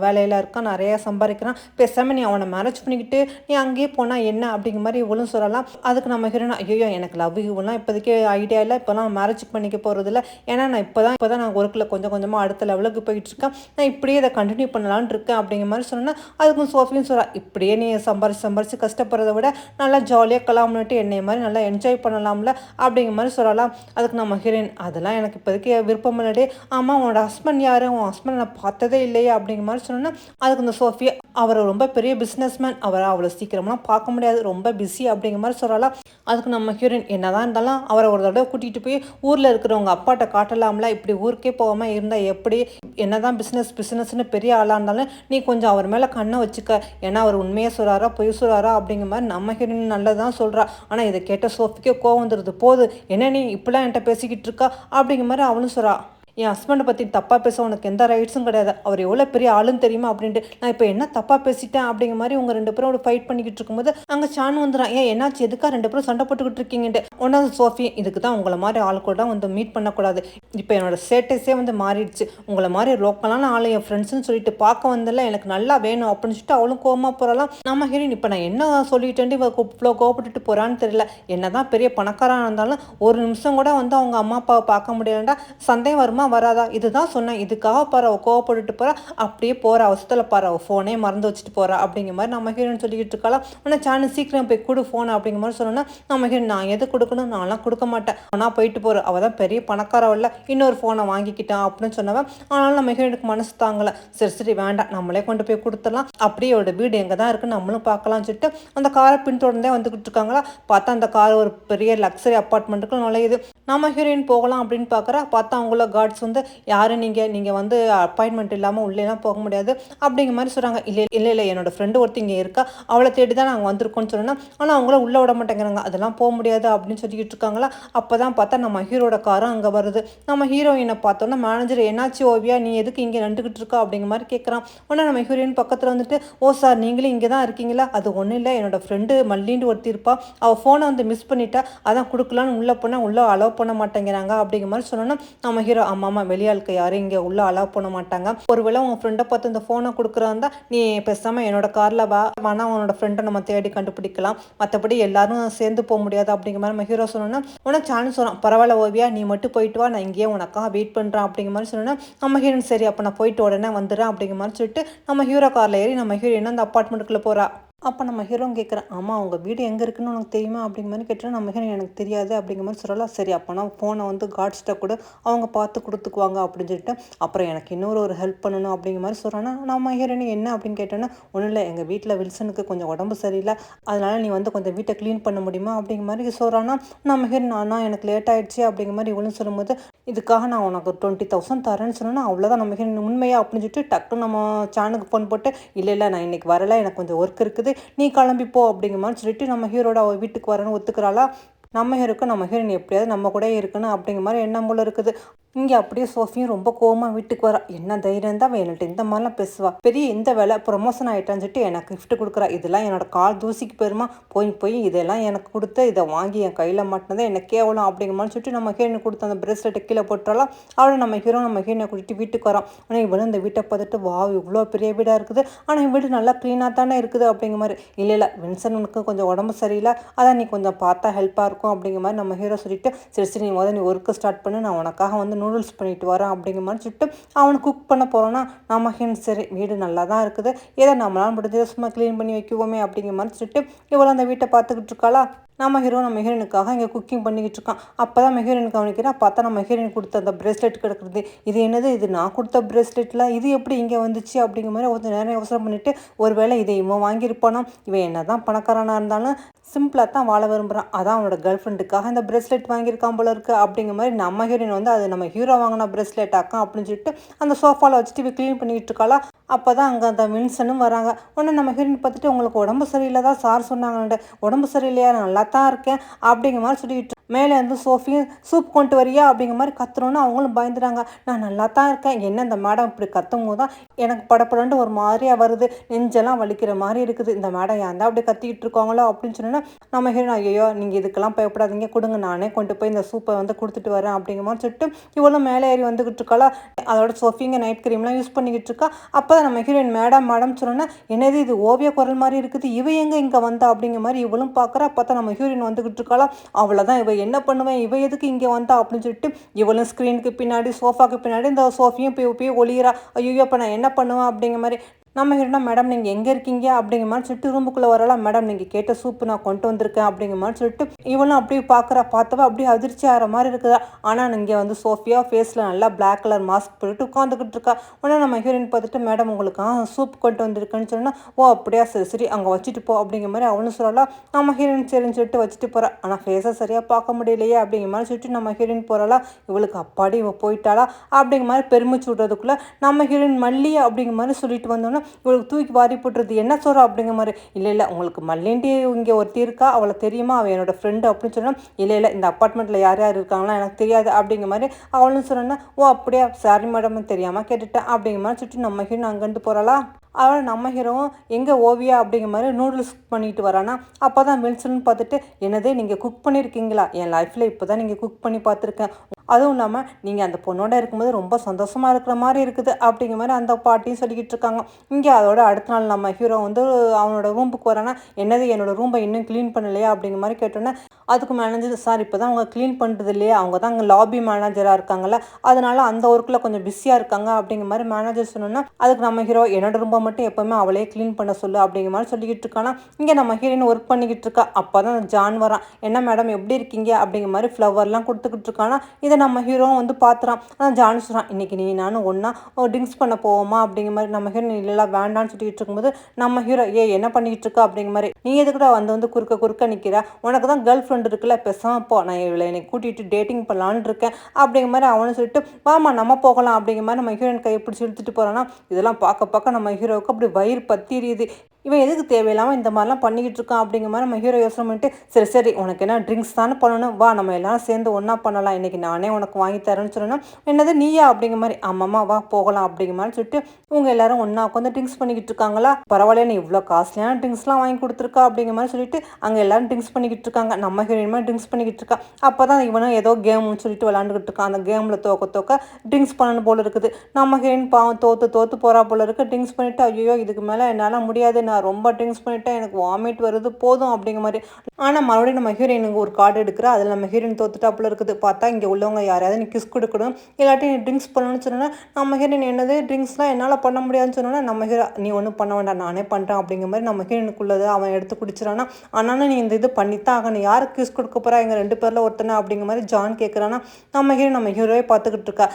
வேலையில் இருக்கான், நிறையா சம்பாதிக்கிறான், பேசாமல் நீ அவனை மேரேஜ் பண்ணிக்கிட்டு நீ அங்கேயே போனால் என்ன அப்படிங்கிற மாதிரி இவளும் சொல்லலாம். அதுக்கு நம்ம ஹீரோயின் ஐயோ எனக்கு லவ் இவெல்லாம் இப்போதைக்கு ஐடியா இல்லை, இப்போலாம் மேரேஜ் பண்ணிக்க போகிறதில்ல, ஏன்னா நான் இப்போ தான் நான் ஒர்க்கில் கொஞ்சம் கொஞ்சமாக அடுத்த லெவலுக்கு போயிட்டு இருக்கேன், நான் இப்படியே இதை கண்டினியூ பண்ணலான்னு இருக்கேன் அப்படிங்கிற மாதிரி சொன்னேன்னா. அதுக்கும் சோஃபியும் சொல்கிறா இப்படியே நீ சம்பாரிச்சு கஷ்டப்படுறத விட நல்லா ஜாலியாக கலாம்னுட்டு என்னைய மாதிரி நல்லா என்ஜாய் பண்ணலாம்ல அப்படிங்கிற மாதிரி சொல்லலாம். அதுக்கு நம்ம ஹீரோயின் அதெல்லாம் எனக்கு இப்போதைக்கு விருப்பம் இல்லைடே, ஆமாம் உன்னோட ஹஸ்பண்ட் யார், உன் ஹஸ்பண்ட் நான் பார்த்ததே இல்லையே அப்படிங்கிற மாதிரி சொன்னேன்னா. அதுக்கு இந்த சோஃபியா அவர் ரொம்ப பெரிய பிஸ்னஸ்மேன், அவரை அவ்வளோ சீக்கிரமெலாம் பார்க்க முடியாது, ரொம்ப பிஸி அப்படிங்கிற மாதிரி சொல்லலாம். அதுக்கு நம்ம ஹீரோயின் என்னதான் இருந்தாலும் அவரை ஒரு தடவை கூட்டிகிட்டு போய் ஊரில் இருக்கிறவங்க அப்பாட்ட காட்டலாம்ல, இப்படி ஊருக்கே போகாமல் இருந்தால் எப்படி, என்னதான் பிஸ்னஸ்னு பெரிய ஆளாக இருந்தாலும் நீ கொஞ்சம் அவர் மேலே கண்ணை வச்சுக்க, ஏன்னா அவர் உண்மையாக சொல்கிறாரா பொய் சொல்கிறாரா அப்படிங்கிற மாதிரி நம்ம ஹீரோயின் நல்லதான் சொல்கிறா. ஆனால் இதை கேட்ட சோஃபிக்கே கோவம் வந்துடுது, போது என்ன நீ இப்படிலாம் என்கிட்ட பேசிக்கிட்டு இருக்கா அப்படிங்கிற மாதிரி அவனும் சொல்கிறா. என் ஹஸ்பண்டை பற்றி தப்பாக பேச உனக்கு எந்த ரைட்ஸும் கிடையாது, அவர் எவ்வளோ பெரிய ஆளுன்னு தெரியுமா அப்படின்ட்டு, நான் இப்போ என்ன தப்பாக பேசிட்டேன் அப்படிங்கிற மாதிரி உங்கள் 2 பேரும் ஒரு ஃபைட் பண்ணிக்கிட்டு இருக்கும்போது அங்கே சானு வந்துடுறான். என்னாச்சு எதுக்கா 2 பேரும் சண்டை போட்டுக்கிட்டு இருக்கீங்கன்ட்டு. ஒன்றாவது சோஃபி இதுக்கு தான் உங்களை மாதிரி ஆள் கூட வந்து மீட் பண்ணக்கூடாது, இப்போ என்னோட ஸ்டேட்டஸே வந்து மாறிடுச்சு, உங்களை மாதிரி லோக்கலான ஆள் என் ஃப்ரெண்ட்ஸ்னு சொல்லிட்டு பார்க்க வந்தல எனக்கு நல்லா வேணும் அப்படின்னு சொல்லிட்டு அவளும் கோவமாக போகிறலாம். நம்ம ஹீரோயின் இப்போ நான் என்ன சொல்லிட்டேன்ட்டு இவ இவ்வளோ கோவப்பட்டுட்டு போகிறான்னு தெரியல, என்ன தான் பெரிய பணக்காராக இருந்தாலும் ஒரு நிமிஷம் கூட வந்து அவங்க அம்மா அப்பாவை பார்க்க முடியலண்டா சந்தேகம் வருமா வராதா, இதுதான் சொன்னேன், இதுக்காக பாரு அவள் கோவப்பட்டுட்டு போகிறா, அப்படியே போகிற அவசரத்தில் பாரு அவள் ஃபோனே மறந்து வச்சுட்டு போகிறா அப்படிங்கிற மாதிரி நம்ம ஹீரோயின் சொல்லிக்கிட்டு இருக்கலாம். ஆனால் சானு சீக்கிரம் போய் கொடு ஃபோன் அப்படிங்கிற மாதிரி சொன்னோன்னா நம்ம ஹீரோயின் நான் எது கொடுக்கணும், நான்லாம் கொடுக்க மாட்டேன், ஆனால் போயிட்டு போகிற அவள் தான் பெரிய பணக்காரவல்ல, இன்னொரு ஃபோனை வாங்கிக்கிட்டான் அப்படின்னு சொன்னவன். ஆனாலும் நம்ம ஹீரோயினுக்கு மனசு தாங்கலை, சரி வேண்டாம் நம்மளே கொண்டு போய் கொடுத்துடலாம், அப்படியே அவரோட வீடு எங்கே தான் இருக்குன்னு நம்மளும் பார்க்கலாம்னு சொல்லிட்டு அந்த காரை பின்தொடர்ந்தே வந்துக்கிட்டு இருக்காங்களா. பார்த்தா அந்த கார் ஒரு பெரிய லக்ஸரி அப்பார்ட்மெண்ட்டுக்கு நுழையுது. நம்ம ஹீரோயின் போகலாம் அப்படின்னு பார்த்தா அவங்கள கார்ட்ஸ் வந்து யாரு நீங்கள் வந்து அப்பாயின்மெண்ட் இல்லாமல் உள்ளேலாம் போக முடியாது அப்படிங்கிற மாதிரி சொல்கிறாங்க. இல்லை இல்லை இல்லை என்னோட ஃப்ரெண்டு ஒருத்தி இங்கே இருக்கா, அவளை தேடி தான் நாங்கள் வந்திருக்கோம்னு சொன்னோன்னா, ஆனால் அவங்கள உள்ளே விட மாட்டேங்கிறாங்க. அதெல்லாம் போக முடியாது அப்படின்னு சொல்லிக்கிட்டு இருக்காங்களா. அப்போ தான் பார்த்தா நம்ம ஹீரோட காரும் அங்கே வருது. நம்ம ஹீரோயினை பார்த்தோன்னா மேனேஜர் என்னாச்சு ஓவியா, நீ எதுக்கு இங்கே நின்றுக்கிட்டு இருக்கா அப்படிங்கிற மாதிரி கேட்குறான். உடனே நம்ம ஹீரோயின் பக்கத்தில் வந்துட்டு, ஓ சார் நீங்களும் இங்கே தான் இருக்கீங்களா, அது ஒன்றும் இல்லை என்னோட ஃப்ரெண்டு மல்லின்னு ஒருத்தி இருப்பா, அவள் ஃபோனை வந்து மிஸ் பண்ணிட்டா, அதான் கொடுக்கலான்னு உள்ளே போனால் உள்ளே அலோவ் பண்ண மாட்டேங்கிறாங்க அப்படிங்கிற மாதிரி சொன்னோன்னா, நம்ம ஹீரோ ஆமாம் வெளியாளுக்கு யாரும் இங்கே உள்ளே அலோவ் பண்ண மாட்டாங்க, ஒருவேளை உங்கள் ஃப்ரெண்டை பார்த்து இந்த ஃபோனை கொடுக்குறாந்தா நீ பேசாமல் என்னோட காரில் வேணா உன்னோட ஃப்ரெண்டை நம்ம தேடி கண்டுபிடிக்கலாம், மற்றபடி எல்லாரும் சேர்ந்து போக முடியாது அப்படிங்கிற மாதிரி நம்ம ஹீரோ சொன்னோன்னா, உடனே சான்ஸ் சொன்னான் பரவாயில்ல ஓவியா நீ மட்டும் போயிட்டு வா, நான் இங்கேயே உனக்காக வெயிட் பண்ணுறேன் அப்படிங்கிற மாதிரி சொன்னோன்னா, நம்ம ஹீரோயின் சரி அப்போ நான் போயிட்டு உடனே வந்துடுறேன் அப்படிங்கிற மாதிரி சொல்லிட்டு நம்ம ஹீரோ காரில் ஏறி நம்ம ஹீரோயின் அந்த அப்பார்ட்மெண்ட்டுக்குள்ளே போகிறா. அப்போ நம்ம ஹீரோன்னு கேட்குறேன், ஆமாம் உங்கள் வீடு எங்கே இருக்குன்னு உனக்கு தெரியுமா அப்படிங்கிற மாதிரி கேட்டோன்னா, நம்ம ஹீரோ எனக்கு தெரியாது அப்படிங்கிற மாதிரி சொல்லலாம். சரி அப்போனா ஃபோனை வந்து கார்ட்ஸ்கிட்ட கூட அவங்க பார்த்து கொடுத்துக்குவாங்க அப்படின்னு சொல்லிட்டு, அப்புறம் எனக்கு இன்னொரு ஹெல்ப் பண்ணணும் அப்படிங்கிற மாதிரி சொல்கிறான்னா, நம்ம ஹீரோனி என்ன அப்படின்னு கேட்டோன்னா, ஒன்றும் இல்லை எங்கள் வீட்டில் வில்சனுக்கு கொஞ்சம் உடம்பு சரியில்லை, அதனால நீ வந்து கொஞ்சம் வீட்டை க்ளீன் பண்ண முடியுமா அப்படிங்கிற மாதிரி சொல்கிறான்னா, நம்ம ஹீரோன் ஆனால் எனக்கு லேட் ஆகிடுச்சு அப்படிங்கிற மாதிரி இவளும் சொல்லும்போது, இதுக்காக நான் உனக்கு 20,000 தரேன்னு சொன்னோன்னா, அவ்வளோதான் நம்ம ஹீரோன் உண்மையா அப்படின்னு சொல்லிட்டு டக்குன்னு நம்ம சேனலுக்கு ஃபோன் போட்டு, இல்லை இல்லை நான் இன்றைக்கி வரலை எனக்கு கொஞ்சம் ஒர்க் இருக்குது நீ கிளம்பிப்போ அப்படிங்கிற மாதிரி சொல்லிட்டு நம்ம ஹீரோட அவள் வீட்டுக்கு வரணும்னு ஒத்துக்கிறாளா. நம்ம ஹீரோக்கு நம்ம ஹீரோயின் எப்படியாவது நம்ம கூட இருக்கணும் அப்படிங்கிற மாதிரி எண்ணம் போல இருக்குது. இங்கே அப்படியே சோஃபியும் ரொம்ப கோவமாக வீட்டுக்கு வரா. என்ன தைரியம் தான் வேணுட்டு இந்த மாதிரிலாம் பேசுவா, பெரிய இந்த வேலை ப்ரொமோஷன் ஆகிட்டான்னு சொல்லிட்டு எனக்கு கிஃப்ட் கொடுக்குறா, இதெல்லாம் என்னோட கால் தூசிக்கு போயிருமா, போய் இதெல்லாம் எனக்கு கொடுத்து இதை வாங்கி என் கையில் மாட்டினதே எனக்கு கேவலம் அப்படிங்கிற மாதிரி சொல்லிட்டு நம்ம ஹீரோயின் கொடுத்த அந்த பிரேஸ்லெட்டை கீழே போட்டுறாலாம். அவளை நம்ம ஹீரோனை கூட்டிட்டு வீட்டுக்கு வரான். ஆனால் இவளும் இந்த வீட்டை பார்த்துட்டு வா இவ்வளோ பெரிய வீடாக இருக்குது, ஆனால் வீடு நல்லா க்ளீனாக தானே இருக்குது அப்படிங்கிற மாதிரி, இல்லை வின்சனுக்கு கொஞ்சம் உடம்பு சரியில்லை, அதான் நீ கொஞ்சம் பார்த்தா ஹெல்ப்பாக இருக்கும் அப்படிங்கிற மாதிரி நம்ம ஹீரோ சொல்லிட்டு, சரி நீ முதல்ல நீ ஒர்க்கு ஸ்டார்ட் பண்ணு, நான் உனக்காக வந்து நூடுல்ஸ் பண்ணிட்டு வரேன் அப்படிங்கிற மாதிரி சொல்லிட்டு அவனுக்கு குக் பண்ண போகிறோன்னா, நம்ம ஹீரோயின் சரி வீடு நல்லா தான் இருக்குது, ஏதோ நம்மளால முடிஞ்ச சும்மா க்ளீன் பண்ணி வைக்குவோமே அப்படிங்கிற மாதிரி சொல்லிட்டு இவ்வளோ அந்த வீட்டை பார்த்துக்கிட்டு இருக்காளா. நம்ம ஹீரோயினுக்காக இங்கே குக்கிங் பண்ணிக்கிட்டு இருக்கான். அப்போ தான் ஹீரோயின் கவனிக்கிறேன், பார்த்தா நம்ம ஹீரோயின் கொடுத்த அந்த பிரேஸ்லெட் கிடக்குறது, இது என்னது இது நான் கொடுத்த பிரேஸ்லெட்டில் இது எப்படி இங்கே வந்துச்சு அப்படிங்கிற மாதிரி கொஞ்சம் நேரம் யோசனை பண்ணிவிட்டு, ஒருவேளை இதை இவன் வாங்கியிருப்பானோ, இவன் என்ன தான் பணக்காரனாக இருந்தாலும் சிம்பிளாக தான் வாழ விரும்புகிறான், அதான் அவனோட கேர்ள் ஃப்ரெண்டுக்காக இந்த பிரேஸ்லெட் வாங்கியிருக்கான் போல இருக்குது அப்படிங்கிற மாதிரி நம்ம ஹீரோயின் வந்து அது நம்ம ஹீரோ வாங்கின பிரேஸ்லெட் ஆக்கும் அப்படின்னு சொல்லிட்டு அந்த சோஃபாவில் வச்சுட்டு க்ளீன் பண்ணிக்கிட்டு இருக்காளா. அப்போ தான் அங்கே அந்த வின்சனும் வராங்க. உடனே நம்ம ஹீரோயின் பார்த்துட்டு, உங்களுக்கு உடம்பு சரியில்லை தான் சார் சொன்னாங்கன்ட்டு, உடம்பு சரியில்லையா நல்லா தான் இருக்கேன் அப்படிங்கிற மாதிரி சொல்லிக்கிட்டு மேலே இருந்து சோஃபியும் சூப் கொண்டு வரியா அப்படிங்கிற மாதிரி கத்துறோன்னு அவங்களும் பயந்துறாங்க. நான் நல்லா தான் இருக்கேன், என்ன இந்த மேடம் இப்படி கத்தும் போது தான் எனக்கு படப்படன்ட்டு ஒரு மாதிரியாக வருது, நெஞ்செல்லாம் வலிக்கிற மாதிரி இருக்குது, இந்த மேடம் ஏன் தான் அப்படி கத்திக்கிட்டு இருக்காங்களோ அப்படின்னு சொன்னோன்னா, நம்ம ஹீரோயின் ஐயோ நீங்கள் இதுக்கெல்லாம் பயப்படாதீங்க கொடுங்க, நானே கொண்டு போய் இந்த சூப்பை வந்து கொடுத்துட்டு வரேன் அப்படிங்கிற மாதிரி சொல்லிட்டு இவ்வளோ மேலே ஏறி வந்துக்கிட்டு இருக்காளா. அதோட சோஃபிங்க நைட் க்ரீம்லாம் யூஸ் பண்ணிக்கிட்டு இருக்கா. அப்போ தான் நம்ம ஹீரோயின் மேடம் சொன்னோன்னா, என்னது இது ஓவிய குரல் மாதிரி இருக்குது, இவ எங்கே இங்கே வந்தா அப்படிங்கிற மாதிரி இவளும் பார்க்குறா. பார்த்தா நம்ம ஹீரோயின் வந்துக்கிட்டு இருக்காளா. அவ்வளோதான் இவ என்ன பண்ணுவேன், இவ எதுக்கு இங்கே வந்தா அப்படின்னு சொல்லிட்டு இவளும் ஸ்க்ரீனுக்கு பின்னாடி சோஃபாக்கு பின்னாடி இந்த சோஃபியும் போய் ஒளிகிறா. ஐயோ இப்போ நான் என்ன பண்ணுவேன் அப்படிங்கிற மாதிரி. நம்ம ஹீரோனா மேடம் நீங்கள் எங்கே இருக்கீங்க அப்படிங்கிற மாதிரி சொல்லிட்டு ரூமுக்குள்ளே வரலாம். மேடம் நீங்கள் கேட்ட சூப்பு நான் கொண்டு வந்திருக்கேன் அப்படிங்கிற மாதிரி சொல்லிட்டு இவளும் அப்படியே பார்த்தவா அப்படியே அதிர்ச்சி ஆகிற மாதிரி இருக்குதா. ஆனால் இங்கே வந்து சோஃபியா ஃபேஸில் நல்லா பிளாக் கலர் மாஸ்க் போட்டுட்டு உட்காந்துக்கிட்டு இருக்கா. உடனே நம்ம ஹீரோயின் பார்த்துட்டு, மேடம் உங்களுக்கு சூப் கொண்டு வந்திருக்குன்னு சொன்னால், ஓ அப்படியா சரி அங்கே வச்சுட்டு போ அப்படிங்கிற மாதிரி அவனு சொல்லலாம். நம்ம ஹீரோயின் சரின்னு சொல்லிட்டு வச்சுட்டு போகிறா. ஆனால் ஃபேஸை சரியாக பார்க்க முடியலையே அப்படிங்கிற மாதிரி சொல்லிட்டு நம்ம ஹீரோயின் போகிறாளா. இவளுக்கு அப்பாடி இவ போயிட்டாளா அப்படிங்கிற மாதிரி பெருமிச்சு விட்றதுக்குள்ளே நம்ம ஹீரோயின் மல்லி அப்படிங்கிற மாதிரி சொல்லிட்டு வந்தோன்னா இவளுக்கு தூக்கி வாரி போட்டுறது, என்ன சொல்கிறா அப்படிங்கிற மாதிரி. இல்லை உங்களுக்கு மல்லின்ட்டு இங்கே ஒருத்தி இருக்கா, அவளை தெரியுமா, அவள் என்னோட ஃப்ரெண்டு அப்படின்னு சொன்னால், இல்லை இந்த அப்பார்ட்மெண்ட்டில் யார் இருக்காங்களா எனக்கு தெரியாது அப்படிங்கிற மாதிரி அவளும் சொன்னா, ஓ அப்படியா சாரி மேடம் தெரியாமல் கேட்டுட்டேன் அப்படிங்கிற மாதிரி சொல்லிட்டு நம்ம ஹீரோயின் அங்கேருந்து போகிறாளா. அவள் நம்ம ஹீரோவும் எங்கே ஓவியா அப்படிங்கிற மாதிரி நூடுல்ஸ் பண்ணிட்டு வரானா. அப்போ தான் வில்சன் பார்த்துட்டு, என்னதே நீங்கள் குக் பண்ணியிருக்கீங்களா, என் லைஃப்பில் இப்போ தான் நீங்கள் குக் பண்ணி பார்த்துருக்கேன், அதுவும் இல்லாமல் நீங்கள் அந்த பொண்ணோட இருக்கும்போது ரொம்ப சந்தோஷமாக இருக்கிற மாதிரி இருக்குது அப்படிங்கிற மாதிரி அந்த பாட்டியும் சொல்லிக்கிட்டு இருக்காங்க. இங்கே அதோட அடுத்த நாள் நம்ம ஹீரோ வந்து அவனோட ரூமுக்கு வரானா. என்னது என்னோடய ரூமை இன்னும் க்ளீன் பண்ணலையா அப்படிங்கிற மாதிரி கேட்டோன்னே, அதுக்கு மேனேஜர் சார் இப்போ தான் அவங்க க்ளீன் பண்ணுறது இல்லையா, அவங்க தான் அங்கே லாபி மேனேஜராக இருக்காங்கல்ல, அதனால அந்த ஒர்க்கில் கொஞ்சம் பிஸியாக இருக்காங்க அப்படிங்கிற மாதிரி மேனேஜர் சொன்னோன்னா, அதுக்கு நம்ம ஹீரோ என்னோட ரூமை மட்டும் எப்போவுமே அவளே க்ளீன் பண்ண சொல்லு அப்படிங்கிற மாதிரி சொல்லிக்கிட்டு இருக்கானா. இங்கே நம்ம ஹீரோயின் ஒர்க் பண்ணிக்கிட்டு இருக்கா. அப்போ தான் ஜான் வரான். என்ன மேடம் எப்படி இருக்கீங்க அப்படிங்கிற மாதிரி ஃப்ளவர்லாம் கொடுத்துக்கிட்டு இருக்கானா. இதை நம்ம ஹீரோவும் வந்து பார்த்துறான். ஆனால் ஜானு சொல்கிறான், இன்னைக்கு நீ நானும் ஒன்றா ட்ரிங்க்ஸ் பண்ண போவோமா அப்படிங்கிற மாதிரி. நம்ம ஹீரோ இல்லை வேண்டான்னு சொல்லிட்டு இருக்கும்போது நம்ம ஹீரோ என்ன பண்ணிக்கிட்டு இருக்கா அப்படிங்கிற மாதிரி. நீ எதுக்கூட வந்து குறுக்க குறுக்க நிற்கிற, உனக்கு தான் கேர்ள் ஃப்ரெண்ட் இருக்குல்ல, பேசாம போ, நான் இவளை என்னை கூட்டிகிட்டு டேட்டிங் பண்ணலான்னு இருக்கேன் அப்படிங்கிற மாதிரி அவனு சொல்லிட்டு வாமா நம்ம போகலாம் அப்படிங்கிற மாதிரி நம்ம ஹீரோயின் கையை பிடிச்சி இழுத்துட்டு போகிறான்னா இதெல்லாம் பார்க்க பார்க்க நம்ம ஹீரோவுக்கு அப்படி வயிறு பத்திரியுது. இவன் எதுக்கு தேவையில்லாமல் இந்த மாதிரிலாம் பண்ணிக்கிட்டு இருக்கான் அப்படிங்கிற மாதிரி நம்ம ஹீரோ யோசனை பண்ணிட்டு சரி சரி உனக்கு என்ன ட்ரிங்க்ஸ் தானே பண்ணணும், வா நம்ம எல்லாரும் சேர்ந்து ஒன்றா பண்ணலாம், இன்றைக்கி நானே உனக்கு வாங்கி தரேன்னு சொல்லணும். என்னது நீயா அப்படிங்கிற மாதிரி. ஆமாம்மா வா போகலாம் அப்படிங்கிற மாதிரி சொல்லிட்டு இவங்க எல்லாரும் ஒன்றா உட்காந்து ட்ரிங்க்ஸ் பண்ணிக்கிட்டு இருக்காங்களா. பரவாயில்ல நீ இவ்வளோ காஸ்ட்லியான ட்ரிங்க்ஸ்லாம் வாங்கி கொடுத்துருக்கா அப்படிங்கிற மாதிரி சொல்லிட்டு அங்கே எல்லாரும் ட்ரிங்க்ஸ் பண்ணிக்கிட்டு இருக்காங்க. நம்ம ஹீரோயின் மாதிரி ட்ரிங்க்ஸ் பண்ணிக்கிட்டு இருக்கா. அப்போ தான் இவனும் ஏதோ கேம்னு சொல்லிட்டு விளாண்டுக்கிட்டு இருக்கான். அந்த கேமில் தோக்க ட்ரிங்க்ஸ் பண்ணணும் போல இருக்குது. நம்ம ஹீரோயின் பாவம் தோத்து போகிறா போல இருக்குது. ட்ரிங்க்ஸ் பண்ணிவிட்டு ஐயோ இதுக்கு மேலே என்னால் முடியாது, நான் ரொம்ப ட்ரிங்க்ஸ் பண்ணிவிட்டேன், எனக்கு வாமிட் வருது போதும் அப்படிங்கிற மாதிரி. ஆனால் மறுபடியும் நம்ம ஹீரோயினுக்கு ஒரு கார்டு எடுக்கிறா. அதில் நம்ம ஹீரோயின் தோத்துட்டாப்புல இருக்குது. பார்த்தா இங்கே உள்ளவங்க யாரையாவது நீ கிஸ் கொடுக்கணும் இல்லாட்டி நீ ட்ரிங்க்ஸ் பண்ணணும்னு சொன்னோன்னா நம்ம ஹீரோயின் என்னது ட்ரிங்க்ஸ்லாம் என்னால் பண்ண முடியாதுன்னு சொன்னோன்னா நம்ம ஹீரோ நீ ஒன்றும் பண்ண வேண்டாம் நானே பண்ணுறேன் அப்படிங்கிற மாதிரி நம்ம ஹீரோனுக்குள்ளது அவன் எடுத்து குடிச்சிடானா. ஆனாலும் நீ இந்த இது பண்ணித்தான் ஆகணும், யாருக்கு கிஸ் கொடுக்க போகிறா எங்கள் 2 பேரில் ஒருத்தனை அப்படிங்கிற மாதிரி ஜான் கேட்குறான்னா நம்ம ஹீரோவே பார்த்துக்கிட்டு இருக்கா.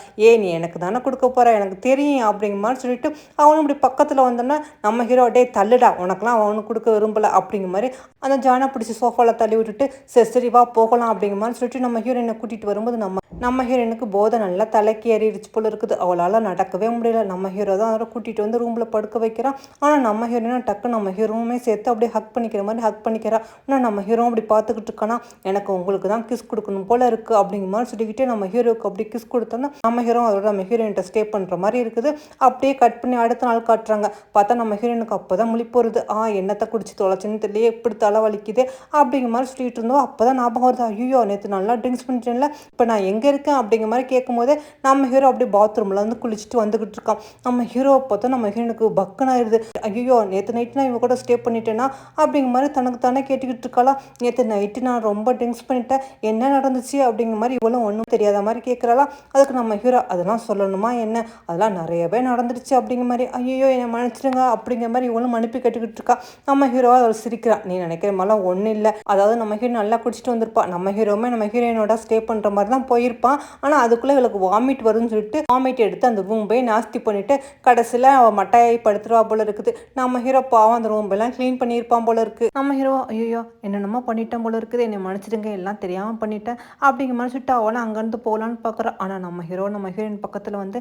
நீ எனக்கு தானே கொடுக்க போகிற எனக்கு தெரியும் அப்படிங்கிற மாதிரி சொல்லிட்டு அவனும் இப்படி பக்கத்தில் வந்தோன்னா நம்ம ஹீரோ டே தள்ளுடா உனக்குலாம் அவனுக்கு கொடுக்க விரும்பலை அப்படிங்கிற மாதிரி அந்த ஜானை பிடிச்சி சோஃபாவில் தள்ளி விட்டுட்டு சரி வா போகலாம் அப்படிங்கிற மாதிரி சொல்லிட்டு நம்ம ஹீரோயினை கூட்டிகிட்டு வரும்போது நம்ம ஹீரோயினுக்கு போதை நல்லா தலைக்கு ஏறிடுச்சு போல இருக்குது. அவளால் நடக்கவே முடியல. நம்ம ஹீரோ தான் அதோட கூட்டிகிட்டு வந்து ரூமில் படுக்க வைக்கிறான். ஆனால் நம்ம ஹீரோயினா டக்கு நம்ம ஹீரோவுமே சேர்த்து அப்படியே ஹக் பண்ணிக்கிற மாதிரி ஹக் பண்ணிக்கிறா. ஆனால் நம்ம ஹீரோவும் அப்படி பார்த்துக்கிட்டு இருக்கானா எனக்கு உங்களுக்கு தான் கிஸ் கொடுக்கணும் போல இருக்குது அப்படிங்கிற மாதிரி சொல்லிக்கிட்டே நம்ம ஹீரோவுக்கு அப்படி கிஸ் கொடுத்தோன்னா நம்ம ஹீரோ அதோட நம்ம ஹீரோயின்ட்ட ஸ்டே பண்ணுற மாதிரி இருக்குது. அப்படியே கட் பண்ணி அடுத்த நாள் காட்டுறாங்க. பார்த்தா நம்ம ஹீரோயினுக்கு அப்போ தான் முழிப்பு வருது. என்னத்தை குடிச்சு தொலைச்சின்னு தெரியல, எப்படி தலை வலிக்குது அப்படிங்கிற மாதிரி சொல்லிட்டு இருந்தோம். அப்போ தான் ஞாபகம் வருது, ஐயோ நேற்று நல்லா ட்ரிங்க்ஸ் பண்ணிட்டேன்ல, இப்போ நான் எங்கே இருக்கேன் அப்படிங்கிற மாதிரி கேட்கும்போது நம்ம ஹீரோ அப்படியே பாத்ரூமில் வந்து குளிச்சுட்டு வந்துக்கிட்டு இருக்கான். நம்ம ஹீரோவை பார்த்தா நம்ம ஹீரோனுக்கு பக்குன்னு ஆயிடுது. ஐயோ நேற்று நைட்டு நான் இவன் கூட ஸ்டே பண்ணிட்டேன்னா அப்படிங்கிற மாதிரி தனக்கு தானே கேட்டுக்கிட்டு இருக்காளா. நேற்று நைட்டு நான் ரொம்ப ட்ரிங்க்ஸ் பண்ணிட்டேன், என்ன நடந்துச்சு அப்படிங்கிற மாதிரி இவ்வளோ ஒன்றும் தெரியாத மாதிரி கேட்குறாளா. அதுக்கு நம்ம ஹீரோ அதெல்லாம் சொல்லணுமா என்ன, அதெல்லாம் நிறையவே நடந்துடுச்சு அப்படிங்கிற மாதிரி. ஐயோ என்னை மன்னிச்சிடுங்க அப்படிங்கிற மாதிரி இவளும் அனுப்பி கேட்டுக்கிட்டு இருக்கா. நம்ம ஹீரோவை அவள் சிரிக்கிறா. நீ நினைக்கிற மாதிரிலாம் ஒன்றும் இல்லை, அதாவது நம்ம ஹீரோ நல்லா குடிச்சிட்டு வந்திருப்பா. நம்ம ஹீரோவுமே நம்ம ஹீரோயினோட ஸ்டே பண்ணுற மாதிரி தான் போயிருப்பான். ஆனால் அதுக்குள்ளே இவளுக்கு வாமிட் வரும்னு சொல்லிட்டு வாமிட் எடுத்து அந்த ரூம் போய் நாஸ்தி பண்ணிவிட்டு கடைசியில் அவள் மட்டாயை படுத்துருவா போல இருக்குது. நம்ம ஹீரோ பாவம் அந்த ரூம் எல்லாம் க்ளீன் பண்ணியிருப்பான் போல இருக்குது. நம்ம ஹீரோ ஐயோ என்னென்னமோ பண்ணிட்டேன் போல இருக்குது, என்னை மன்னிச்சிடுங்க எல்லாம் தெரியாமல் பண்ணிட்டேன் அப்படிங்கிற மாதிரி சொல்லிட்டு அவனை அங்கேருந்து போகலான்னு பார்க்குறான். ஆனால் நம்ம ஹீரோயின் பக்கத்தில் வந்து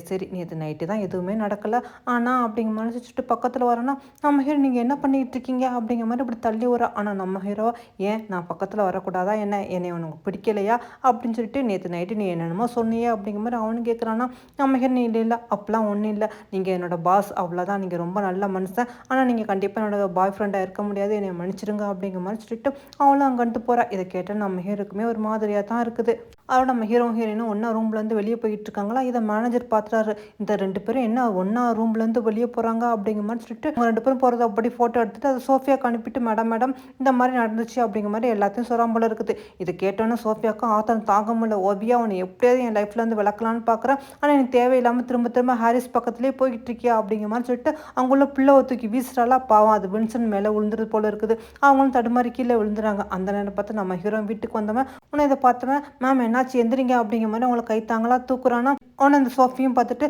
சரி நேற்று நைட்டு தான் எதுவுமே நடக்கலை ஆனால் அப்படிங்கிற மாதிரி சொல்லிட்டு பக்கத்தில் வரேன்னா நம்ம ஹீரோ நீங்கள் என்ன பண்ணிகிட்டு இருக்கீங்க அப்படிங்கிற மாதிரி இப்படி தள்ளி வரா. ஆனால் நம்ம ஹீரோ ஏன் நான் பக்கத்தில் வரக்கூடாதா என்னை உனக்கு பிடிக்கலையா அப்படின்னு சொல்லிட்டு நேற்று நைட்டு நீ என்னென்னமோ சொன்னியே அப்படிங்கிற மாதிரி அவனு கேட்குறான்னா நம்ம ஹீரோ நீ இல்லை அப்பெல்லாம் ஒன்றும் இல்லை, நீங்கள் என்னோட பாஸ் அவ்வளோதான், நீங்கள் ரொம்ப நல்ல மனுஷன், ஆனால் நீங்கள் கண்டிப்பாக என்னோட பாய் ஃப்ரெண்டாக இருக்க முடியாது, என்னை மன்னிச்சிடுங்க அப்படிங்கிற மாதிரி சொல்லிட்டு அவளும் அங்கேட்டு போகிறா. இதை கேட்டால் நம்ம ஹீரோக்குமே ஒரு மாதிரியாக தான் இருக்குது. அதோட நம்ம ஹீரோயினும் ஒன்றா ரூம்லேருந்து வெளியே போயிட்டு இருக்காங்களா. இதை மேனேஜர் பார்த்துறாரு. இந்த 2 பேரும் என்ன ஒன்றா ரூம்லேருந்து வெளியே போகிறாங்க அப்படிங்கிற மாதிரி சொல்லிட்டு அவங்க 2 பேரும் போகிறத அப்படி ஃபோட்டோ எடுத்துட்டு அதை சோஃபியாவுக்கு அனுப்பிட்டு மேடம் இந்த மாதிரி நடந்துச்சு அப்படிங்கிற மாதிரி எல்லாத்தையும் சொல்கிறான் போல இருக்குது. இது கேட்டோன்னே சோஃபியாவுக்கும் ஆத்தம் தாங்க முடியல. ஓவியா அவனை எப்படியாவது என் லைஃப்லேருந்து விளக்கலான்னு பார்க்குறேன், ஆனால் எனக்கு தேவையில்லாமல் திரும்ப ஹாரிஸ் பக்கத்துலேயே போய்கிட்டு இருக்கியா அப்படிங்கிற மாதிரி சொல்லிட்டு அவங்கள பிள்ளை தூக்கி வீசுறாளா. பாவம் அது வின்சன் மேலே விழுந்துறது போல இருக்குது. அவங்களும் தடுமாறி கீழே விழுந்துறாங்க. அந்த நேரம் பார்த்து நம்ம ஹீரோ வீட்டுக்கு வந்தவன் உன்னை இதை பார்த்தவன் மேம் என்னாச்சு எந்திரிங்க அப்படிங்கிற மாதிரி அவங்களை கைத்தாங்களா தூக்குறானா. அவனை அந்த சோஃபியும் பார்த்துட்டு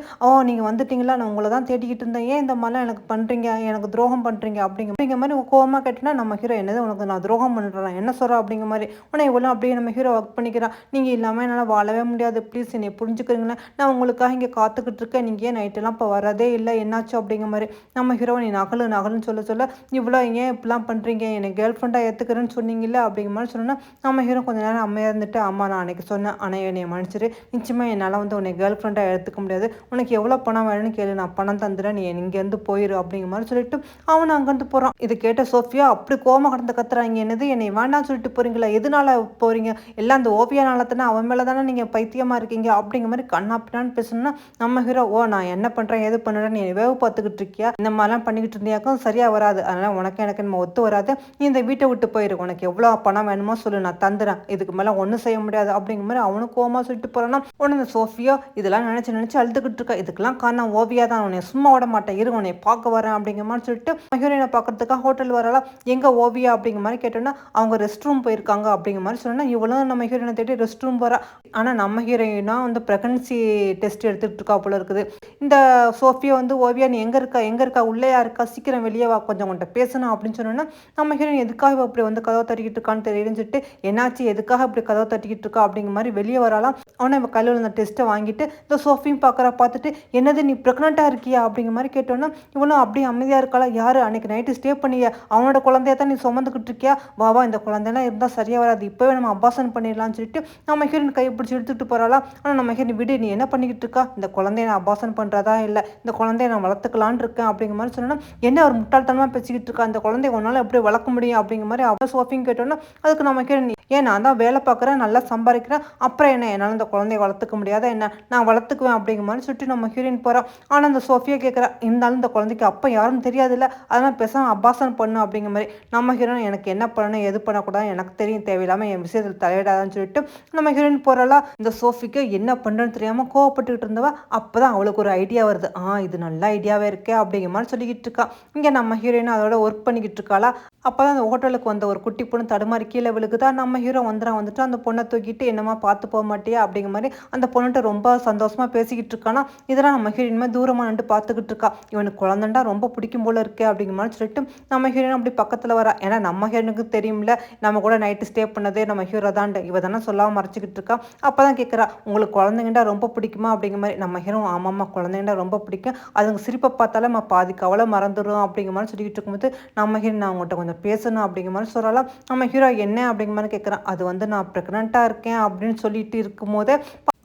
நீங்கள் வந்துட்டீங்களா, நான் உங்களை தான் தேடிக்கிட்டு இருந்தேன், ஏன் இந்த மாதிரிலாம் எனக்கு பண்ணுறீங்க, எனக்கு துரோகம் பண்ணுறீங்க அப்படிங்கிற மாதிரி கோவமாக கேட்டினா நம்ம ஹீரோ என்னது உனக்கு நான் துரோகம் பண்ணுறேன் என்ன சொல்கிறேன் அப்படிங்கிற மாதிரி உன்னை இவ்வளோ அப்படியே நம்ம ஹீரோ ஒர்க் பண்ணிக்கிறான். நீங்கள் இல்லாமல் என்னால் வாழவே முடியாது, ப்ளீஸ் என்னை புரிஞ்சுக்கிறீங்களா, நான் உங்களுக்காக இங்கே காத்துக்கிட்டு இருக்கேன், நீங்கள் ஏன் நைட்டெல்லாம் இப்போ வரதே இல்லை என்னாச்சு அப்படிங்கிற மாதிரி. நம்ம ஹீரோ நீ நகலுன்னு சொல்ல இவ்வளோ ஏன் இப்படிலாம் பண்ணுறீங்க, என்னை கேர்ள் ஃப்ரெண்டாக ஏற்றுக்கிறேன்னு சொன்னீங்கல்ல அப்படிங்கிற மாதிரி சொன்னால் நம்ம ஹீரோ கொஞ்சம் நேரம் அம்மையாக இருந்துட்டு அம்மா நான் அன்றைக்கி சொன்னேன், ஆனால் என்னை மன்னிச்சிரு, நிச்சயமாக என்னால் வந்து உன்னை கேர்ள் ஃப்ரெண்டாக எடுத்துக்க முடியாது, உனக்கு எவ்வளோ பணம் வேணும்னு கேளு, நான் பணம் தந்துடுறேன், நீ இங்கேருந்து போயிரு அப்படிங்கிற மாதிரி சொல்லிட்டு அவனை அங்கேருந்து போகிறான். இதை கேட்ட சோஃபியா அப்படி கோவமாக கடந்து கத்துறாங்க. என்னது என்னை வேண்டாம்னு சொல்லிட்டு போகிறீங்களா, எதனால போகிறீங்க, எல்லாம் அந்த ஓவியானால தானே, அவன் மேலே தானே நீங்கள் பைத்தியமாக இருக்கீங்க அப்படிங்கிற மாதிரி கண்ணாப்பினான்னு பேசணும்னா நம்ம ஹீரோ நான் என்ன பண்ணுறேன் எது பண்ணுறேன் நீ வேவு பார்த்துக்கிட்டு இருக்கியா, இந்த மாதிரிலாம் பண்ணிக்கிட்டு இருந்தியாக்கும் சரியாக வராது, அதனால் உனக்கு எனக்கு நம்ம ஒத்து வராது, நீ இந்த வீட்டை விட்டு போயிரு, உனக்கு எவ்வளோ பணம் வேணுமோ சொல்லு நான் தந்துடுறேன், இதுக்கு மேலே ஒன்றும் செய்ய முடியாது அப்படிங்கிற மாதிரி அவனுக்கு கோவமாக சொல்லிட்டு போகிறான்னா உடனே சோஃபியா இது இதெல்லாம் நினச்சி அழுதுகிட்டு இருக்கா. இதுக்கெல்லாம் காரணம் ஓவியா தான். உன்னை சும்மா விட மாட்டேன், இரு உன்னை பார்க்க வரேன் அப்படிங்கிற மாதிரி சொல்லிட்டு ஹீரோயினை பார்க்கறதுக்காக ஹோட்டல் வரலாம். எங்கே ஓவியா அப்படிங்கிற மாதிரி கேட்டோன்னா அவங்க ரெஸ்ட் ரூம் போயிருக்காங்க அப்படிங்கிற மாதிரி சொன்னா இவளும் நம்ம ஹீரோயினை தேடி ரெஸ்ட் ரூம் வரா. ஆனால் நம்ம ஹீரோயினா வந்து ப்ரெக்னன்சி டெஸ்ட் எடுத்துகிட்டு இருக்கா போல இருக்குது. இந்த சோஃபியா வந்து ஓவியா நீ எங்கே இருக்கா உள்ளேயா இருக்கா, சீக்கிரம் வெளியே வா, கொஞ்சம் உங்கள்கிட்ட பேசணும் அப்படின்னு சொன்னோன்னா நம்ம ஹீரோயின் எதுக்காக அப்படி வந்து கதவை தட்டிக்கிட்டு இருக்கான்னு தெரியுதுன்னு சொல்லிட்டு என்னாச்சு எதுக்காக இப்படி கதவை தட்டிக்கிட்டு இருக்கா அப்படிங்கிற மாதிரி வெளியே வரலாம். அவனை இவன் கையில் இந்த டெஸ்ட்டை வாங்கிட்டு இந்த சோஃபியும் பார்த்துட்டு என்னது நீ ப்ரெக்னெண்ட்டாக இருக்கியா அப்படிங்கிற மாதிரி கேட்டோன்னா இவனும் அப்படியே அமைதியாக இருக்காளா. யார் அன்னைக்கு நைட்டு ஸ்டே பண்ணியா, அவனோட குழந்தைய தான் நீ சுமந்துக்கிட்டு இருக்கியா, வா இந்த குழந்தைலாம் இருந்தால் சரியாக வராது, இப்போவே நம்ம அபாசன் பண்ணிடலாம்னு சொல்லிட்டு நம்ம ஹீரோயின் கை பிடிச்சி எடுத்துகிட்டு போகிறாளா. ஆனால் நம்ம ஹீரோயின் விடு, நீ என்ன பண்ணிக்கிட்டு இருக்கா, இந்த குழந்தைய நான் அபாசன் பண்ணுறதா இல்லை, இந்த குழந்தைய நான் வளர்த்துக்கலான்னு இருக்கேன் அப்படிங்கிற மாதிரி சொன்னோன்னா என்ன ஒரு முட்டாள்தனமாக பேசிக்கிட்டு இருக்கா, இந்த குழந்தைய உன்னால் எப்படி வளர்க்க முடியும் அப்படிங்கிற மாதிரி அவள் சோஃபியும் கேட்டோன்னா அதுக்கு நம்ம ஹீரோயின் ஏன் நான் தான் வேலை பார்க்குறேன், நல்லா சம்பாதிக்கிறேன், அப்புறம் என்ன என்னால் இந்த குழந்தைய வளர்த்துக்க முடியாத என்ன, நான் வளர்த்துக்குவேன் அப்படிங்கிற மாதிரி சொல்லிட்டு நம்ம ஹீரோயின் போகிறோம். ஆனால் அந்த சோஃபியா கேட்குறா இருந்தாலும் இந்த குழந்தைக்கு அப்போ யாரும் தெரியாதுல்ல, அதெல்லாம் பேசாமல் அபாசன் பண்ணு அப்படிங்கிற மாதிரி. நம்ம ஹீரோயின் எனக்கு என்ன பண்ணணும் எது பண்ணக்கூடாது எனக்கு தெரியும், தேவையில்லாமல் என் விஷயத்தில் தலையிடாதான்னு சொல்லிட்டு நம்ம ஹீரோயின் போகிறாளா. இந்த சோஃபிக்கு என்ன பண்ணுறேன்னு தெரியாமல் கோவப்பட்டுக்கிட்டு இருந்தவ அப்போ தான் அவளுக்கு ஒரு ஐடியா வருது. இது நல்ல ஐடியாவே இருக்கே அப்படிங்கிற மாதிரி சொல்லிக்கிட்டு இருக்கா. இங்கே நம்ம ஹீரோயின் அதோட ஒர்க் பண்ணிக்கிட்டு இருக்காளா. அப்போ தான் அந்த ஹோட்டலுக்கு வந்த ஒரு குட்டி பொண்ணு தடுமாறி கீழே விழுகுதா. நம்ம ஹீரோ வந்துட்டு அந்த பொண்ணை தூக்கிட்டு என்னமா பார்த்து போக மாட்டியா அப்படிங்கிற மாதிரி அந்த பொண்ணுகிட்ட ரொம்ப சந்தோஷமாக பேசிக்கிட்டு இருக்கானா. இதெல்லாம் நம்ம ஹீரோயின் மாதிரி தூரமாக நின்று பார்த்துக்கிட்டு இருக்கா. இவனுக்கு குழந்தைண்டா ரொம்ப பிடிக்கும் போல இருக்கே அப்படிங்கிற மாதிரி சொல்லிட்டு நம்ம ஹீரோயின் அப்படி பக்கத்தில் வரா. ஏன்னா நம்ம ஹீரோனுக்கு தெரியும்ல நம்ம கூட நைட்டு ஸ்டே பண்ணதே நம்ம ஹீரோ தான்ட்டு, இவ தானே சொல்லாமல் மறைச்சிக்கிட்டு இருக்கா. அப்போ தான் கேட்குறா உங்களுக்கு குழந்தைங்கண்டா ரொம்ப பிடிக்குமா அப்படிங்கிற மாதிரி. நம்ம ஹீரோ ஆமாம்மா குழந்தைங்கண்டா ரொம்ப பிடிக்கும், அதுங்க சிரிப்பை பார்த்தாலே நம்ம பாதி கவலை மறந்துடும் அப்படிங்கிற மாதிரி சொல்லிக்கிட்டு இருக்கும்போது நம்ம ஹீரோ நான் உங்கள்கிட்ட கொஞ்சம் பேசணும் அப்படிங்கிற மாதிரி சொல்லலாம். நம்ம ஹீரோ என்ன அப்படிங்கிற மாதிரி கேட்குறான். அது வந்து நான் ப்ரெக்னெண்ட்டாக இருக்கேன் அப்படின்னு சொல்லிட்டு இருக்கும் போதே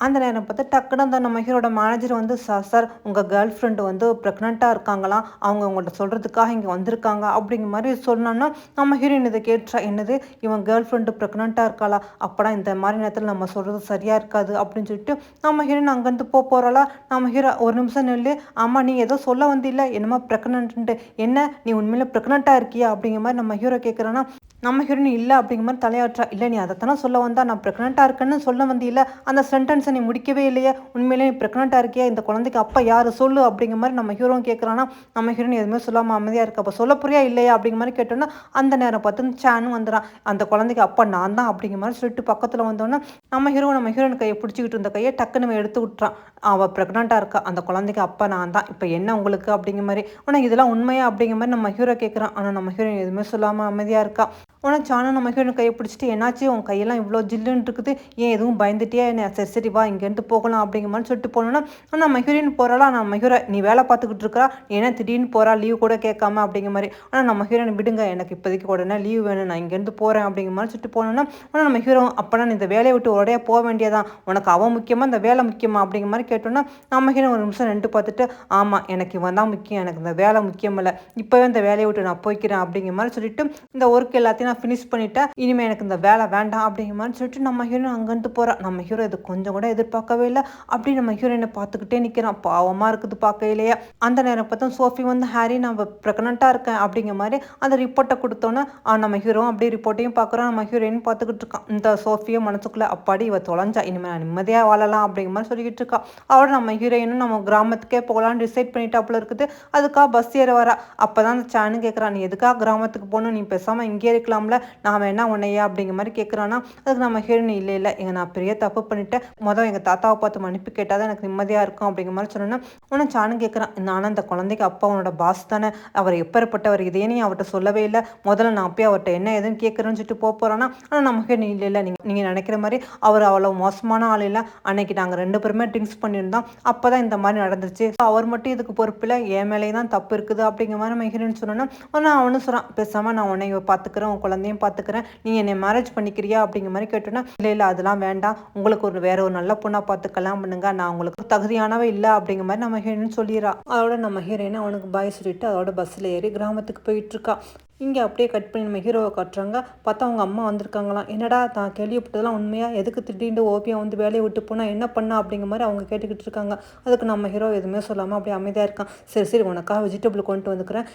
அந்த நேரம் பார்த்து டக்குன்னு அந்த நம்ம ஹீரோட மேனேஜர் வந்து சார் உங்கள் கேர்ள் ஃப்ரெண்டு வந்து ப்ரெக்னெண்ட்டாக இருக்காங்களாம், அவங்க உங்கள்கிட்ட சொல்கிறதுக்காக இங்கே வந்திருக்காங்க அப்படிங்கிற மாதிரி சொன்னோன்னா நம்ம ஹீரோயின் இதை கேட்டுறா. என்னது இவன் கேர்ள் ஃப்ரெண்டு ப்ரெக்னெண்ட்டாக இருக்காளா, அப்போனா இந்த மாதிரி நேரத்தில் நம்ம சொல்கிறது சரியாக இருக்காது அப்படின்னு சொல்லிட்டு நம்ம ஹீரோயின் அங்கேருந்து போகிறாளா. நம்ம ஹீரோ ஒரு நிமிஷம் நெல்லு, ஆமாம் நீ ஏதோ சொல்ல வந்தில்ல என்னமோ ப்ரெக்னென்ட்டு, என்ன நீ உண்மையில ப்ரெக்னெண்ட்டாக இருக்கியா அப்படிங்கிற மாதிரி நம்ம ஹீரோ கேட்குறான்னா நம்ம ஹீரோயின் இல்லை அப்படிங்கிற மாதிரி தலையாட்டுறா. இல்லை நீ அதைத்தானே சொல்ல வந்தா, நான் ப்ரெக்னெண்ட்டாக இருக்கேன்னு சொல்ல வந்து இல்லை, அந்த சென்டென்ஸை நீ முடிக்கவே இல்லையா, உண்மையிலே நீ ப்ரெக்னெண்ட்டாக இருக்கியா, இந்த குழந்தைக்கு அப்பா யார் சொல்லு அப்படிங்கிற மாதிரி நம்ம ஹீரோவும் கேட்குறான்னா நம்ம ஹீரோயின் எதுவுமே சொல்லாமல் அமைதியாக இருக்கா. அப்போ சொல்ல புரியா இல்லையா அப்படிங்கிற மாதிரி கேட்டோன்னா அந்த நேரம் பார்த்து சேனும் வந்துடான். அந்த குழந்தைக்கு அப்பா நான் தான் அப்படிங்கிற மாதிரி சொல்லிட்டு பக்கத்தில் வந்தோன்னா நம்ம ஹீரோயின் கையை பிடிச்சிக்கிட்டு இருந்த கையை டக்குன்னு எடுத்து விட்டுறான். அவள் ப்ரெக்னெண்ட்டாக இருக்கா, அந்த குழந்தைக்கு அப்பா நான் தான், இப்போ என்ன உங்களுக்கு அப்படிங்கிற மாதிரி. ஆனால் இதெல்லாம் உண்மையா அப்படிங்கிற மாதிரி நம்ம ஹீரோ கேட்குறான். ஆனால் நம்ம ஹீரோயின் எதுவுமே சொல்லாமல் அமைதியாக இருக்கா. உனக்கு சாணம் நம்ம ஹீரோயின் கையை பிடிச்சிட்டு என்னாச்சு உன் கையெல்லாம் இவ்வளோ ஜில்லுன்னு இருக்குது, ஏன் எதுவும் பயந்துட்டியா என்ன, சரி வா இங்கேருந்து போகலாம் அப்படிங்கிற மாதிரி சொல்லிட்டு போனோன்னா நம்ம ஹீரோயின் போகிறாளா. நம்ம ஹீரோ நீ வேலை பார்த்துக்கிட்டு இருக்கா, ஏன்னா திடீர்னு போகிறா லீவ் கூட கேட்காம அப்படிங்கிற மாதிரி. ஆனால் நம்ம ஹீரோயின் விடுங்க எனக்கு இப்போதைக்கு உடனே லீவ் வேணும், நான் இங்கேருந்து போகிறேன் அப்படிங்கிற மாதிரி சொல்லிட்டு போனோன்னா ஆனால் நம்ம ஹீரோ அப்போனா நீ இந்த வேலையை விட்டு உடனே போக வேண்டியதான், உனக்கு அவன் முக்கியமாக இந்த வேலை முக்கியமா அப்படிங்கிற மாதிரி கேட்டோன்னா நம்ம ஹீரோ ஒரு நிமிஷம் ரெண்டு பார்த்துட்டு ஆமாம் எனக்கு இவன் தான் முக்கியம், எனக்கு இந்த வேலை முக்கியம் இல்லை, இப்போவே இந்த வேலையை விட்டு நான் போய்க்கிறேன் அப்படிங்கிற மாதிரி சொல்லிட்டு இந்த ஒர்க் எல்லாத்தையும் நான் ஃபினிஷ் பண்ணிட்டேன், இனிமேல் எனக்கு இந்த வேலை வேண்டாம் அப்படிங்கிற மாதிரி சொல்லிட்டு நம்ம ஹீரோயின் அங்கேருந்து போகிறான். நம்ம ஹீரோ இது கொஞ்சம் கூட எதிர்பார்க்கவே இல்லை. அப்படி நம்ம ஹீரோயினை பார்த்துக்கிட்டே நிற்கிறான். பாவமாக இருக்குது பார்க்கையிலேயே. அந்த நேரம் பார்த்தா சோஃபி வந்து ஹாரி நான் ப்ரெக்னெண்ட்டாக இருக்கேன் அப்படிங்கிற மாதிரி அந்த ரிப்போர்ட்டை கொடுத்தோன்னே நம்ம ஹீரோ அப்படியே ரிப்போர்ட்டையும் பார்க்குறோம். நம்ம ஹீரோயின் பார்த்துக்கிட்டு இருக்கான். இந்த சோஃபியை மனசுக்குள்ளே அப்பாடி இவ தொலைஞ்சா, இனிமேல் நான் நிம்மதியாக வாழலாம் அப்படிங்கிற மாதிரி சொல்லிக்கிட்டு இருக்கா. அவரோட நம்ம ஹீரோயினும் நம்ம கிராமத்துக்கே போகலான்னு டிசைட் பண்ணிட்டாப்புல இருக்குது. அதுக்காக பஸ் ஏற வரா. அப்போ தான் அந்த சேனு கேட்குறான், நீ எதுக்காக கிராமத்துக்கு போகணும், நீ பேசாமல் இங்கே இருக்கலாம்ல, நான் வேணா உன்னையா அப்படிங்கிற மாதிரி கேட்குறான்னா அதுக்கு நம்ம ஹீரோயின் இல்லை நான் பெரிய தப்பு பண்ணிட்டேன், மொதல் எங்கள் தாத்தாவை பார்த்து மன்னிப்பு கேட்டால் தான் எனக்கு நிம்மதியாக இருக்கும் அப்படிங்கிற மாதிரி சொன்னோன்னா உன்னை சானு கேட்குறான், நானும் அந்த குழந்தைக்கு அப்பா உன்னோட பாஸ் தானே, அவர் எப்பேற்பட்டவர் இதே நீ அவர்கிட்ட சொல்லவே இல்லை, முதல்ல நான் அப்பயே அவர்கிட்ட என்ன எதுன்னு கேட்குறேன்னு சொல்லிட்டு போகிறான்னா ஆனால் நம்ம ஹீரோயின் இல்லை நீங்கள் நினைக்கிற மாதிரி அவர் அவ்வளோ மோசமான ஆள் இல்லை, அன்னைக்கு நாங்கள் ரெண்டு பேருமே ட்ரிங்க்ஸ் பண்ணியிருந்தோம், அப்போ தான் இந்த மாதிரி நடந்துச்சு, அவர் மட்டும் இதுக்கு பொறுப்பில்லை, என் மேலே தான் தப்பு இருக்குது அப்படிங்கிற மாதிரி நம்ம ஹீரோயின் சொன்னோன்னா ஆனால் அவனும் சொல்கிறான், பேசாமல் நான் உன்னை பார்த்துக்கிறேன், உன் குழந்தையும் பார்த்துக்கிறேன், நீ என்னை மேரேஜ் பண்ணிக்கிறியா அப்படிங்கிற மாதிரி கேட்டோன்னா இல்லை அதெல்லாம் வேண்டாம், உங்களுக்கு வேற ஒரு நல்ல பொண்ணாக பார்த்து கல்யாணம் பண்ணுங்க, நான் உங்களுக்கு தகுதியானவே இல்லை அப்படிங்கிற மாதிரி நம்ம ஹீரோயின் சொல்லிடுறா. அதோட நம்ம ஹீரோயின் அவனுக்கு பாய் சொல்லிட்டு அதோட பஸ்ஸில் ஏறி கிராமத்துக்கு போயிட்டு இருக்கா. இங்கே அப்படியே கட் பண்ணி நம்ம ஹீரோவை காட்டுறாங்க. பார்த்தா அவங்க அம்மா வந்திருக்காங்களாம். என்னடா நான் கேள்விப்பட்டதெல்லாம் உண்மையா? எதுக்கு திடீர்னு ஓவியா வந்து வேலையை விட்டு போனால் என்ன பண்ணா அப்படிங்கிற மாதிரி அவங்க கேட்டுக்கிட்டு இருக்காங்க. அதுக்கு நம்ம ஹீரோ எதுவுமே சொல்லாமல் அப்படியே அமைதியாக இருக்கான். சரி சரி உனக்காக வெஜிடபிள் கொண்டு வந்துக்கிறேன்,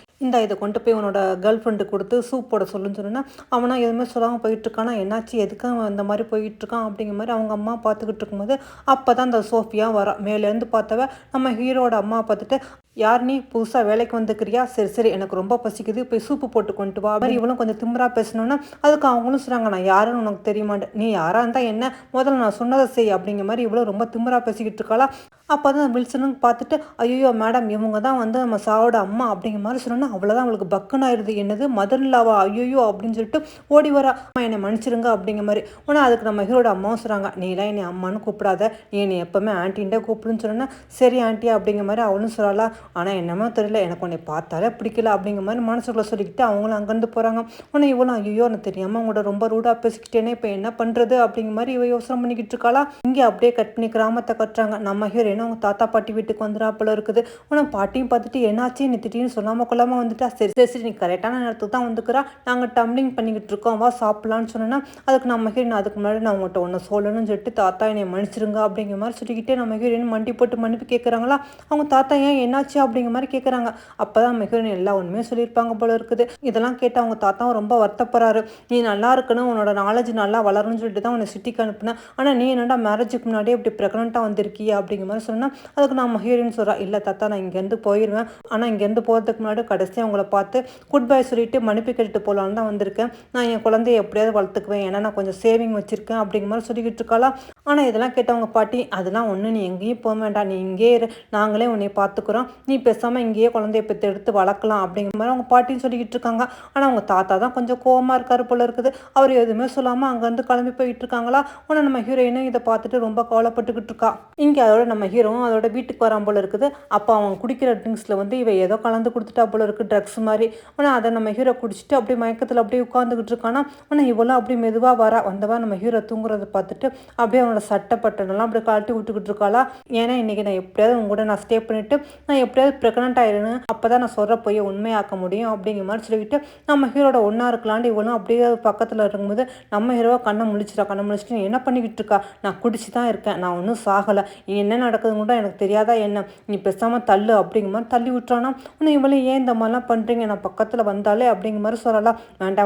இதை கொண்டு போய் உன்னோட கேர்ள் ஃப்ரெண்டு கொடுத்து சூப் போட சொல்லுன்னு சொன்னா அவனா எதுவுமே சொல்லாமல் போயிட்டுருக்கானா. என்னாச்சு எதுக்கு அவன் இந்த மாதிரி போயிட்டுருக்கான் அப்படிங்கிற மாதிரி அவங்க அம்மா பார்த்துக்கிட்டு இருக்கும்போது அப்போ தான் அந்த சோஃபியா வரா. மேலேருந்து பார்த்தவ நம்ம ஹீரோட அம்மா பார்த்துட்டு, யார் நீ புதுசாக வேலைக்கு வந்துக்கிறியா? சரி சரி எனக்கு ரொம்ப பசிக்குது, போய் சூப்பு போட்டு கொண்டு வா. மாதிரி இவளும் கொஞ்சம் திமிரா பேசணுன்னா அதுக்கு அவங்களும் சொல்கிறாங்க, நான் யாருன்னு உனக்கு தெரியுமாட்டேன், நீ யாராக இருந்தால் என்ன, முதல்ல நான் சொன்னதை செய் அப்படிங்கிற மாதிரி இவ்வளோ ரொம்ப திமிரா பேசிக்கிட்டு இருக்காளா. அப்போ தான் வில்சனும் பார்த்துட்டு, ஐயோ மேடம் இவங்க தான் வந்து நம்ம சாவோட அம்மா அப்படிங்கிற மாதிரி சொன்னோன்னா அவ்வளோதான் அவளுக்கு பக்குன்னு ஆயிடுது. என்னது மதர் இல்லாவா, ஐயோ அப்படின்னு சொல்லிட்டு ஓடி வரா. அம்மா என்னை மன்னிச்சிருங்க அப்படிங்கிற மாதிரி. ஆனால் அதுக்கு நம்ம ஹீரோட அம்மாவும் சொல்கிறாங்க, நீலாம் என்னை அம்மானு கூப்பிடாத, நீ எப்போவுமே ஆன்ட்டின்ட்டே கூப்பிடுன்னு சொன்னா சரி ஆன்ட்டி அப்படிங்கிற மாதிரி அவளும் சொல்லலா. ஆனால் என்னமோ தெரியல எனக்கு உன்னை பார்த்தாலே பிடிக்கல அப்படிங்கிற மாதிரி மனசுக்குள்ளே சொல்லிக்கிட்டு அவங்களும் அங்கேருந்து போகிறாங்க. உன்னை இவளும் ஐயோ எனக்கு தெரியாமல் உங்களோட ரொம்ப ரூடாக பேசிக்கிட்டேனே, இப்போ என்ன பண்ணுறது அப்படிங்கிற மாதிரி இவ யோசனை பண்ணிக்கிட்டு இருக்காளா. இங்கே அப்படியே கட் பண்ணி கிராமத்தை கட்டுறாங்க. நம்ம ஹீரோயின் அவங்க தாத்தா பாட்டி வீட்டுக்கு வந்துடா போல இருக்குது. ஆனால் பாட்டியும் பார்த்துட்டு என்னாச்சு நீ திடீர்னு சொல்லாமல் கொள்ளாமல் வந்துட்டா. சரி சரி சரி நீ கரெக்டான நேரத்துக்கு தான் வந்துக்கிறா, நாங்கள் டம்ளிங் பண்ணிக்கிட்டு இருக்கோம், வா சாப்பிட்லான்னு சொன்னோன்னா அதுக்கு நம்ம ஹீரோயின் அதுக்கு முன்னாடி நான் உங்கள்கிட்ட ஒன்று சொல்லணும்னு சொல்லிட்டு தாத்தா என்னை மன்னிச்சிருங்க அப்படிங்கிற மாதிரி சொல்லிக்கிட்டே நம்ம ஹீரோயின் மண்டி போட்டு மன்னிப்பு கேட்குறாங்களா. அவங்க தாத்தா ஏன் என்னாச்சு அப்படிங்கிற மாதிரி கேட்குறாங்க. அப்போ தான் நம்ம ஹீரோயின் எல்லா உண்மையும் சொல்லியிருப்பாங்க போல இருக்குது. இதெல்லாம் கேட்டு அவங்க தாத்தாவும் ரொம்ப வருத்தப்படுறாரு. நீ நல்லா இருக்கணும், உன்னோட நாலேஜ் நல்லா வளரணும்னு சொல்லிட்டு தான் உன்னை சிட்டிக்கு அனுப்புனேன், ஆனால் நீ என்னடா மேரேஜுக்கு முன்னாடியே இப்படி ப்ரெக்னெண்ட்டாக வந்திருக்கியா அப்படிங்கிற மாதிரி சொன்னால் அதுக்கு நம்ம ஹீரோயின் சொல்கிறா, இல்லை தாத்தா நான் இங்கேருந்து போயிடுவேன், ஆனால் இங்கேருந்து போகிறதுக்கு முன்னாடி கடைசியாக உங்களை பார்த்து குட் பை சொல்லிட்டு மன்னிப்பு கேட்டுட்டு போகலான்னு தான் வந்திருக்கேன், நான் என் குழந்தைய எப்படியாவது வளர்த்துக்குவேன், ஏன்னா நான் கொஞ்சம் சேவிங் வச்சுருக்கேன் அப்படிங்கிற மாதிரி சொல்லிக்கிட்டு இருக்காளா. ஆனால் இதெல்லாம் கேட்டவங்க பாட்டி, அதெல்லாம் ஒன்று நீ எங்கேயும் போக வேண்டாம், நீ இங்கேயே இரு, நாங்களே உன்னை பார்த்துக்குறோம், நீ பேசாமல் இங்கேயே குழந்தைய பெற்று எடுத்து வளர்க்கலாம் அப்படிங்கிற மாதிரி அவங்க பாட்டின்னு சொல்லிக்கிட்டு இருக்காங்க. ஆனால் அவங்க தாத்தா தான் கொஞ்சம் கோவமாக இருக்காரு போல இருக்குது. அவர் எதுவுமே சொல்லாமல் அங்கேருந்து கிளம்பி போயிட்டு இருக்காங்களா. ஆனால் நம்ம ஹீரோயினும் இதை பார்த்துட்டு ரொம்ப கவலைப்பட்டுக்கிட்டு இருக்கா. இங்கே அதோட நம்ம ஹீரோவும் அதோட வீட்டுக்கு வரான் போல இருக்குது. அப்போ அவன் குடிக்கிற ட்ரிங்க்ஸில் வந்து இவ ஏதோ கலந்து கொடுத்துட்டா போல இருக்குது, ட்ரக்ஸ் மாதிரி. ஆனால் அதை நம்ம ஹீரோ குடிச்சிட்டு அப்படியே மயக்கத்தில் அப்படியே உட்காந்துக்கிட்டு இருக்கானா. ஆனால் இவ்வளோ அப்படி மெதுவாக வந்தவா நம்ம ஹீரோ தூங்குறத பார்த்துட்டு அப்படியே அவனோட சட்டை பட்டனெல்லாம் அப்படியே கழட்டி விட்டுக்கிட்டு இருக்காளா. ஏன்னா இன்றைக்கி நான் எப்படியாவது உங்க கூட நான் ஸ்டே பண்ணிவிட்டு நான் எப்படியாவது ப்ரெக்னென்ட் ஆயிடுன்னு, அப்போ தான் நான் சொல்கிற போய் உண்மையாக்க முடியும் அப்படிங்கிற மாதிரி சொல்லிக்கிட்டு நம்ம ஹீரோட ஒன்றா இருக்கலான்ட்டு இவளும் அப்படியே பக்கத்தில் இருக்கும்போது நம்ம ஹீரோவை கண்ணை முழிச்சிட்டு நீ என்ன பண்ணிக்கிட்டு இருக்கா, நான் குடிச்சு தான் இருக்கேன், நான் ஒன்றும் சாகலை, நீ என்ன நடக்குதுன்னு கூட எனக்கு தெரியாதா என்ன, நீ பேசாமல் தள்ளு அப்படிங்கிற மாதிரி தள்ளி விட்டுறானா. ஆனால் இவளும் ஏன் இந்த மாதிரிலாம் பண்ணுறீங்க, நான் பக்கத்தில் வந்தாலே அப்படிங்கிற மாதிரி சொல்லலாம்.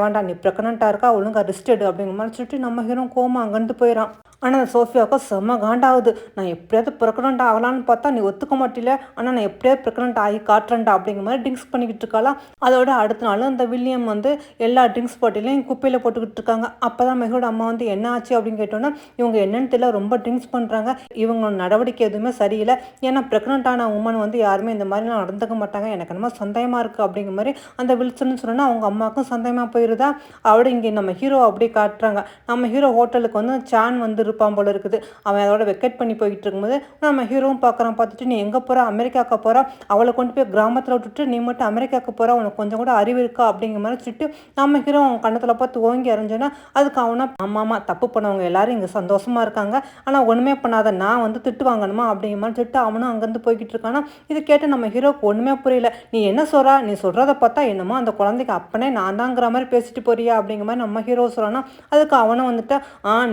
வேண்டாம் நீ ப்ரெக்னெண்ட்டாக இருக்கா, ஒழுங்காக ரெஸ்ட் எடு அப்படிங்கிற மாதிரி சொல்லிட்டு நம்ம ஹீரோ கோமா அங்கேருந்து போயிடறான். ஆனால் சோஃபியாவுக்கும் செம்ம காண்டாகுது. நான் எப்படியாவது ப்ரெக்னென்ட் ஆகலான்னு பார்த்தா நீ ஒத்துக்க மாட்டில, ஆனால் நான் எப்படியாவது ப்ரெக்னென்ட் ஆகி காட்டுறேன்டா அப்படிங்கிற மாதிரி ட்ரிங்க்ஸ் பண்ணிக்கிட்டு இருக்காளா. அதோட அடுத்த நாள் அந்த வில்லியம் வந்து எல்லா ட்ரிங்க்ஸ் பாட்டிலையும் குப்பையில் போட்டுக்கிட்டு இருக்காங்க. அப்போ தான் மெஹோட அம்மா வந்து என்ன ஆச்சு அப்படின்னு கேட்டோன்னா இவங்க என்னன்னு தெரியல ரொம்ப ட்ரிங்க்ஸ் பண்ணுறாங்க, இவங்க நடவடிக்கை எதுவுமே சரியில்லை, ஏன்னா ப்ரெக்னென்ட் ஆன உமன் வந்து யாருமே இந்த மாதிரிலாம் நடந்துக்க மாட்டாங்க, எனக்கு என்னமோ சந்தேகமாக இருக்குது அப்படிங்கிற மாதிரி அந்த வில்சன்னு சொன்னோன்னா அவங்க அம்மாவுக்கும் சந்தேகமாக போயிருதா. அவட இங்கே நம்ம ஹீரோ அப்படி காட்டுறாங்க. நம்ம ஹீரோ ஹோட்டலுக்கு வந்து சான் வந்து இருப்பான் போல இருக்குது. அவன் அதோட வெக்கெட் பண்ணி போயிட்டு இருக்கும்போது நம்ம ஹீரோவும் பார்த்துட்டு நீ எங்கே போகிற, அமெரிக்காவுக்கு போகிறா, அவளை கொண்டு போய் கிராமத்தில் விட்டுட்டு நீ மட்டும் அமெரிக்காவுக்கு போகிற, உனக்கு கொஞ்சம் கூட அறிவு இருக்கா அப்படிங்கிற மாதிரி சொல்லிட்டு நம்ம ஹீரோ அவன் கண்ணத்தில் பார்த்து ஓங்கி அறிஞ்சோன்னா அதுக்கு அவனா ஆமாம் தப்பு பண்ணவங்க எல்லாரும் இங்கே சந்தோஷமாக இருக்காங்க, ஆனால் ஒன்றுமே பண்ணாத நான் வந்து திட்டு வாங்கணுமா அப்படிங்கிற மாதிரி சொல்லிட்டு அவனும் அங்கேருந்து போய்கிட்டு இருக்கானா. இது கேட்டு நம்ம ஹீரோக்கு ஒன்றுமே புரியல. நீ என்ன சொல்கிறா, நீ சொல்கிறத பார்த்தா என்னமோ அந்த குழந்தைக்கு அப்பனே நான் தாங்கிற மாதிரி பேசிட்டு போறியா அப்படிங்கிற மாதிரி நம்ம ஹீரோ சொல்கிறானா. அதுக்கு அவனும் வந்துட்டு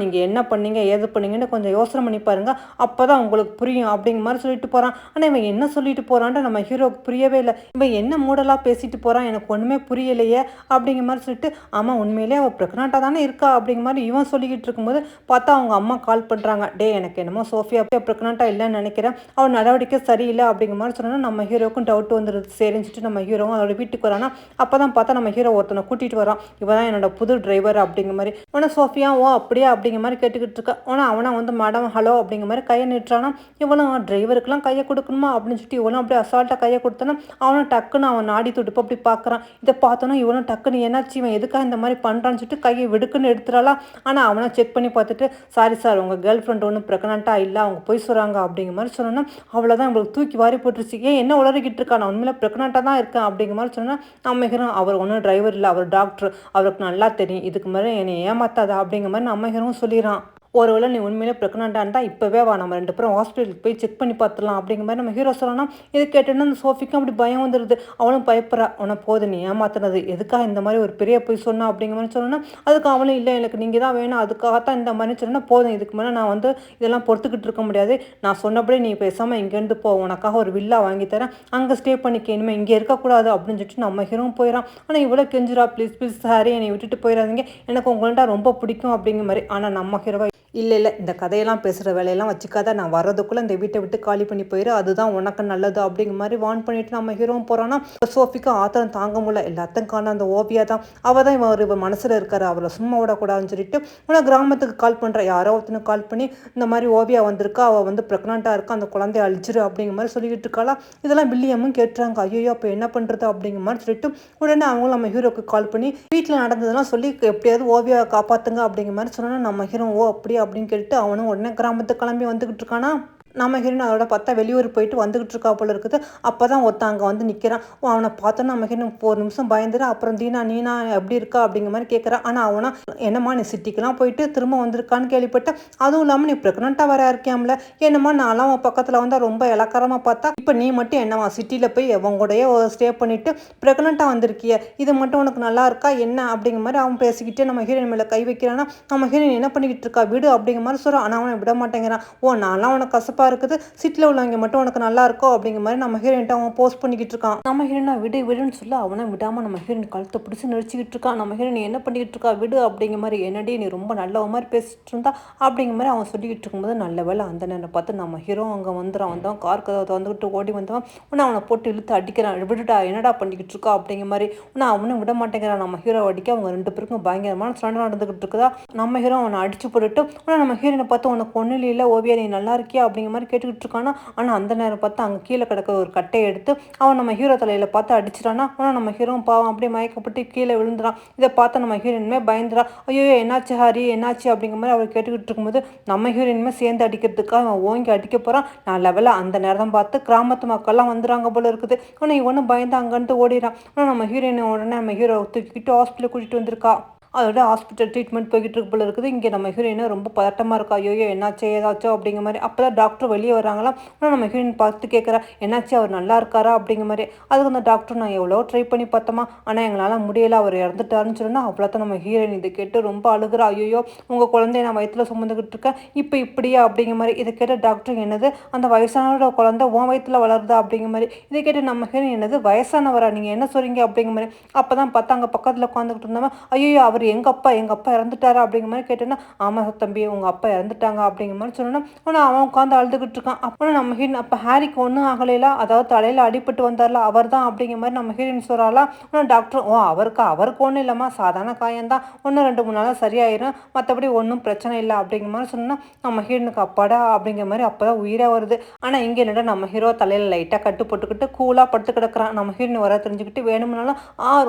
நீங்கள் என்ன பண்ணீங்க ஏது பண்ணீங்கன்னு கொஞ்சம் யோசனை பண்ணி பாருங்க, அப்போ தான் உங்களுக்கு புரியும் அப்படிங்கிற மாதிரி சொல்லிட்டு போகிறான். ஆனால் இவன் என்ன சொல்லிட்டு போகிறான்ட்டு நம்ம ஹீரோக்கு புரியவே இல்லை. இவன் என்ன மூடலாக பேசிட்டு போகிறான், எனக்கு ஒன்றுமே புரியலையே அப்படிங்கிற மாதிரி சொல்லிட்டு ஆமாம் உண்மையிலே அவள் ப்ரெக்னெண்ட்டாக தானே இருக்கா அப்படிங்கிற மாதிரி இவன் சொல்லிக்கிட்டு இருக்கும்போது பார்த்தா அவங்க அம்மா கால் பண்ணுறாங்க. டே எனக்கு என்னமோ சோஃபியா ப்ரெக்னெண்ட்டாக இல்லைன்னு நினைக்கிறேன், அவள் நடவடிக்கை சரியில்லை அப்படிங்கிற மாதிரி சொன்னால் நம்ம ஹீரோக்கும் டவுட் வந்துடுது. சரிஞ்சிட்டு நம்ம ஹீரோவும் அதோட வீட்டுக்கு வரானா. அப்போ தான் பார்த்தா நம்ம ஹீரோ ஒருத்தனை கூட்டிகிட்டு வரான். இவன் தான் என்னோட புது டிரைவர் அப்படிங்கிற மாதிரி. ஆனால் சோஃபியா ஓ அப்படியே அப்படிங்கிற மாதிரி கேட்டுக்கிட்டு இருக்கா. ஆனால் அவனை வந்து மேடம் ஹலோ அப்படிங்கிற மாதிரி கையை நிட்டுறானா. இவனும் டிரைவருக்குலாம் கையை கொடுக்கணுமா அப்படின்னு சொல்லிட்டு இவனும் அப்படியே அசால்ட்டாக கையை கொடுத்தானா. அவனும் டக்குன்னு அவன் நாடி துடுப்பு அப்படி பார்க்குறான். இதை பார்த்தோன்னா இவனும் டக்குன்னு என்னாச்சு இவன் எதுக்காக இந்த மாதிரி பண்ணுறான்னு சொல்லிட்டு கையை வெடுக்குன்னு எடுத்துடலாம். ஆனால் அவனை செக் பண்ணி பார்த்துட்டு சாரி சார் உங்கள் கேர்ள் ஃப்ரெண்ட் ஒன்றும் ப்ரெக்னெண்ட்டாக இல்லை, அவங்க போய் சொல்கிறாங்க அப்படிங்கிற மாதிரி சொன்னோன்னா அவ்வளோதான் உங்களுக்கு தூக்கி வாரி போட்டுருச்சு. ஏன் என்ன உளறிக்கிட்டு இருக்கா, நான் உண்மையில ப்ரெக்னெண்ட்டாக தான் இருக்கேன் அப்படிங்கிற மாதிரி சொன்னால் நம்ம ஹீரோவும் அவர் ஒன்றும் டிரைவர் இல்லை அவர் டாக்டர், அவருக்கு நல்லா தெரியும், இதுக்கு மேலே என்னை ஏமாத்தாதா அப்படிங்கிற மாதிரி நம்ம ஹீரோவும் சொல்லிடுறான். ஒருவேளை நீ உண்மையிலே ப்ரெக்னெண்ட்டாக இருந்தால் இப்போவே வா, நம்ம 2 பேரும் ஹாஸ்பிட்டலுக்கு போய் செக் பண்ணி பார்த்துடலாம் அப்படிங்கிற மாதிரி நம்ம ஹீரோ சொல்லணும். இது கேட்டோன்னா அந்த சோஃபிக்கும் அப்படி பயம் வந்துடுது. அவளும் பயப்படுறா. உன போது நீ ஏமாத்துனது, எதுக்காக இந்த மாதிரி ஒரு பெரிய பொய் சொன்னா அப்படிங்கிற மாதிரி சொன்னோன்னா, அதுக்கு அவளும் இல்லை எனக்கு நீங்கள் தான் வேணும், அதுக்காகத்தான் இந்த மாதிரி சொன்னா, போதும் இதுக்கு மேலே நான் வந்து இதெல்லாம் பொறுத்துக்கிட்டு இருக்க முடியாது. நான் சொன்னபடி நீ பேசாமல் இங்கேருந்து போ, உனக்காக ஒரு வில்லா வாங்கி தரேன், அங்கே ஸ்டே பண்ணிக்க, இனிமேல் இங்கே இருக்கக்கூடாது அப்படின்னு சொல்லிட்டு நம்ம ஹீரோவும் போயிடறான். ஆனால் இவ்வளோ கெஞ்சுரா, ப்ளீஸ் ப்ளீஸ் சாரி என்னை விட்டுட்டு போயிடாதீங்க, எனக்கு உங்கள்கிட்ட ரொம்ப பிடிக்கும் அப்படிங்கிற மாதிரி. ஆனால் நம்ம ஹீரோவை இல்லை இல்லை, இந்த கதையெல்லாம் பேசுகிற வேலையெல்லாம் வச்சுக்காத, நான் வர்றதுக்குள்ளே இந்த வீட்டை விட்டு காலி பண்ணி போயிரு, அதுதான் உனக்கு நல்லது அப்படிங்கிற மாதிரி வார்ன் பண்ணிட்டு நம்ம ஹீரோவும் போகிறான்னா, சோஃபிக்கு ஆத்திரம் தாங்க முடியல. எல்லாத்தையும் காண அந்த ஓவியா தான், அவள் தான் இவர் மனசில் இருக்காரு, அவளை சும்மா விடக்கூடாதுன்னு சொல்லிட்டு உனக்கு கிராமத்துக்கு கால் பண்ணுறா. யாரோ ஒருத்தனுக்கு கால் பண்ணி இந்த மாதிரி ஓவியா வந்திருக்கா, அவள் வந்து ப்ரெக்னெண்ட்டாக இருக்கா, அந்த குழந்தைய அழிச்சிரு அப்படிங்கிற மாதிரி சொல்லிக்கிட்டு இருக்காளா. இதெல்லாம் வில்லியமும் கேட்டுறாங்க. ஐயோ அப்போ என்ன பண்ணுறது அப்படிங்கிற மாதிரி சொல்லிட்டு உடனே அவங்களும் நம்ம ஹீரோக்கு கால் பண்ணி வீட்டில் நடந்ததெல்லாம் சொல்லி எப்படியாவது ஓவியாவை காப்பாற்றுங்க அப்படிங்கிற மாதிரி சொன்னோன்னா நம்ம ஹீரோ ஓ அப்படியே அப்படின்னு கேட்டு அவனும் உடனே கிராமத்துக்கு கிளம்பி வந்துக்கிட்டு இருக்கானா. நம்ம ஹீரோன் அதோட பார்த்தா வெளியூர் போயிட்டு வந்துக்கிட்டு இருக்கா போல இருக்குது. அப்போ தான் ஒருத்தன் அங்கே வந்து நிற்கிறான். அவனை பார்த்தோன்னா நம்ம ஹீரோன் ஒரு நிமிஷம் பயந்துடும். அப்புறம் நீனா எப்படி இருக்கா அப்படிங்கிற மாதிரி கேட்குறான். ஆனால் அவனா என்னம்மா நீ சிட்டிக்கெலாம் போயிட்டு திரும்ப வந்திருக்கான்னு கேள்விப்பட்டேன், அதுவும் இல்லாமல் நீ ப்ரெக்னெண்ட்டாக வர இருக்கியாம்ல, என்னம்மா நான்லாம் அவன் பக்கத்தில் வந்தால் ரொம்ப இலக்காரமாக பார்த்தா, இப்போ நீ மட்டும் என்னவா சிட்டியில் போய் அவங்கூடயே ஸ்டே பண்ணிவிட்டு ப்ரெக்னெண்ட்டாக வந்திருக்கிய, இது மட்டும் உனக்கு நல்லா இருக்கா என்ன அப்படிங்கிற மாதிரி அவன் பேசிக்கிட்டே நம்ம ஹீரோயின் மேலே கை வைக்கிறான்னா, நம்ம ஹீரோயின் என்ன பண்ணிக்கிட்டு இருக்கா விடு அப்படிங்கிற மாதிரி சொல்கிறான். ஆனால் அவனை விட மாட்டேங்கிறான். ஓ நான்லாம் உனக்கு கசப்பாக இருக்குது, சிட்டியில் உள்ளவங்க மட்டும் உனக்கு நல்லா இருக்கோ அப்படிங்கிற மாதிரி நம்ம ஹீரோயின்ட்ட அவன் போஸ்ட் பண்ணிக்கிட்டு இருக்கான். நம்ம ஹீரோயினா விடு விடுன்னு சொல்ல அவனை விடாமல் நம்ம ஹீரோயின் கழுத்தை பிடிச்சி நடிச்சுக்கிட்டு இருக்கான். நம்ம ஹீரோயின் என்ன பண்ணிக்கிட்டு இருக்கா விடு அப்படிங்கிற மாதிரி, என்னடி நீ ரொம்ப நல்ல மாதிரி பேசிட்டு இருந்தா அப்படிங்கிற மாதிரி அவன் சொல்லிக்கிட்டு இருக்கும்போது, நல்ல வேலை அந்த நேரம் பார்த்து நம்ம ஹீரோ அங்கே வந்துடுறான். வந்தான் கார் கதை வந்துக்கிட்டு ஓடி வந்தவன் உன்னை அவனை போட்டு இழுத்து அடிக்கிறான். விடுடா என்னடா பண்ணிக்கிட்டு இருக்கா அப்படிங்கிற மாதிரி உன்னை அவனும் விட மாட்டேங்கிறான். நம்ம ஹீரோ அடிக்க அவங்க 2 பேருக்கும் பயங்கரமான சண்டை நடந்துக்கிட்டு இருக்குதா. நம்ம ஹீரோ அவனை அடிச்சு போட்டுட்டு உன்னை நம்ம ஹீரோயினை பார்த்து உனக்கு ஒன்றும் இல்லை ஓவியா நீ நல்லா இருக்கியா அப்படிங்கிற மாதிரி கேட்டுக்கிட்டு இருக்கானா. ஆனால் அந்த நேரம் பார்த்து அங்கே கீழே கிடக்க ஒரு கட்டையை எடுத்து அவன் நம்ம ஹீரோ தலையில் பார்த்து அடிச்சிட்டானா. ஆனால் நம்ம ஹீரோ பாவம் அப்படியே மயக்கப்பட்டு கீழே விழுந்துறான். இதை பார்த்து நம்ம ஹீரோயின்மே பயந்துடா. ஐயோ என்னாச்சு ஹரி என்னாச்சு அப்படிங்கிற மாதிரி அவர் கேட்டுக்கிட்டு இருக்கும்போது நம்ம ஹீரோயின்மே சேர்ந்து அடிக்கிறதுக்காக அவன் ஓங்கி அடிக்க போகிறான். நான் லெவலில் அந்த நேரம் பார்த்து கிராமத்து மக்கள்லாம் வந்துடுறாங்க போல இருக்குது. ஆனால் இவனும் பயந்து அங்கேருந்து ஓடிறான். ஆனால் நம்ம ஹீரோயினை உடனே நம்ம ஹீரோ தூக்கிக்கிட்டு ஹாஸ்பிட்டலுக்கு கூட்டிகிட்டு வந்திருக்கா. அதோட ஹாஸ்பிட்டல் ட்ரீட்மெண்ட் போய்கிட்டு இருக்கு போல இருக்குது. இங்கே நம்ம ஹீரோயினும் ரொம்ப பதட்டமாக இருக்கா. ஐயோ என்னாச்சு ஏதாச்சோ அப்படிங்கிற மாதிரி. அப்போ தான் டாக்டர் வெளியே வராங்களாம். ஆனால் நம்ம ஹீரோயின் பார்த்து கேட்குறா என்னாச்சு அவர் நல்லா இருக்காரா அப்படிங்கிற மாதிரி. அதுக்கு அந்த டாக்டர் நான் எவ்வளோ ட்ரை பண்ணி பார்த்தோமா, ஆனால் எங்களால் முடியலை, அவர் இறந்துட்டாருன்னு சொன்னால் அவ்வளோதான் நம்ம ஹீரோயின் இதை கேட்டு ரொம்ப அழுகிறா. ஐயோ உங்கள் குழந்தைய நான் வயிற்றில் சுமந்துக்கிட்டு இருக்கேன் இப்போ இப்படியா அப்படிங்கிற மாதிரி. இதை கேட்ட டாக்டர் என்னது அந்த வயசானோட குழந்தை உன் வயிற்றில் வளருதா அப்படிங்கிற மாதிரி. இதை கேட்டு நம்ம ஹீரோயின் என்னது வயசானவரா நீங்கள் என்ன சொல்கிறீங்க அப்படிங்கிற மாதிரி. அப்போ தான் பார்த்தா அங்கே பக்கத்தில் உட்காந்துக்கிட்டு இருந்தவன் ஐயோ அவர் எங்கள் அப்பா இறந்துட்டாரா அப்படிங்கிற மாதிரி கேட்டேன்னா, ஆமாம் தம்பி உங்கள் அப்பா இறந்துட்டாங்க அப்படிங்கிற மாதிரி சொன்னோன்னா ஆனால் அவன் உட்காந்து அழுதுகிட்டு இருக்கான். அப்புறம் நம்ம ஹீரோயின் அப்போ ஹாரிக்கு ஒன்றும் ஆகலையில, அதாவது தலையில் அடிபட்டு வந்தார்ல அவர் தான் அப்படிங்கிற மாதிரி நம்ம ஹீரோயின் சொல்கிறாளா. ஆனால் டாக்டர் ஓ அவருக்கு ஒன்றும் இல்லைம்மா சாதாரண காயம்தான், ஒன்று 2 3 நாளாக சரியாயிரும், மற்றபடி ஒன்றும் பிரச்சனை இல்லை அப்படிங்கிற மாதிரி சொன்னால் நம்ம ஹீரோனுக்கு அப்பாடா அப்படிங்கிற மாதிரி அப்போ தான் உயிராக வருது. ஆனால் இங்கே என்னடா நம்ம ஹீரோ தலையில் லைட்டாக கட்டு போட்டுக்கிட்டு கூலாக படுத்து கிடக்குறான். நம்ம ஹீரோயின் வர தெரிஞ்சுக்கிட்டு வேணும்னாலும்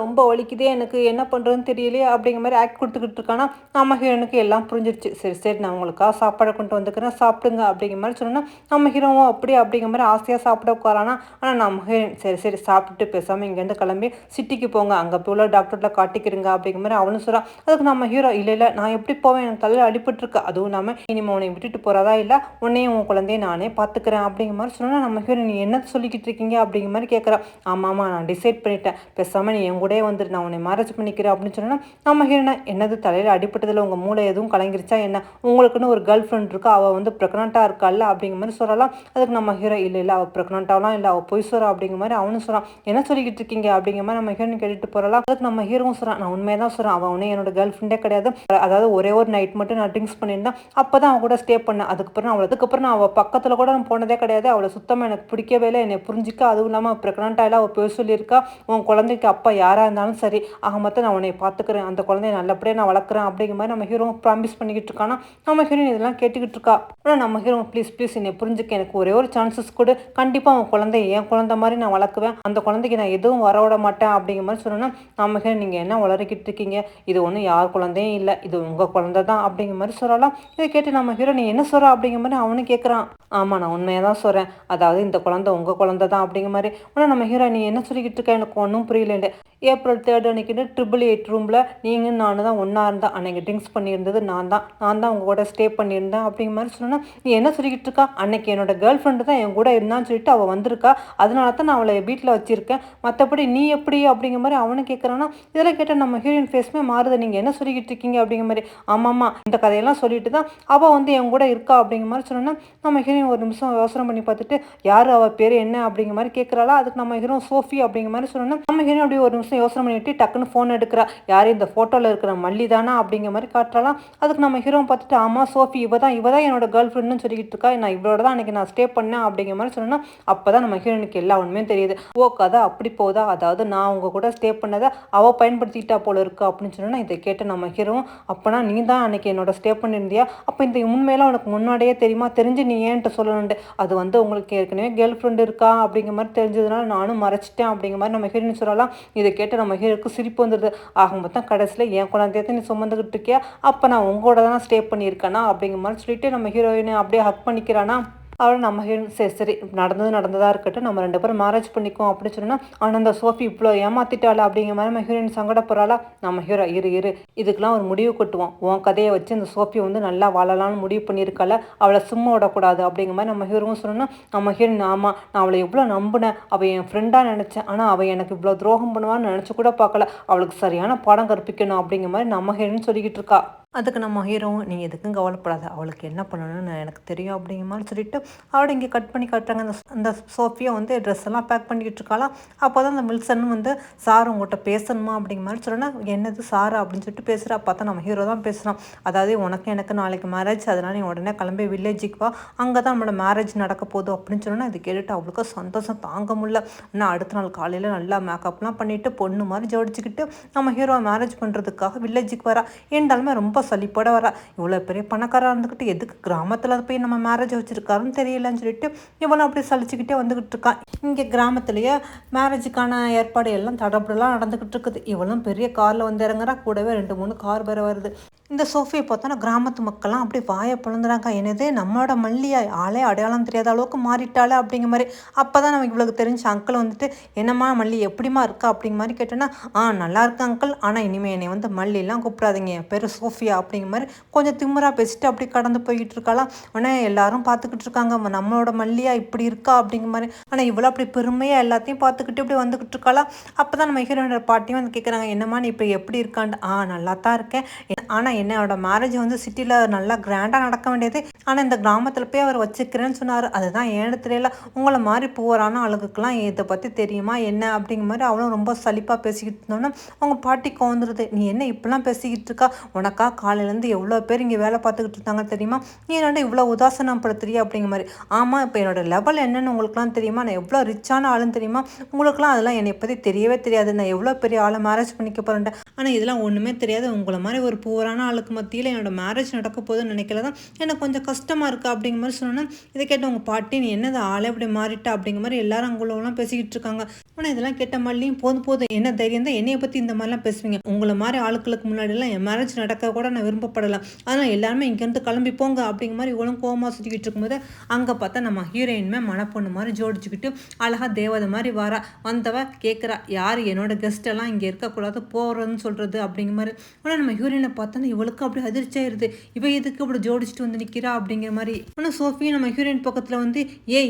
ரொம்ப வலிக்குதே எனக்கு என்ன பண்ணுறதுன்னு தெரியலையே அப்படிங்கிற மாதிரி ஆக்ட் கொடுத்துக்கிட்டு இருக்கானா. நம்ம ஹீரோனுக்கு எல்லாம் புரிஞ்சிருச்சு. சரி நான் உங்களுக்காக சாப்பாடை கொண்டு வந்துக்கிறேன் சாப்பிடுங்க அப்படிங்கிற மாதிரி சொன்னால் நம்ம ஹீரோவும் அப்படிங்கிற மாதிரி ஆசையாக சாப்பிட உட்காரானா. ஆனால் நம்ம ஹீரோயின் சரி சாப்பிட்டுட்டு பேசாமல் இங்கேருந்து கிளம்பி சிட்டிக்கு போங்க, அங்கே போய் உள்ள டாக்டர்கிட்ட காட்டிக்கிறீங்க அப்படிங்கிற மாதிரி அவனும் சொல்கிறான். அதுக்கு நம்ம ஹீரோ இல்லை நான் எப்படி போவேன், எனக்கு தலையில் அடிபட்டுருக்கு, அதுவும் இல்லாமல் இனிமேல் உன்னை விட்டுட்டு போகிறதா இல்லை, உன்னையும் உன் குழந்தைய நானே பார்த்துக்கிறேன் அப்படிங்கிற மாதிரி சொன்னால் நம்ம ஹீரோ நீ என்ன சொல்லிக்கிட்டு இருக்கீங்க அப்படிங்கிற மாதிரி கேட்குறான். ஆமாம் நான் டிசைட் பண்ணிட்டேன், பேசாமல் நீ என் கூட வந்துட்டு நான் உன்னை மேரேஜ் பண்ணிக்கிறேன் அப்படின்னு சொன்னால் நம்ம ஹீரோனை என்னது தலையில் அடிப்பட்டதில் உங்கள் மூளை எதுவும் கலங்கிருச்சா என்ன, உங்களுக்குன்னு ஒரு கேர்ள் ஃப்ரெண்ட் இருக்கா, அவள் வந்து ப்ரெக்னெண்ட்டாக இருக்காள் அப்படிங்கிற மாதிரி சொல்லலாம். அதுக்கு நம்ம ஹீரோ இல்லை அவள் ப்ரெக்னெண்ட்டாகலாம் இல்லை அவள் பொய் சொல்கிறா அப்படிங்கிற மாதிரி அவனும் சொல்கிறான். என்ன சொல்லிக்கிட்டு இருக்கீங்க அப்படிங்கிற மாதிரி நம்ம ஹீரோயின் கேட்டுட்டு போகிறலாம். அதுக்கு நம்ம ஹீரோவும் சொல்கிறான் நான் உண்மையாக தான் சொல்கிறேன், அவன் உடனே என்னோட கேர்ள் ஃப்ரெண்டே கிடையாது, அதாவது ஒரே ஒரு நைட் மட்டும் நான் ட்ரிங்க்ஸ் பண்ணியிருந்தேன், அப்போ தான் அவன் கூட ஸ்டே பண்ணேன், அதுக்கப்புறம் நான் அவள் பக்கத்தில் கூட நான் போனதே கிடையாது, அவளை சுத்தமாக எனக்கு பிடிக்கவே இல்லை, என்னை புரிஞ்சிக்க, அதுவும் இல்லாமல் ப்ரெக்னெண்ட்டாக இல்லை அவள் பொய் சொல்லியிருக்கா, உன் குழந்தைக்கு அப்பா யாராக இருந்தாலும் சரி ஆக மொத்தம் நான் உன்னை பார்த்துக்கிறேன், அந்த குழந்தைய நல்லபடியாக நான் வளர்க்குறேன் அப்படிங்கிற மாதிரி நம்ம ஹீரோ ப்ராமிஸ் பண்ணிக்கிட்டு இருக்கானா. நம்ம ஹீரோயின் இதெல்லாம் கேட்டுக்கிட்டு இருக்கா. ஆனால் நம்ம ஹீரோ ப்ளீஸ் என்னை புரிஞ்சுக்க, எனக்கு ஒரே ஒரு சான்சஸ் கொடு, கண்டிப்பாக அவன் குழந்தைய என் குழந்தை மாதிரி நான் வளர்க்குவேன், அந்த குழந்தைக்கு நான் எதுவும் வர விட மாட்டேன் அப்படிங்கிற மாதிரி சொன்னோன்னா நம்ம ஹீரோ நீங்கள் என்ன வளர்க்கிட்டு இருக்கீங்க, இது ஒன்றும் யார் குழந்தையும் இல்லை, இது உங்கள் குழந்தை தான் அப்படிங்கிற மாதிரி சொல்லலாம். இதை கேட்டு நம்ம ஹீரோ நீ என்ன சொல்கிற அப்படிங்கிற மாதிரி அவனும் கேட்குறான். ஆமாம் நான் உண்மையாக தான் சொல்கிறேன், அதாவது இந்த குழந்தை உங்கள் குழந்தை தான் அப்படிங்கிற மாதிரி. ஆனால் நம்ம ஹீரோ நீ என்ன சொல்லிக்கிட்டு இருக்க எனக்கு ஒன்றும் புரியல. ஏப்ரல் 3 அன்னைக்கு 888 ரூமில் நீங்கள் நீங்களும் நானும் தான் ஒன்றா இருந்தேன், அன்னைக்கு ட்ரிங்க்ஸ் பண்ணியிருந்தது நான் தான் உங்க கூட ஸ்டே பண்ணியிருந்தேன் அப்படிங்கிற மாதிரி சொன்னா, நீ என்ன சொல்லிக்கிட்டு இருக்கா? அன்னைக்கு என்னோட கேர்ள் ஃப்ரெண்டு தான் என் கூட இருந்தான்னு சொல்லிட்டு அவள் வந்திருக்கா, அதனால தான் நான் அவளை வீட்டில் வச்சிருக்கேன், மற்றபடி நீ எப்படி அப்படிங்கிற மாதிரி அவனும் கேட்குறான்னா. இதெல்லாம் கேட்டால் நம்ம ஹீரோயின் ஃபேஸுமே மாறுது. நீங்கள் என்ன சொல்லிக்கிட்டு இருக்கீங்க அப்படிங்கிற மாதிரி. ஆமாம்மா, இந்த கதையெல்லாம் சொல்லிட்டு தான் அவள் வந்து என் கூட இருக்கா அப்படிங்கிற மாதிரி சொன்னோன்னா, நம்ம ஹீரோயின் ஒரு நிமிஷம் யோசனை பண்ணி பார்த்துட்டு, யார் அவள் பேர் என்ன அப்படிங்கிற மாதிரி கேட்குறாளா. அதுக்கு நம்ம ஹீரோ சோஃபி அப்படிங்கிற மாதிரி சொன்னோன்னா, நம்ம ஹீரோயின் அப்படியே ஒரு நிமிஷம் யோசனை பண்ணிட்டு டக்குன்னு ஃபோன் எடுக்கிறா. யார் இந்த ஃபோட்டோவில் இருக்கிற மல்லி தானா அப்படிங்கிற மாதிரி காட்டுறாலாம். அதுக்கு நம்ம ஹீரோ பார்த்துட்டு, ஆமாம் சோஃபி இவ தான் என்னோட கேர்ள் ஃப்ரெண்டுன்னு சொல்லிக்கிட்டு இருக்கா, நான் இவளோட தான் அன்றைக்கி நான் ஸ்டே பண்ணேன் அப்படிங்கிற மாதிரி சொன்னோன்னா, அப்போ தான் நம்ம ஹீரோனுக்கு எல்லா உண்மையும் தெரியுது. ஓ கதை அப்படி போதா, அதாவது நான் உங்க கூட ஸ்டே பண்ணதை அவள் பயன்படுத்திக்கிட்டா போல இருக்கா அப்படின்னு சொன்னா. இதை கேட்ட நம்ம ஹீரோ, அப்போனா நீ தான் அன்னைக்கு என்னோட ஸ்டே பண்ணியிருந்தியா, அப்போ இந்த உண்மையெல்லாம் உனக்கு முன்னாடியே தெரியுமா, தெரிஞ்சு நீ ஏன்ட்டு சொல்லணுன்ட்டு, அது வந்து உங்களுக்கு ஏற்கனவே கேர்ள் ஃப்ரெண்டு இருக்கா அப்படிங்கிற மாதிரி தெரிஞ்சதுனால நானும் மறைச்சிட்டேன் அப்படிங்கிற மாதிரி நம்ம ஹீரோயின் சொல்லலாம். இதை கேட்டு நம்ம ஹீரோக்கு சிரிப்பு வந்துடுது. ஆக மொத்தம் கடைசியில் என் குழந்தையத்தை நீ சுமந்துக்கிட்டு இருக்கியா, அப்போ நான் உங்களோட தான் ஸ்டே பண்ணியிருக்கேனா அப்படிங்கிற மாதிரி சொல்லிட்டு நம்ம ஹீரோயினை அப்படியே ஹக் பண்ணிக்கிறானா. அவள் நம்ம ஹீரோயின் சரி சரி நடந்ததாக இருக்கட்டும், நம்ம 2 பேரும் மேரேஜ் பண்ணிக்குவோம் அப்படின்னு சொன்னா. ஆனால் அந்த சோஃபி இவ்வளோ ஏமாத்திட்டாள் அப்படிங்கிற மாதிரி நம்ம ஹீரோயின் சங்கடப்படுறாளா. நம்ம ஹீரோ இரு இதுக்கெல்லாம் ஒரு முடிவு கட்டுவோம், உன் கதையை வச்சு இந்த சோஃபி வந்து நல்லா வாழலாம்னு முடிவு பண்ணியிருக்கால, அவளை சும்மா விடக்கூடாது அப்படிங்கிற மாதிரி நம்ம ஹீரோவும் சொன்னோன்னா. நம்ம ஹீரோயின் ஆமாம், நான் அவளை எவ்வளோ நம்பினேன், அவள் என் ஃப்ரெண்டாக நினச்சேன், ஆனால் அவள் எனக்கு இவ்வளோ துரோகம் பண்ணுவான்னு நினச்சி கூட பார்க்கல, அவளுக்கு சரியான பாடம் கற்பிக்கணும் அப்படிங்கிற மாதிரி நம்ம ஹீரோயின் சொல்லிக்கிட்டு இருக்கா. அதுக்கு நம்ம ஹீரோ, நீங்கள் எதுக்கும் கவலைப்படாத, அவளுக்கு என்ன பண்ணணும்னு எனக்கு தெரியும் அப்படிங்கிற மாதிரி சொல்லிட்டு அவளை இங்கே கட் பண்ணி காட்டுறாங்க. அந்த சோஃபியா வந்து ட்ரெஸ் எல்லாம் பேக் பண்ணிக்கிட்டு இருக்காளாம். அப்போ தான் அந்த மில்சனும் வந்து சார் உங்கள்கிட்ட பேசணுமா அப்படிங்கிற மாதிரி சொன்னா. என்னது சார் அப்படின்னு சொல்லிட்டு பேசுகிறா. பார்த்தா நம்ம ஹீரோ தான் பேசுகிறான். அதாவது உனக்கு எனக்கு நாளைக்கு மேரேஜ், அதனால் நீ உடனே கிளம்பி வில்லேஜுக்கு வா, அங்கே தான் நம்மளோட மேரேஜ் நடக்க போகுது அப்படின்னு சொன்னால். இது கேட்டுட்டு அவளுக்கு சந்தோஷம் தாங்க முடியல. ஆனால் அடுத்த நாள் காலையில் நல்லா மேக்கப்லாம் பண்ணிவிட்டு பொண்ணு மாதிரி ஜோடிச்சுக்கிட்டு நம்ம ஹீரோ மேரேஜ் பண்ணுறதுக்காக வில்லேஜுக்கு வரா. இருந்தாலுமே ரொம்ப சலிப்போட வரா. இவ்வளோ பெரிய பணக்காராக இருந்துக்கிட்டு எதுக்கு கிராமத்தில் போய் நம்ம மேரேஜ் வச்சுருக்காருன்னு தெரியலன்னு சொல்லிட்டு இவளும் அப்படி சலிச்சுக்கிட்டே வந்துக்கிட்டு இருக்கான். இங்கே கிராமத்துலேயே மேரேஜுக்கான ஏற்பாடு எல்லாம் தடபுடலாம் நடந்துக்கிட்டு இருக்குது. இவளும் பெரிய காரில் வந்து இறங்குறா. கூடவே 2-3 கார் வேறு வருது. இந்த சோஃபியை பார்த்தோன்னா கிராமத்து மக்கள்லாம் அப்படியே வாயை பிளந்துறாங்க. என்னது நம்மளோட மல்லியா, ஆளே அடையாளம் தெரியாத அளவுக்கு மாறிட்டாளே அப்படிங்கிற மாதிரி. அப்போ தான் நமக்கு இவ்வளோக்கு தெரிஞ்ச அங்கிள் வந்துட்டு, என்னம்மா மல்லி எப்படிமா இருக்கா அப்படிங்கிற மாதிரி கேட்டோன்னா, நல்லா இருக்கு அங்கிள், ஆனால் இனிமேல் என்னை வந்து மல்லிலாம் கூப்பிடாதீங்க, என் பேர் சோஃபியா அப்படிங்கிற மாதிரி கொஞ்சம் திமுறா பேசிட்டு அப்படி கடந்து போய்கிட்டு இருக்காளா. உடனே எல்லாரும் பார்த்துக்கிட்டு இருக்காங்க, நம்மளோட மல்லியா இப்படி இருக்கா அப்படிங்கிற மாதிரி. ஆனால் இவ்வளோ அப்படி பெருமையாக எல்லாத்தையும் பார்த்துக்கிட்டு இப்படி வந்துக்கிட்டு இருக்காளா. அப்போ தான் நம்ம ஹீரோனோட பாட்டியும் வந்து கேட்குறாங்க, என்னம்மா நீ இப்போ எப்படி இருக்கான்ட்டு. நல்லா தான் இருக்கேன், ஆனால் என்னோட மேரேஜ் வந்து சிட்டியில் நல்லா கிராண்டாக நடக்க வேண்டியது, ஆனால் இந்த கிராமத்தில் போய் அவர் வச்சுக்கிறேன்னு சொன்னார். அதுதான் ஏன்னு தெரியல, உங்களை மாதிரி போகிறான ஆளுக்குலாம் இதை பற்றி தெரியுமா என்ன அப்படிங்கிற மாதிரி அவளும் ரொம்ப சலிப்பாக பேசிக்கிட்டு இருந்தோன்னா அவங்க பாட்டி கோந்துருது. நீ என்ன இப்படிலாம் பேசிக்கிட்டு இருக்கா, உனக்கா காலையிலேருந்து எவ்வளோ பேர் இங்கே வேலை பார்த்துக்கிட்டு இருக்காங்க தெரியுமா, நீ என்னோட இவ்வளோ உதாசனப்படுத்துறியா அப்படிங்கிற மாதிரி. ஆமாம், இப்போ என்னோட லெவல் என்னன்னு உங்களுக்குலாம் தெரியுமா, நான் எவ்வளோ ரிச்சான ஆளுன்னு தெரியுமா, உங்களுக்குலாம் அதெல்லாம் என்னை பற்றி தெரியவே தெரியாது, நான் எவ்வளோ பெரிய ஆளை மேரேஜ் பண்ணிக்க போகிறேன், ஆனால் இதெல்லாம் ஒன்றுமே தெரியாது, உங்களை மாதிரி ஒரு பூவரான ஆளுக்கு மத்தியில் என்னோட மேரேஜ் நடக்க போகுதுன்னு நினைக்கல தான் எனக்கு கொஞ்சம் கஷ்டமாக இருக்குது அப்படிங்கிற மாதிரி சொன்னேன். இதை கேட்ட உங்கள் பாட்டி, நீ என்னது ஆளே அப்படி மாறிட்டா அப்படிங்கிற மாதிரி எல்லாரும் அங்குள்ளவங்களாம் பேசிக்கிட்டு இருக்காங்க. ஆனால் இதெல்லாம் கேட்ட மாதிரிலையும் போதும் என்ன தைரியம் தான் என்னையை பற்றி இந்த மாதிரிலாம் பேசுவீங்க, உங்களை மாதிரி ஆளுக்களுக்கு முன்னாடிலாம் என் மேரேஜ் நடக்க கூட நான் விருப்பப்படலாம், அதனால் எல்லாருமே இங்கேருந்து கிளம்பி போங்க அப்படிங்கிற மாதிரி இவ்வளோ கோவமாக சுற்றிக்கிட்டு இருக்கும்போது அங்கே பார்த்தா நம்ம ஹீரோயின்மே மனப்பொண்ணு மாதிரி ஜோடிச்சுக்கிட்டு அழகாக தேவதை மாதிரி வரா. வந்தவ கேட்குறா, யார் என்னோட கெஸ்ட்டெல்லாம் இங்கே இருக்கக்கூடாது போகிறதுன்னு சொல்கிறது அப்படிங்கிற மாதிரி. ஆனால் நம்ம ஹீரோயினை பார்த்தோன்னா இவளுக்கு அப்படி அதிர்ச்சி ஆயிடுது, இவ எதுக்கு அப்படி ஜோடிச்சுட்டு வந்து நிற்கிறா அப்படிங்கிற மாதிரி. ஆனால் சோஃபியும் நம்ம ஹீரோயின் பக்கத்தில் வந்து,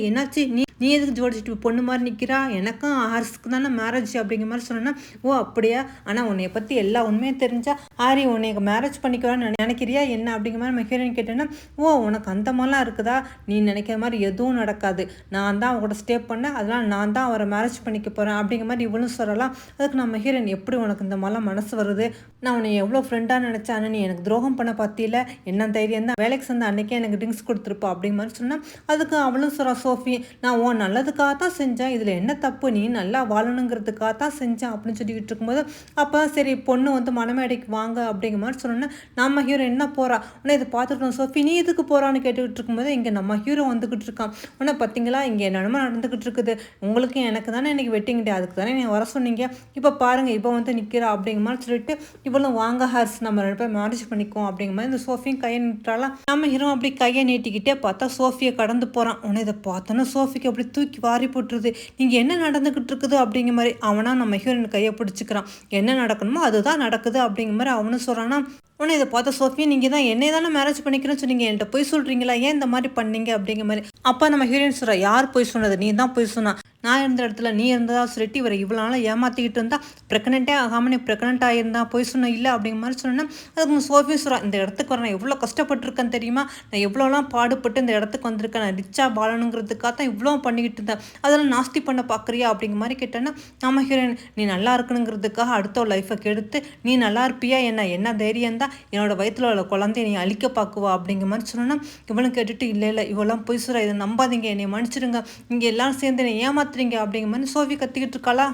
என்னாச்சு நீ எதுக்கு ஜோடிச்சுட்டு பொண்ணு மாதிரி நிற்கிறா, எனக்கும் ஹாரிஸ்க்கு தானே மேரேஜ் அப்படிங்கிற மாதிரி சொன்னேன்னா. ஓ அப்படியா, ஆனால் உன்னை பற்றி எல்லா உண்மையும் தெரிஞ்சா ஹாரி உன்னை மேரேஜ் பண்ணிக்கலான்னு நினைக்கிறியா என்ன அப்படிங்கிற மாதிரி நம்ம ஹீரோயின் கேட்டேன்னா, ஓ உனக்கு அந்த மாதிரிலாம் இருக்குதா, நீ நினைக்கிற மாதிரி எதுவும் நடக்காது, நான் தான் அவங்களோட ஸ்டே பண்ணேன், அதனால் நான் தான் அவரை மேரேஜ் பண்ணிக்க போகிறேன் அப்படிங்கிற மாதிரி இவளும் சொல்லலாம். அதுக்கு நம்ம ஹீரோயின், எப்படி உனக்கு இந்த மாதிரிலாம் மனசு வருது, நான் உன்னை எவ்வளோ ஃப்ரெண்டாக நினச்சேன், ஆனால் நீ எனக்கு துரோகம் பண்ண பார்த்தியில, என்ன தைரியம் தான் வேலைக்கு சேர்ந்த அன்றைக்கே எனக்கு ட்ரிங்க்ஸ் கொடுத்துருப்பா அப்படிங்கிற மாதிரி சொன்னால். அதுக்கு அவளும் சொல்கிறா, சோஃபி நான் உன் நல்லதுக்காக தான் செஞ்சேன், இதில் என்ன தப்பு, நீ நல்லா வாழணுங்கிறதுக்காக தான் செஞ்சேன் அப்படின்னு சொல்லிக்கிட்டு இருக்கும்போது அப்போ சரி பொண்ணு வந்து மணமேடைக்கு வாங்க அப்படிங்கிற மாதிரி சொன்னோன்னா நம்ம ஹீரோ என்ன போகிறா. உடனே இதை பார்த்துக்கிட்டோம் சோஃபி, நீ எதுக்கு போகிறான்னு கேட்டுக்கிட்டு இருக்கும்போது இங்கே நம்ம ஹீரோ வந்துக்கிட்டு இருக்கான். உடனே பார்த்தீங்களா இங்கே என்னென்னமோ நடந்துக்கிட்டு இருக்குது, உங்களுக்கு எனக்கு தானே இன்றைக்கி வெட்டிங் டே, அதுக்கு தானே நீ வர சொன்னீங்க, இப்போ பாருங்கள் இப்போ வந்து நிற்கிறா அப்படிங்கிற மாதிரி சொல்லிட்டு இவ்வளோ வாங்க ஹார்ஸ் நம்ம 2 பேர் மேரேஜ் பண்ணிக்குவோம் அப்படிங்கிற மாதிரி இந்த சோஃபியும் கையை நீட்டாலாம். நம்ம ஹீரோ அப்படி கையை நீட்டிக்கிட்டே பார்த்தா சோஃபியை கடந்து போகிறான். உடனே இதை பார்த்தோன்னா சோஃபிக்கு அப்படி அப்படி தூக்கி வாரி போட்டுருது. நீங்கள் என்ன நடந்துக்கிட்டு இருக்குது அப்படிங்கிற மாதிரி அவனா நம்ம ஹீரோயின் கையை பிடிச்சிக்கிறான். என்ன நடக்கணுமோ அதுதான் நடக்குது அப்படிங்கிற மாதிரி அவனும் சொல்கிறான்னா. உடனே இதை பார்த்த சோஃபியா, நீங்கள் தான் என்னை தானே மேரேஜ் பண்ணிக்கிறேன்னு சொன்னீங்க, என்கிட்ட போய் சொல்கிறீங்களா, ஏன் இந்த மாதிரி பண்ணீங்க அப்படிங்கிற மாதிரி. அப்போ நம்ம ஹீரோயின் சொல்கிறா, யார் போய் சொன்னது, நீ தான் போய் சொன்னா, நான் இருந்த இடத்துல நீ இருந்ததா சொல்லிட்டு இவரை இவ்வளோ நாளாக ஏமாற்றிக்கிட்டு இருந்தா, ப்ரெக்னெண்ட்டே ஆகாமல் நீ ப்ரெக்னென்ட் ஆகியிருந்தா போய் சொன்ன இல்லை அப்படிங்கிற மாதிரி சொன்னேன்னா. அதுக்கு சோஃபியும் சொல்கிறா, இந்த இடத்துக்கு வர நான் எவ்வளோ கஷ்டப்பட்டுருக்கேன்னு தெரியுமா, நான் எவ்வளோலாம் பாடுபட்டு இந்த இடத்துக்கு வந்திருக்கேன், நான் ரிச்சாக வாழணுங்கிறதுக்காக தான் இவ்வளோ பண்ணிக்கிட்டு இருந்தேன், அதெல்லாம் நாஸ்தி பண்ண பார்க்குறியா அப்படிங்கிற மாதிரி கேட்டேன்னா. நம்ம ஹீரோயின், நீ நல்லா இருக்கணுங்கிறதுக்காக அடுத்த லைஃப்பை கெடுத்து நீ நல்லா இருப்பியா, என்ன தைரியம் தான் என்னோட வயிற்றில் உள்ள குழந்தைய நீ அழிக்க பார்க்குவா அப்படிங்கிற மாதிரி சொன்னோன்னா. இவளும் கேட்டுட்டு, இல்லை இல்லை இவெல்லாம் போய் சொல்கிறா, இதை நம்பாதீங்க, என்னை மன்னிச்சிடுங்க, இங்கே எல்லாம் சேர்ந்து என்னை ஏமாத்துறீங்க அப்படிங்கிற மாதிரி சோஃபி கத்திக்கிட்டு இருக்காளா.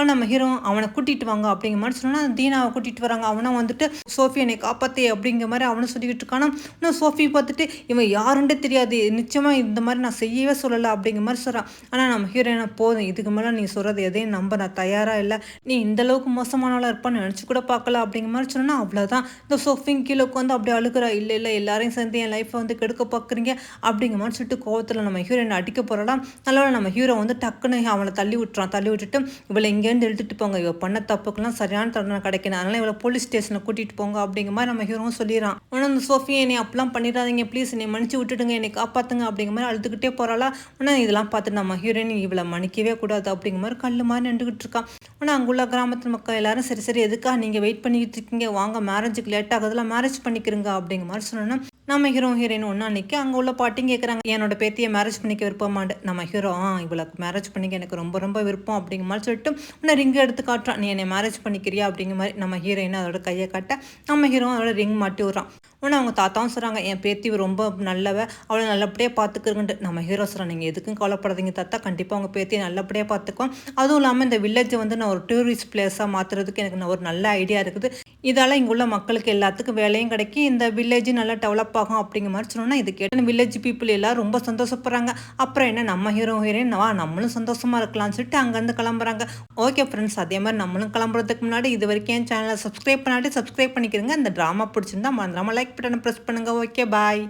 நம்ம ஹீரோ அவனை கூட்டிகிட்டு வாங்க அப்படிங்கிற மாதிரி சொன்னால் தீனாவை கூட்டிகிட்டு வராங்க. அவனும் வந்துட்டு சோஃபி என்னை காப்பாற்றே அப்படிங்கிற மாதிரி அவனும் சொல்லிக்கிட்டு இருக்கானா. இன்னும் சோஃபி பார்த்துட்டு இவன் யாருன்றே தெரியாது, நிச்சயமாக இந்த மாதிரி நான் செய்யவே சொல்லலை அப்படிங்கிற மாதிரி சொல்கிறான். ஆனால் நம்ம ஹீரோயினை, போதும் இதுக்கு மேலே நீ சொல்கிறது எதையும் நம்ப நான் தயாராக இல்லை, நீ இந்தளவுக்கு மோசமானவளாக இருப்பான்னு நினச்சி கூட பார்க்கல அப்படிங்கிற மாதிரி சொன்னால். அவ்வளோதான் இந்த சோஃபியும் கீழே உட்காந்து அப்படி அழுகிறா. இல்லை இல்லை எல்லாரையும் சேர்ந்து என் லைஃப்பை வந்து கெடுக்க பார்க்குறீங்க அப்படிங்கிற மாதிரி சொல்லிட்டு கோவத்தில் நம்ம ஹீரோயினை அடிக்க போகிறலாம். நல்லா நம்ம ஹீரோ வந்து டக்குன்னு அவனை தள்ளி விட்டுறான். தள்ளி விட்டுட்டு இவளை இங்கேருந்து எழுதிட்டு போங்க, இவ பண்ண தப்புக்கெல்லாம் சரியான தண்டனை கிடைக்கணும், அதனால இவளை போலீஸ் ஸ்டேஷனில் கூட்டிகிட்டு போங்க அப்படிங்கிற மாதிரி நம்ம ஹீரோவும் சொல்லிடுறான். ஆனால் அந்த சோஃபியை என்னை அப்பெல்லாம் பண்ணிடாதீங்க ப்ளீஸ், என்னை மன்னிச்சு விட்டுடுங்க, என்னை காப்பாற்றுங்க அப்படிங்கிற மாதிரி அழுதுகிட்டே போகிறாளா. ஆனால் இதெல்லாம் பார்த்து நம்ம ஹீரோயின் இவளை மன்னிக்கவே கூடாது அப்படிங்கிற மாதிரி கல் மாதிரி நின்றுக்கிட்டு இருக்கான். ஆனால் அங்குள்ள கிராமத்து மக்கள் எல்லாரும், சரி சரி எதுக்காக நீங்கள் வெயிட் பண்ணிக்கிட்டு இருக்கீங்க, வாங்க மேரேஜுக்கு லேட் ஆகுதுல, மேரேஜ் பண்ணிக்கிறங்க அப்படிங்கிற மாதிரி சொன்னோன்னா. நம்ம ஹீரோயின் ஒன்றா நிற்க அங்கே உள்ள பாட்டிங்க கேட்குறாங்க, என்னோட பேத்தியை மேரேஜ் பண்ணிக்க விருப்பமாண்டு. நம்ம ஹீரோ, இவளை மேரேஜ் பண்ணிக்க எனக்கு ரொம்ப ரொம்ப விருப்பம் அப்படிங்கிற மாதிரி சொல்லிட்டு உன்னை ரிங் எடுத்து காட்டுறான். நீ என்னை மேரேஜ் பண்ணிக்கிறியா அப்படிங்கிற மாதிரி நம்ம ஹீரோயின் அதோட கையை காட்ட நம்ம ஹீரோ அதோட ரிங் மாட்டி விட்றான். உடனே அவங்க தாத்தாவும் சொல்கிறாங்க, என் பேத்தி ரொம்ப நல்லவ, அவளை நல்லபடியாக பார்த்துக்குறங்கன்ட்டு. நம்ம ஹீரோ சொல்கிறான், நீங்கள் எதுக்கும் கவலைப்படாதீங்க தாத்தா, கண்டிப்பாக உங்கள் பேத்தியை நல்லபடியாக பார்த்துக்குவோம். அதுவும் இல்லாமல் இந்த வில்லேஜை வந்து நான் ஒரு டூரிஸ்ட் பிளேஸாக மாற்றுறதுக்கு எனக்கு ஒரு நல்ல ஐடியா இருக்குது, இதால் இங்கே உள்ள மக்களுக்கு எல்லாத்துக்கும் வேலையும் கிடைக்கி இந்த வில்லேஜ் நல்லா டெவலப் ஆகும் அப்படிங்கிற மாதிரி சொன்னோன்னா. இது கேட்டு வில்லேஜ் பீப்புள் எல்லாம் ரொம்ப சந்தோஷப்படுறாங்க. அப்புறம் என்ன, நம்ம ஹீரோயின் நம்மளும் சந்தோஷமாக இருக்கலாம்னு சொல்லிட்டு அங்கேருந்து கிளம்புறாங்க. ஓகே ஃப்ரெண்ட்ஸ், அதே மாதிரி நம்மளும் கிளம்புறதுக்கு முன்னாடி இது வரைக்கும் என் சேனலை சப்ஸ்கிரைப் பண்ணிக்கிறங்க. இந்த ட்ராமா பிடிச்சிருந்தா மறந்துடாம லைக் பட்டனை ப்ரெஸ் பண்ணுங்கள். Okay bye.